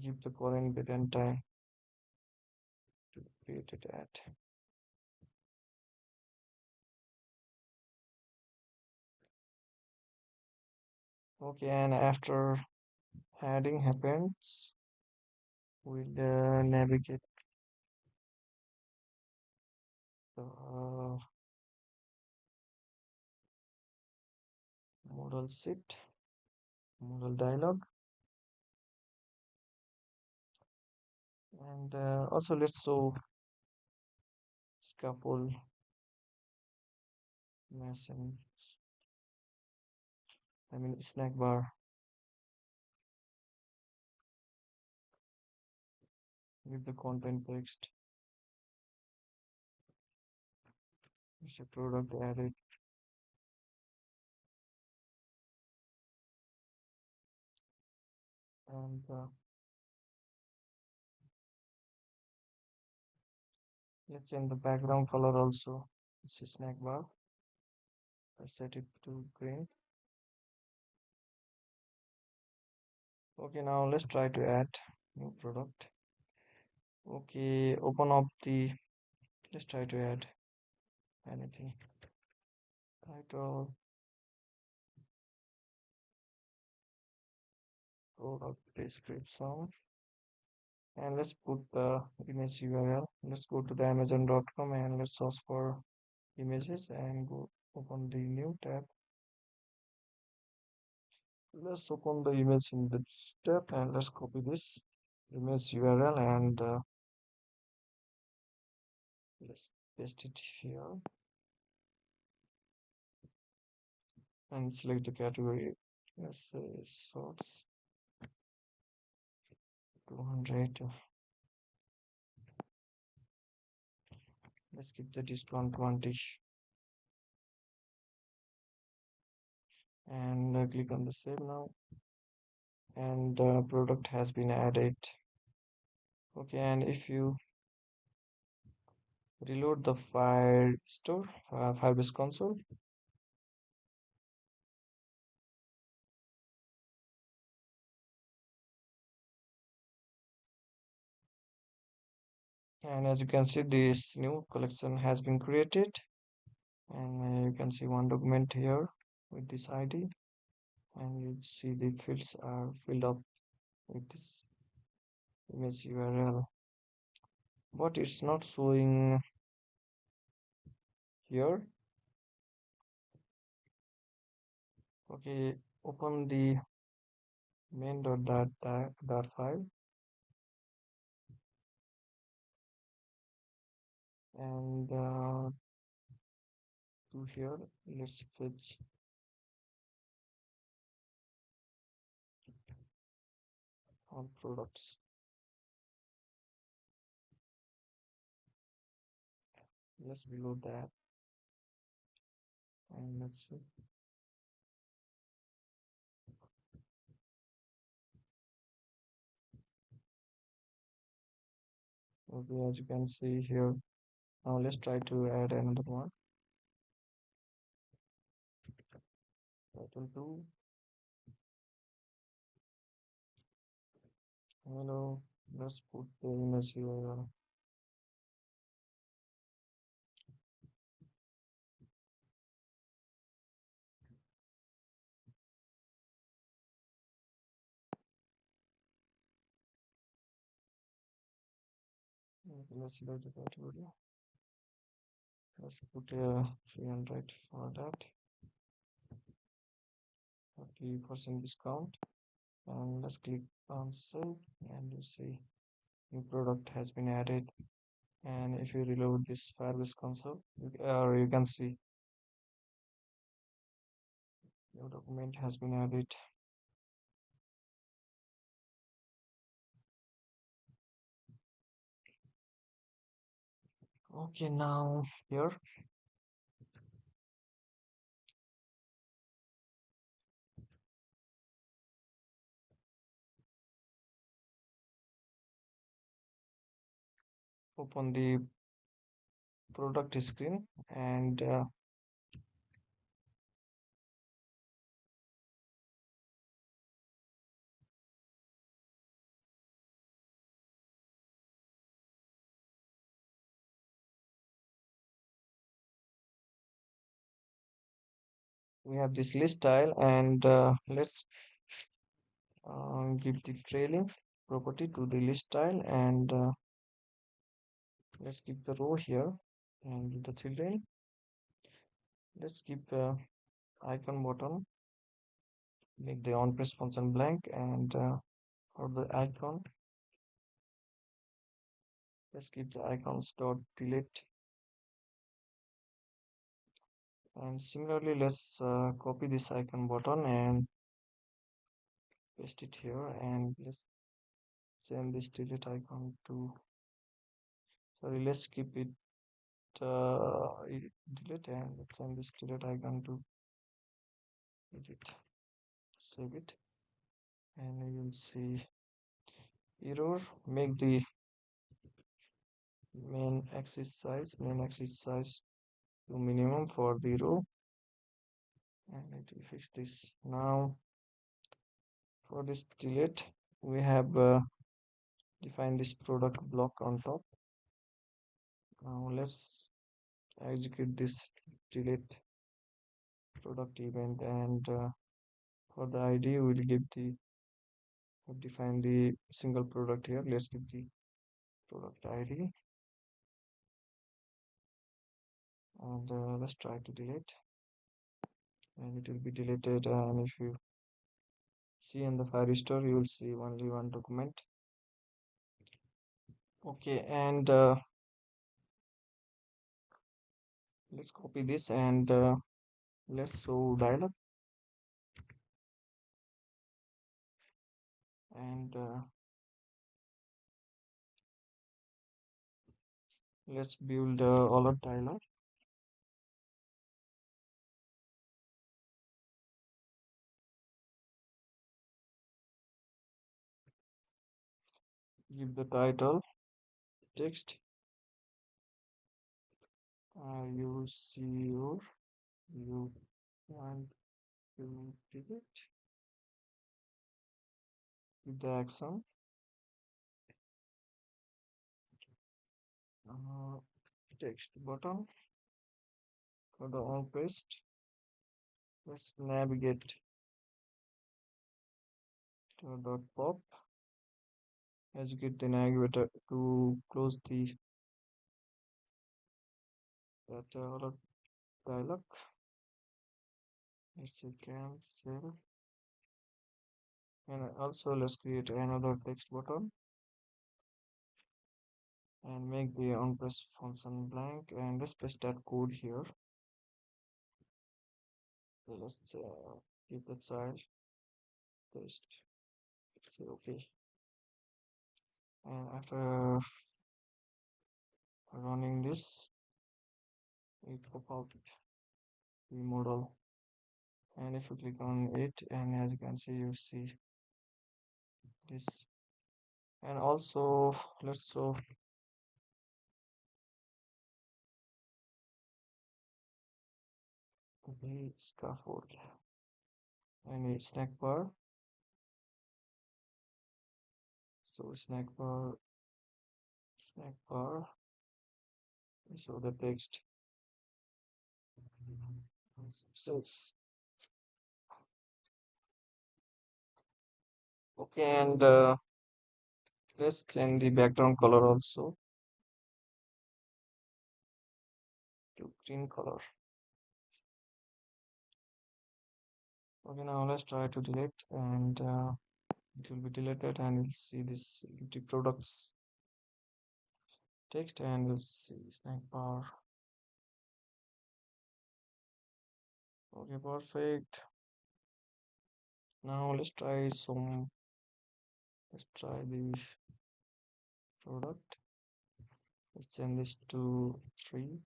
give the current date and time to create it at. Okay, and after adding happens, we'll navigate the modal sheet, modal dialog, and also let's show scaffold machine. Snack bar. Give the content text. It's a product added. And let's change the background color also. It's a snack bar. I set it to green. Okay, now let's try to add new product. Okay, open up the. Let's try to add anything. Title. Product description. And let's put the image URL. Let's go to the amazon.com and let's search for images and go open the new tab. Let's open the image in this tab and let's copy this image URL and let's paste it here and select the category. Let's say source 200. Let's keep the discount 20 and click on the save now and the product has been added. Okay, and if you reload the Firestore Firebase console, And as you can see, this new collection has been created, and you can see one document here with this ID, and you see the fields are filled up with this image URL, but it's not showing here. Okay, open the main.dart file, and to here let's fetch all products. Let's reload that, and let's see. Okay, as you can see here, now let's try to add another one. Title 2. Hello, let's put the image URL. Okay, let's select the category. Let's put a 300 for that, 30% discount, and let's click on save, and you see new product has been added. And if you reload this Firebase console, you can see new document has been added. Okay, now here open the product screen, and we have this list style, and let's give the trailing property to the list style, and let's keep the row here, and give the children. Let's keep icon button, make the onPress function blank, and for the icon, let's keep the icons dot delete. And similarly, let's copy this icon button and paste it here, and let's change this delete icon to, sorry, let's keep it delete, and let's change this delete icon to edit. Save it, and you will see error. Make the main axis size to minimum for the row, and it will fix this. Now for this delete, we have defined this product block on top. Now let's execute this delete product event, and for the ID we'll give the define the single product here. Let's give the product ID, and let's try to delete, and it will be deleted. And if you see in the Firestore, you will see only one document. Okay, and let's copy this, and let's show dialog, and let's build all of dialog. Give the title text, you see your, you want to delete, give the action, text button, go to on paste. Let's navigate to dot pop. As you get the navigator to close the dialog. Let's say cancel. And also let's create another text button and make the onPress function blank, and let's paste that code here. Let's give that child paste. Say okay. And after running this, we pop out the modal, and if you click on it, and as you can see, you see this. And also let's show the scaffold and a snack bar. So snack bar, so the text says okay. And let's change the background color also to green color. Okay, now let's try to delete, and it will be deleted, and you'll see this empty products text, and you'll see snack bar. Okay, perfect. Now let's try the product. Let's change this to 3.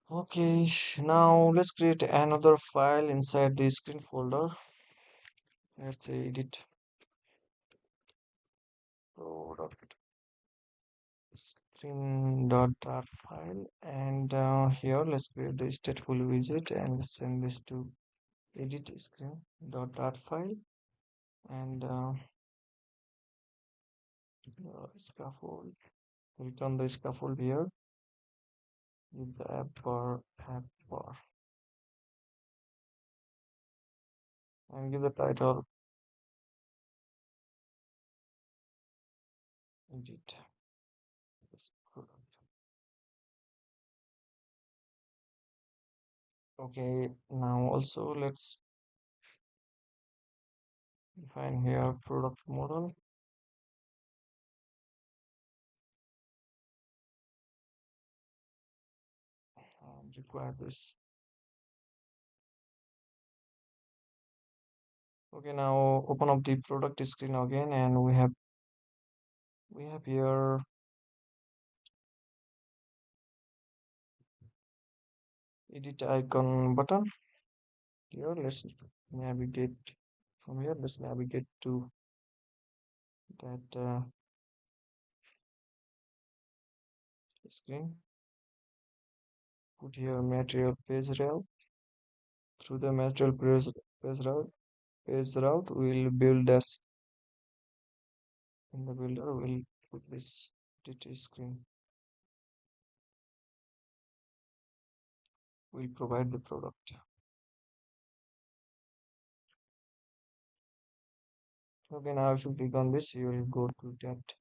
Okay, now let's create another file inside the screen folder. Let's say edit product screen.dart file, and here let's create the stateful widget, and let's send this to edit screen.dart file, and scaffold, return the scaffold here with the app bar, and give the title edit this product. Okay, now also let's define here product model, and require this. Okay, now open up the product screen again, and we have here edit icon button. Here let's navigate from here. Let's navigate to that screen. Put here material page route. Through the material page route, we'll build this. In the builder, we'll put this edit screen. We'll provide the product. Okay, now if you click on this, you will go to that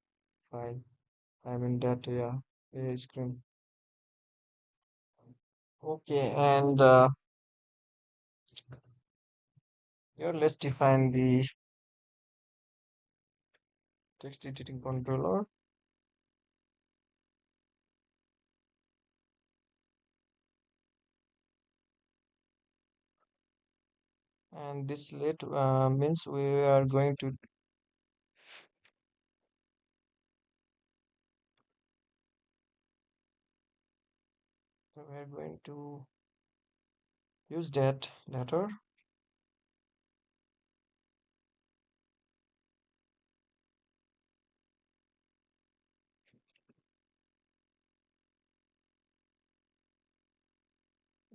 file. I mean that screen. Okay, and here let's define the text editing controller. And this means we are going to use that letter.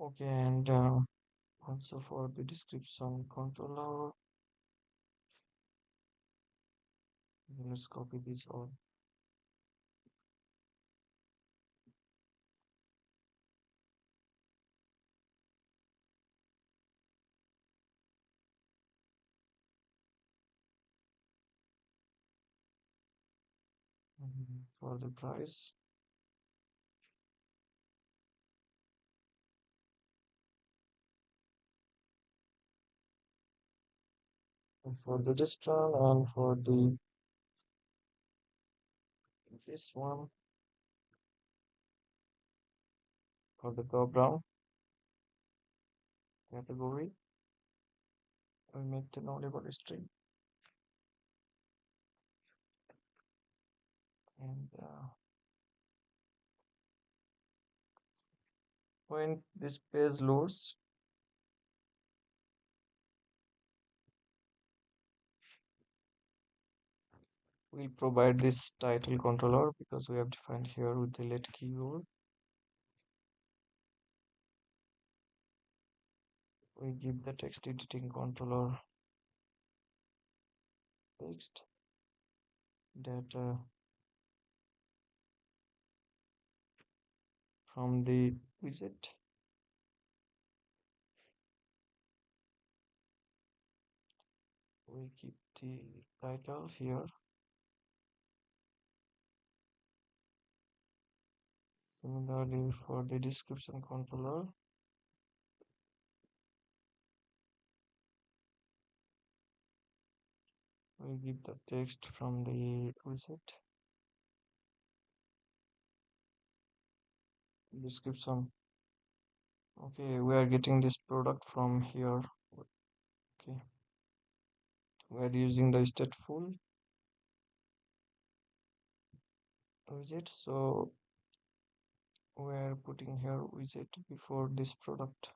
Okay, and also for the description controller, let's copy this all. For the price, and for the discount, and for the this one, for the Dropdown category, we make the nullable string, and when this page loads, we'll provide this title controller because we have defined here with the let keyword. We give the text editing controller text data from the widget. We keep the title here. Similarly, for the description controller, we give the text from the widget. Description. Okay, we are getting this product from here. Okay, we are using the stateful widget, so we are putting here widget before this product.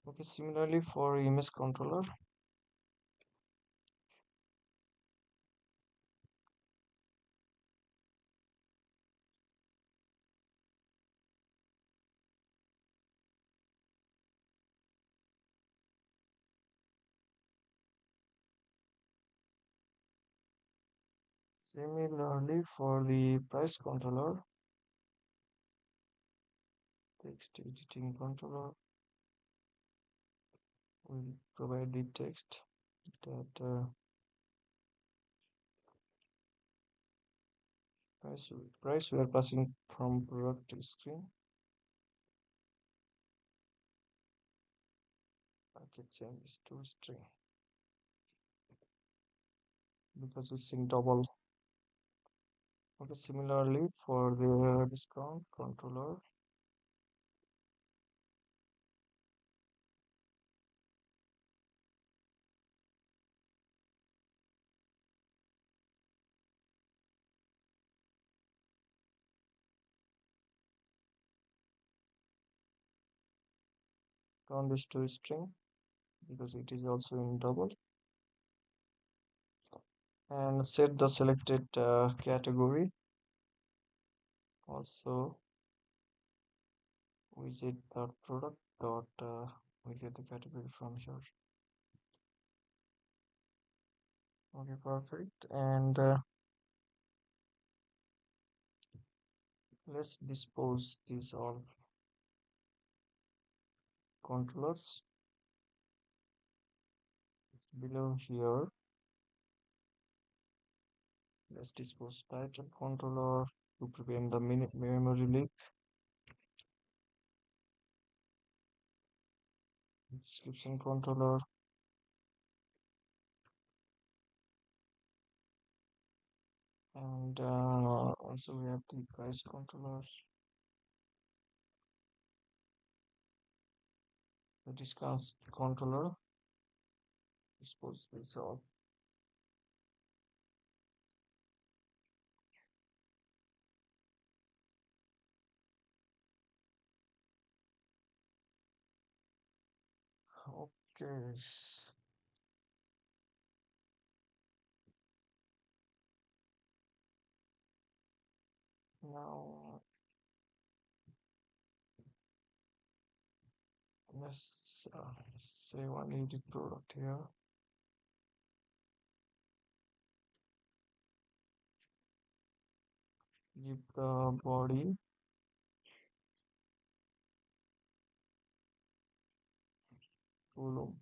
Okay, similarly for image controller, similarly for the price controller, text editing controller, will provide the text that price we are passing from product to screen. I can change this to string because it's in double. Okay, similarly for the discount controller, turn this to string because it is also in double, and set the selected category. Also widget dot product dot we get the category from here. Okay, perfect. And let's dispose these all controllers below here. Let's dispose title controller to prevent the memory leak. Description controller, and also we have the price controllers, the discounts controller. Dispose this all. Okay. Now Let's say one edit product here. Give the body column,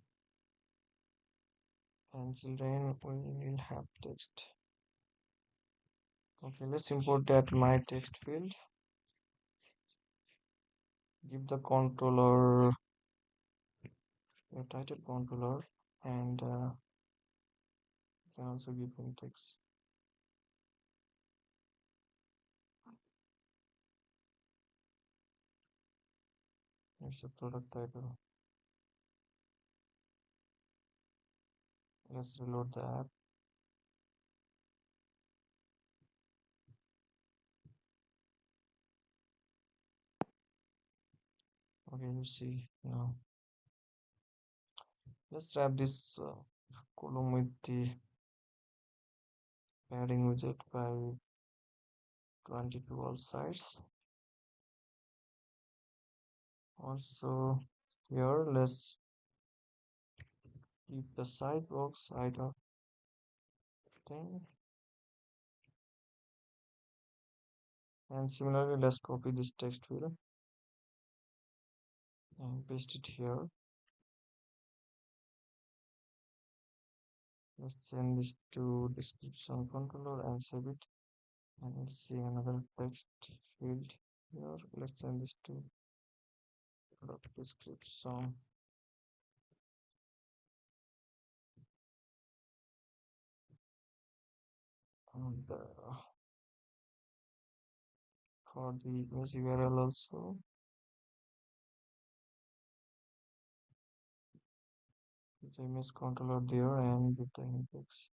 and children we will have text. Okay, let's import that MyTextField. Give the controller a title controller, and you can also give him text. It's a product title. Let's reload the app. Okay, you see now. Let's wrap this column with the padding widget by 22 all sides. Also here let's keep the side box height of 10, and similarly let's copy this text field and paste it here. Let's send this to description controller and save it, and we'll see another text field here. Let's send this to product description, and for the image URL also the image controller there, and with the index.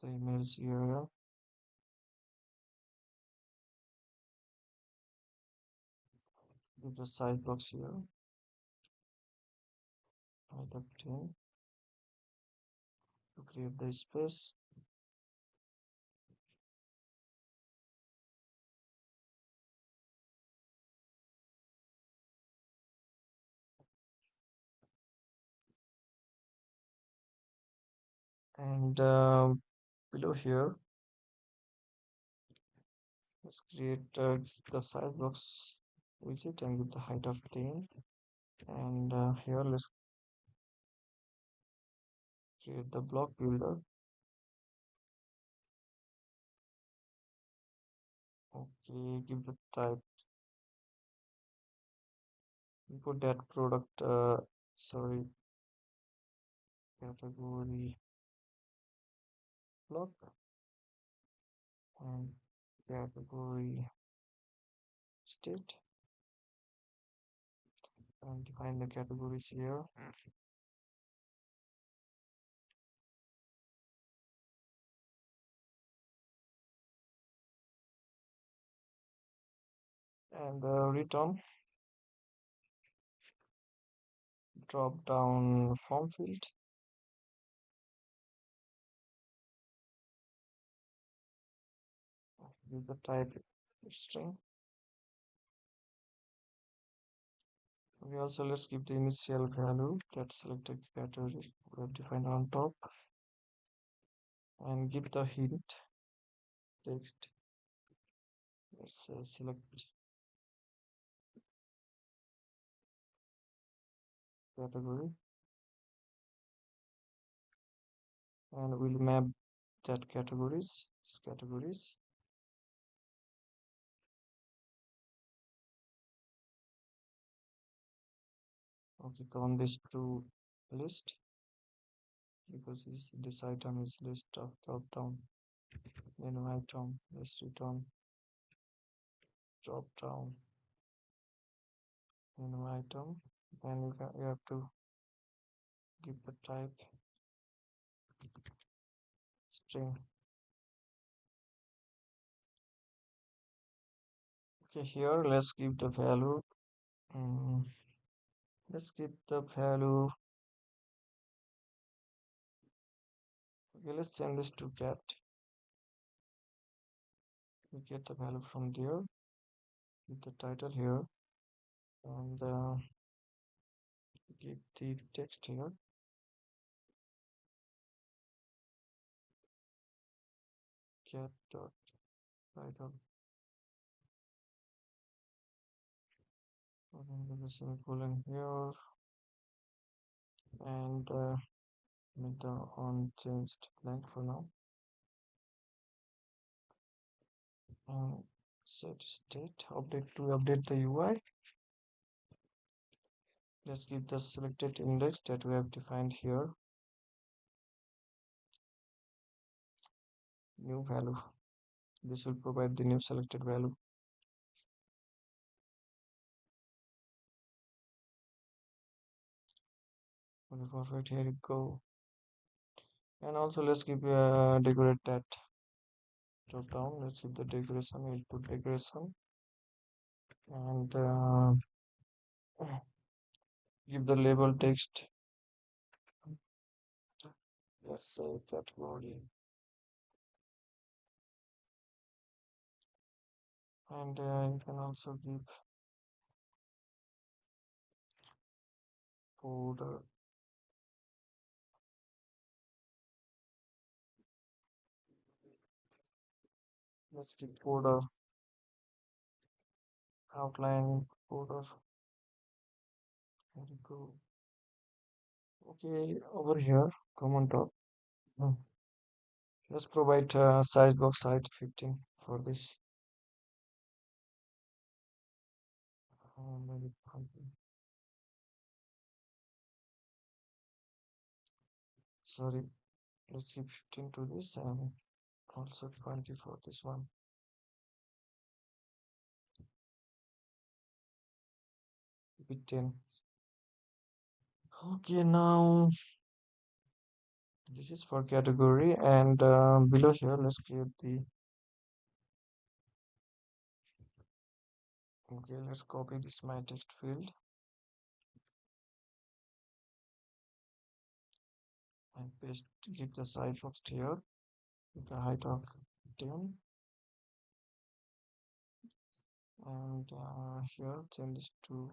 The image URL, with the size box here, height of 10 to create the space, and below here let's create the size box widget and with the height of 10, and here let's create the BlockBuilder. Okay, give the type, input that product sorry category block, and category state, and define the categories here, and return drop down form field, give the type string. Okay, also let's give the initial value that selected category we have defined on top, and give the hint text. Let's select category, and we'll map that categories. Okay, turn this to list, because this item is list of drop down. Then item, let's return drop down menu item. Then you have to give the type string. Okay, here let's give the value. Let's give the value Okay, let's change this to cat. We get the value from there with the title here, and give the text here. Cat dot title. With the semicolon here, and make the unchanged blank for now. And set state update to update the UI. Let's give the selected index that we have defined here new value. This will provide the new selected value. Okay, perfect. Here you go. And also let's give decorate that drop down. Let's give the decoration. We'll put decoration and give the label text. Let's say category. And you can also give folder. Let's give folder outline folder. There you go. Okay, over here, come on top. Let's provide size box height 15 for this. Maybe 20. Sorry, let's give 15 to this and also 20 for this one. With 10. Okay, now this is for category, and below here let's create the okay, let's copy this MyTextField and paste, give the size box here with the height of 10, and here change this to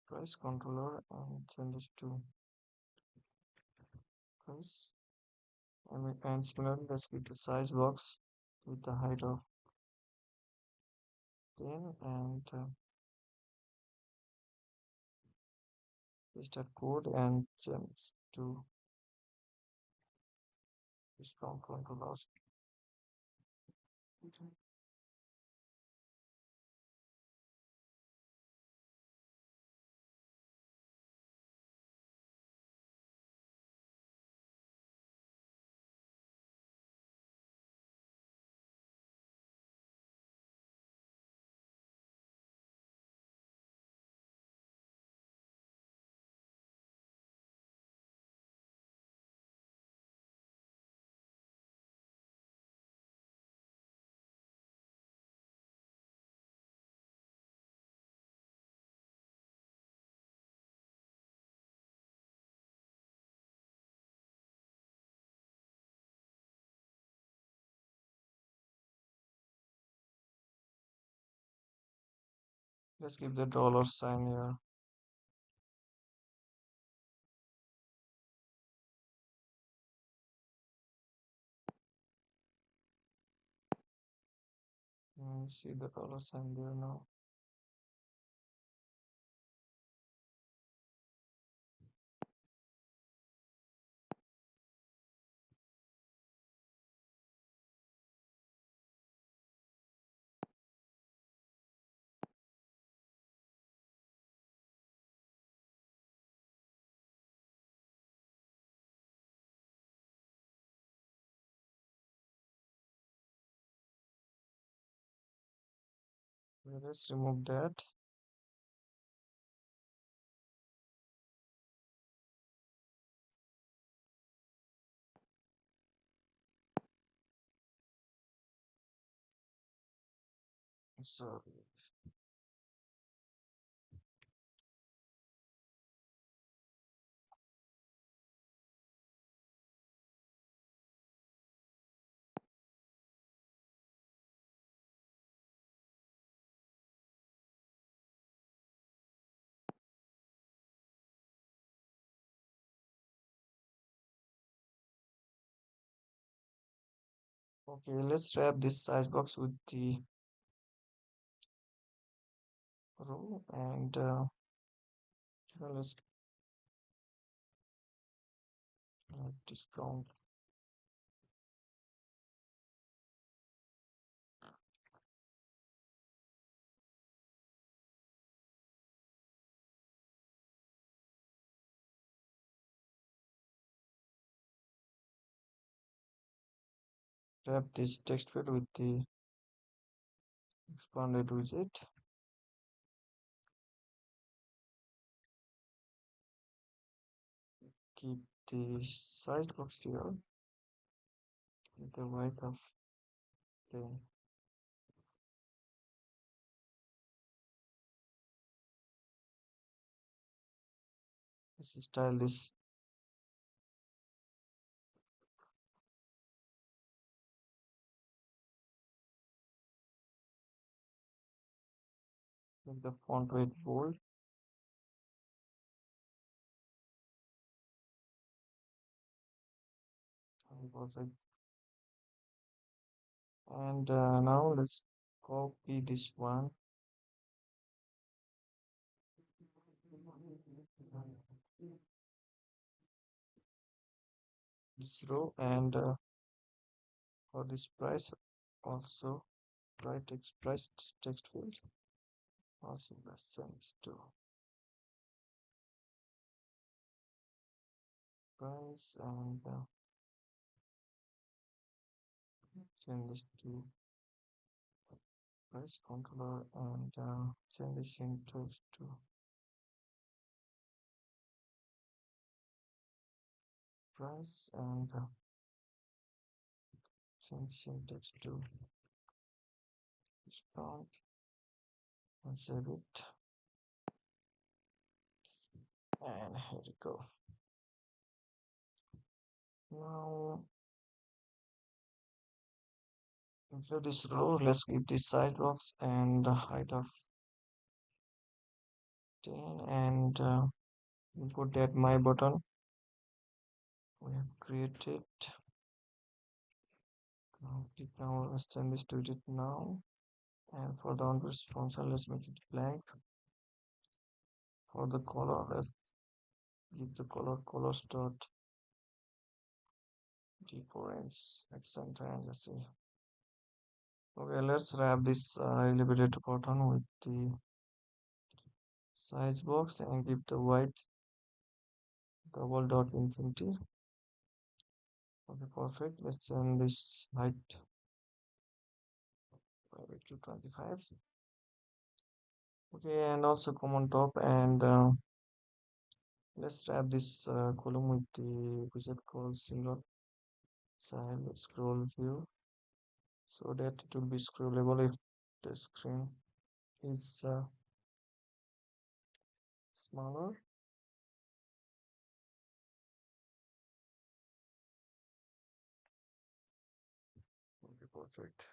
price controller and change this to price, and similarly let's give the size box with the height of 10 and paste that code and change to discount controllers. Let's give the dollar sign here. See the dollar sign there now. Let's remove that. So Okay, let's wrap this size box with the row and let's discount. Wrap this text field with the expanded widget. Keep the size box here with the width of 10. Let's style this. Make the font weight bold. Perfect. And now let's copy this one. This row and for this price also write text price text field also let's send this to price and change this to price controller and change this syntax to price and change syntax to discount and save it. And here we go. Now inside this row, let's give the size box and the height of 10 and input that MyButton we have created. Now click now, let's send this to it now. And for the onwards function, let's make it blank. For the color, let's give the colors dot deep orange accent and let's see. Okay, let's wrap this elevated button with the size box and give the white double dot infinity. Okay, perfect. Let's change this height to 25. Okay, and also come on top and let's wrap this column with the widget called single child scroll view so that it will be scrollable if the screen is smaller. Okay, perfect.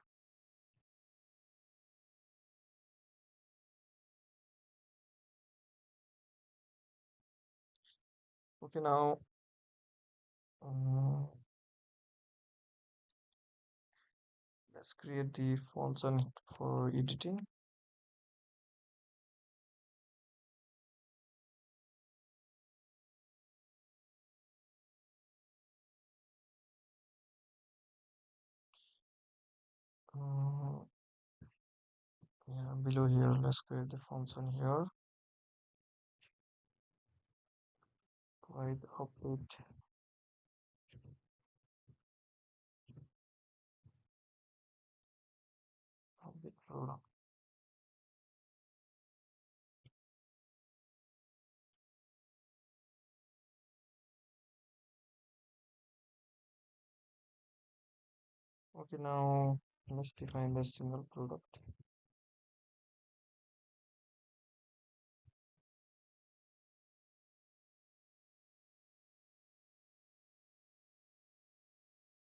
Okay, now let's create the function for editing. Uh, yeah, below here, let's create the function here. Provide update product. Okay, now let's define the single product.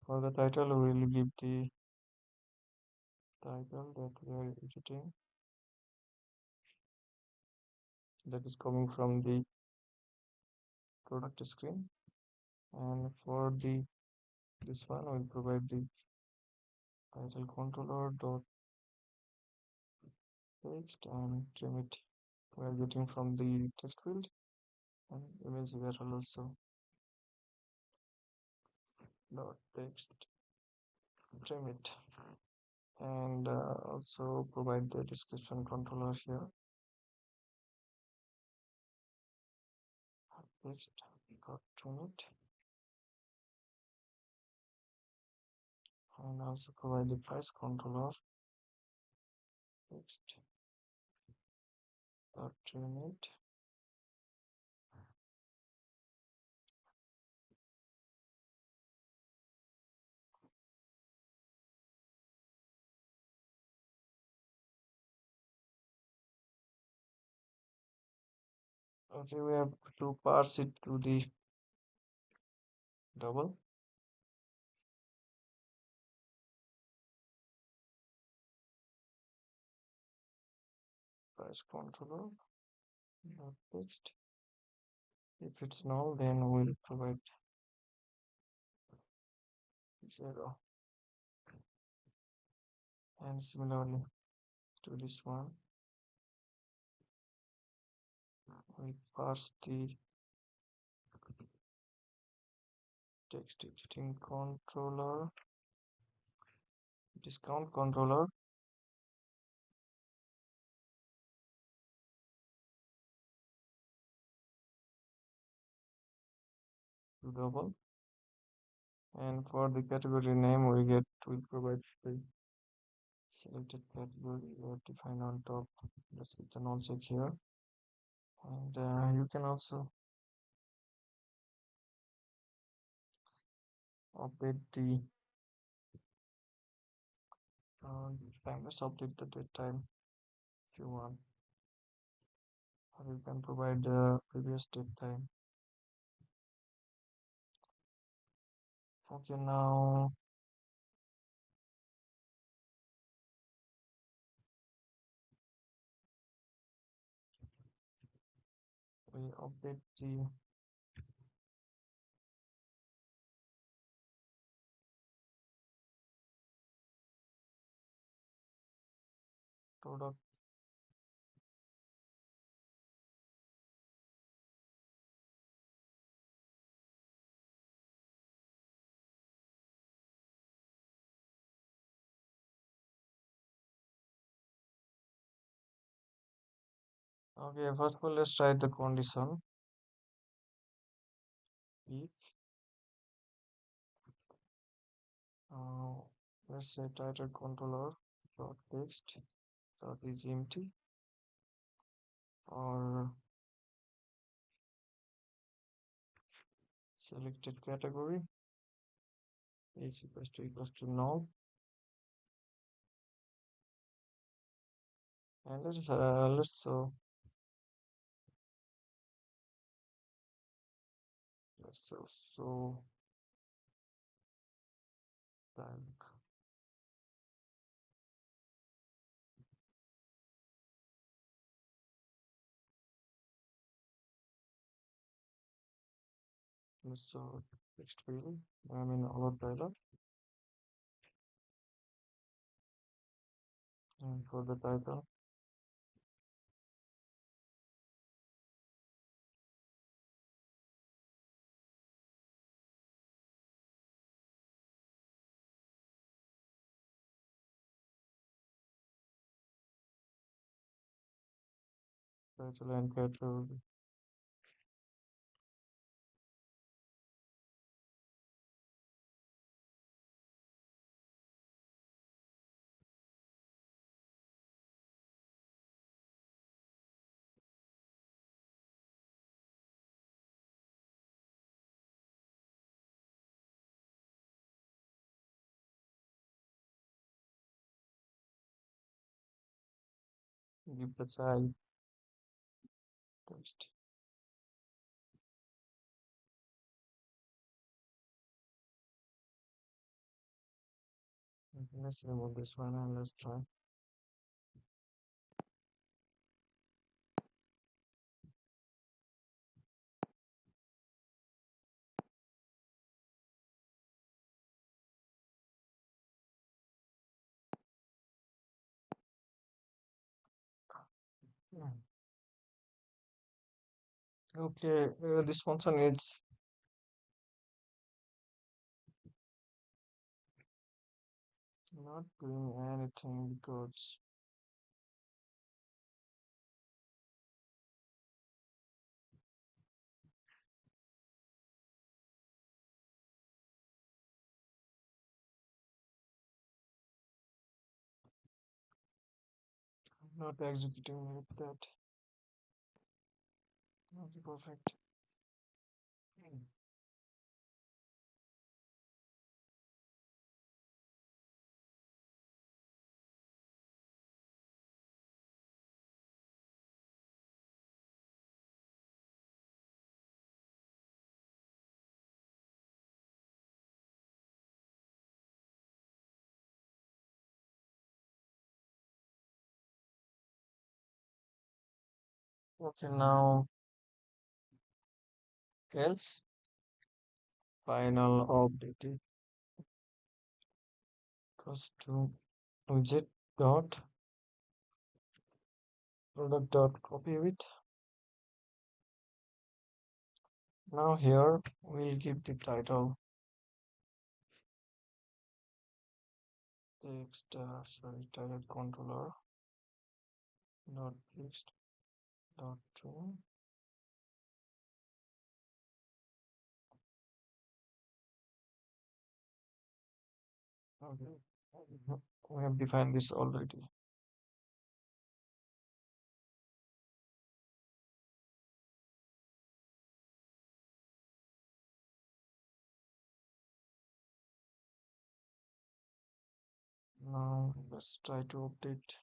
For the title, we will give the title that we are editing, that is coming from the product screen. And for the this one, we'll provide the title controller dot text and trim it. We are getting from the text field and image URL also dot text trim it, and also provide the description controller here text dot trim it, and also provide the price controller text dot trim it. Okay, we have to parse it to the double price controller dot text. If it's null, then we'll provide 0, and similarly to this one we parse the text editing controller discount controller to double, and for the category name we'll provide the selected category or define on top. Let's get the null check here, and you can also update the time. Let's update the date time if you want, or you can provide the previous date time. Okay, now we update the product Okay, first of all, let's try the condition. If uh, let's say title controller dot text dot is empty, or selected category is equals to null, and let's also blank. So text field, all of dialog, and for the title and category. Give the child text. Let's remove this one and let's try. Okay, this function is not doing anything because I'm not executing with that. Okay, perfect. Okay, now else final updated goes to widget dot product dot copy with. Now here we'll give the title text title controller dot fixed dot trim. Okay, we have defined this already. Now let's try to update.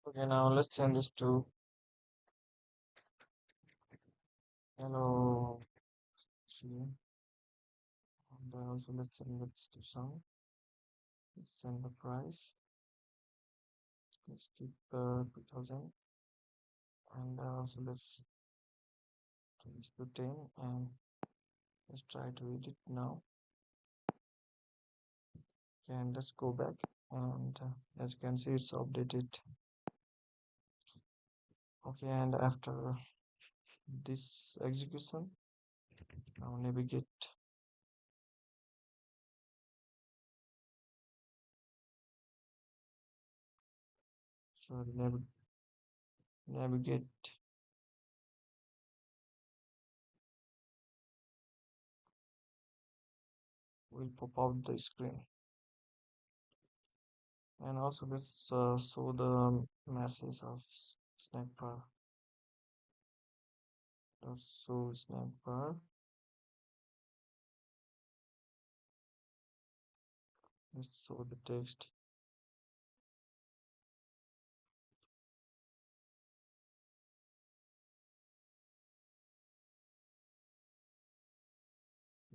Okay, now let's change this to hello three. And then also let's change this to some. Let's send the price. Let's keep 2000. And also let's change to 10 and let's try to edit now. Okay, and let's go back and as you can see it's updated. Okay, and after this execution now navigate. Sorry, navigate will pop out the screen. And also let's show the message of snack bar. Let's show snack bar. Let's show the text.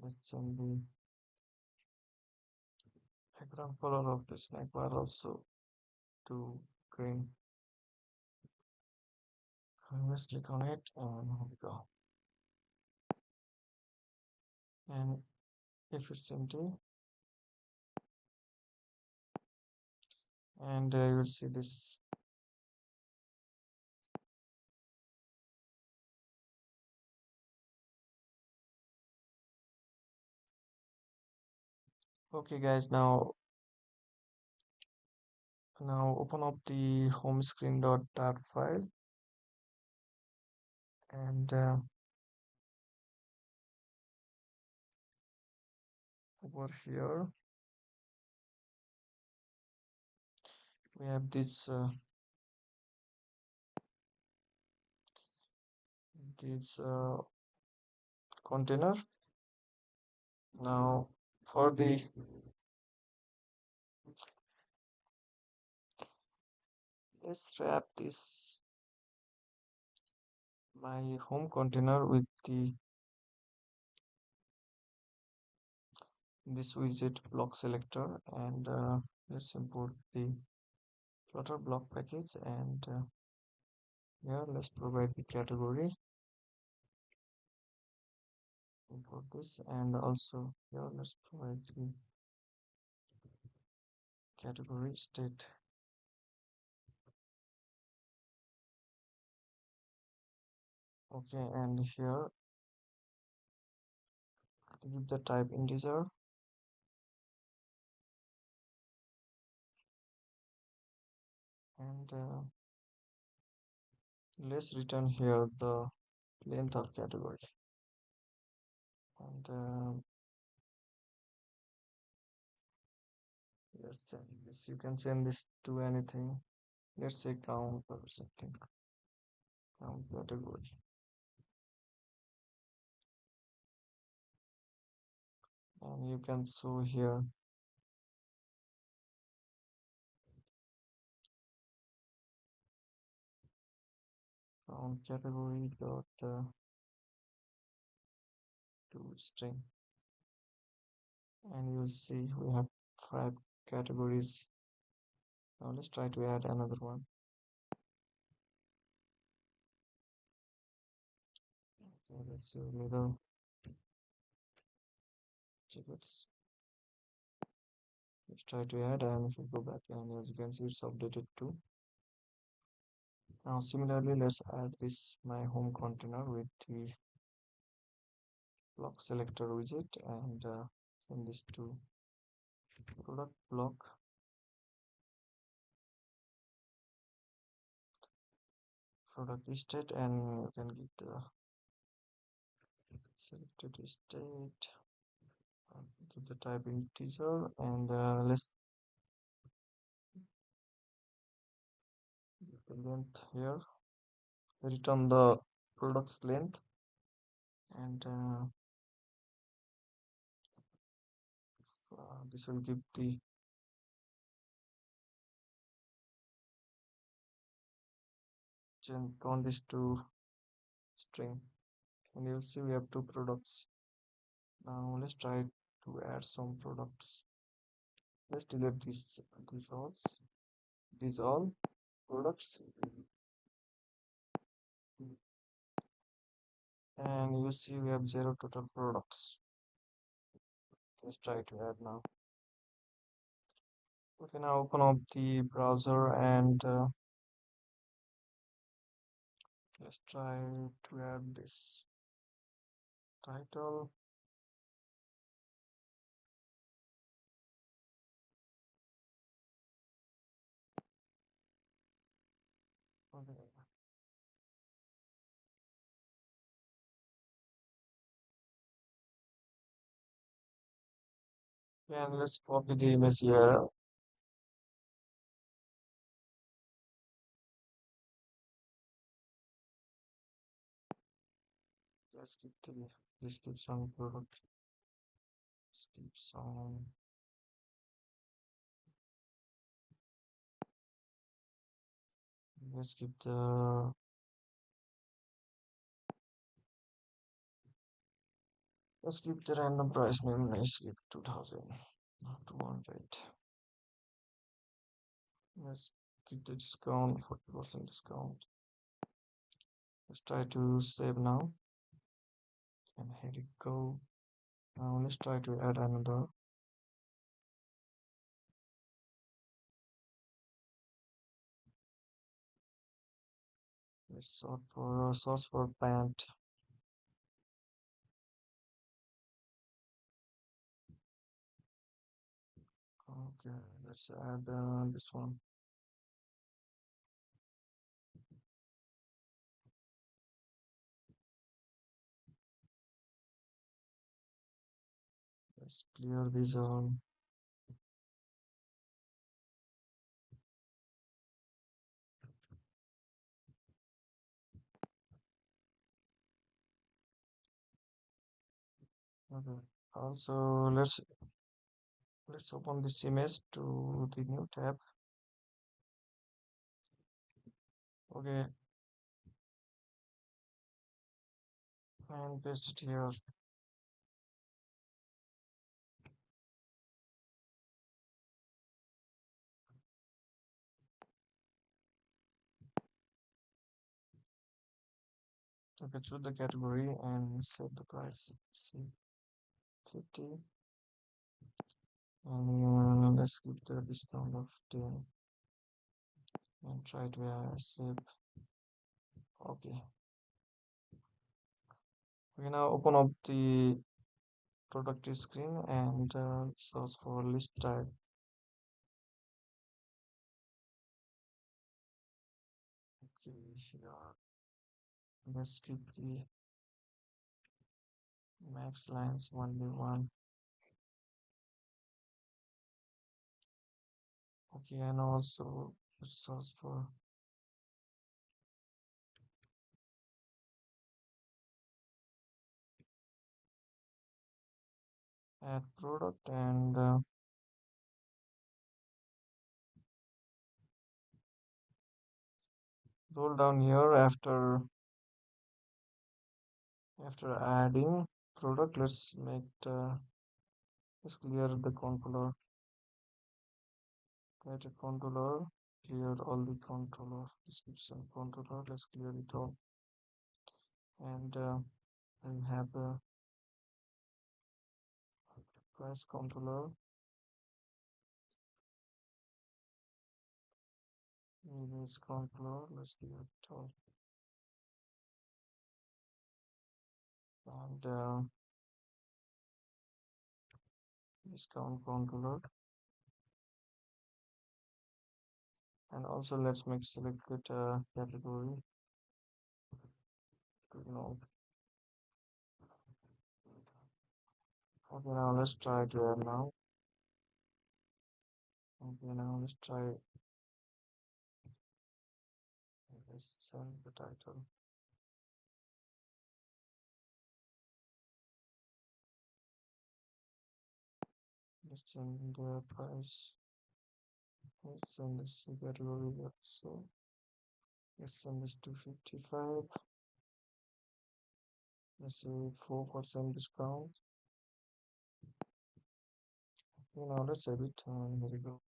Let's change the background color of the snack bar also to green. And let's click on it and here we go. And if it's empty, and you will see this. Okay guys, now open up the home screen dot file and over here we have this container. Now for the Let's wrap my home container with this widget block selector, and let's import the Flutter block package, and here let's provide the category, import this, and also here let's provide the category state. Okay, and here give the type integer, and let's return here the length of category, and let's send this. You can send this to anything. Let's say count or something. Count category, and you can show here count category dot to string, and you'll see we have 5 categories. Now let's try to add another one. Okay, let's see leather jackets. Let's try to add, and if we go back, and as you can see it's updated too. Now similarly, let's add this my home container with the block selector widget, and send this to product block product state, and you can get the selected state, give the type integer, and let's give the length here, return the product's length, and this will give the count this to string, and you'll see we have 2 products. Now let's try to add some products. Let's delete these all products, and you see we have 0 total products. Let's try to add now. Okay, now open up the browser, and let's try to add this title. Okay. And let's copy the image here. Let's keep the description product. Description. Let's keep the random price name. Let's keep 2000, 200. Let's keep the discount 40% discount. Let's try to save now, and here you go. Now let's try to add another. Let's source for pant. Okay, let's add this one. Let's clear these all. Okay. Also, let's open this image to the new tab. Okay, and paste it here. Okay, choose the category and set the price. See, 50, and let's give the discount of 10 and try to save. Okay. We now open up the product screen and search for list type. Okay, here let's keep the max lines 1 by 1. Okay, and also search for add product and roll down here after adding product. Let's let's clear the controller. Create a controller, clear all the controller description controller. Let's clear it all, and we have a price controller, image controller. Let's clear it all, and discount controller, and also let's make selected category to know. Okay, now let's try to add now. Okay, now let's try. Let's send the title. Let's send the price. Let's send this category also. Let's send this to 55. Let's say 4% discount. You know, let's save it. And here we go.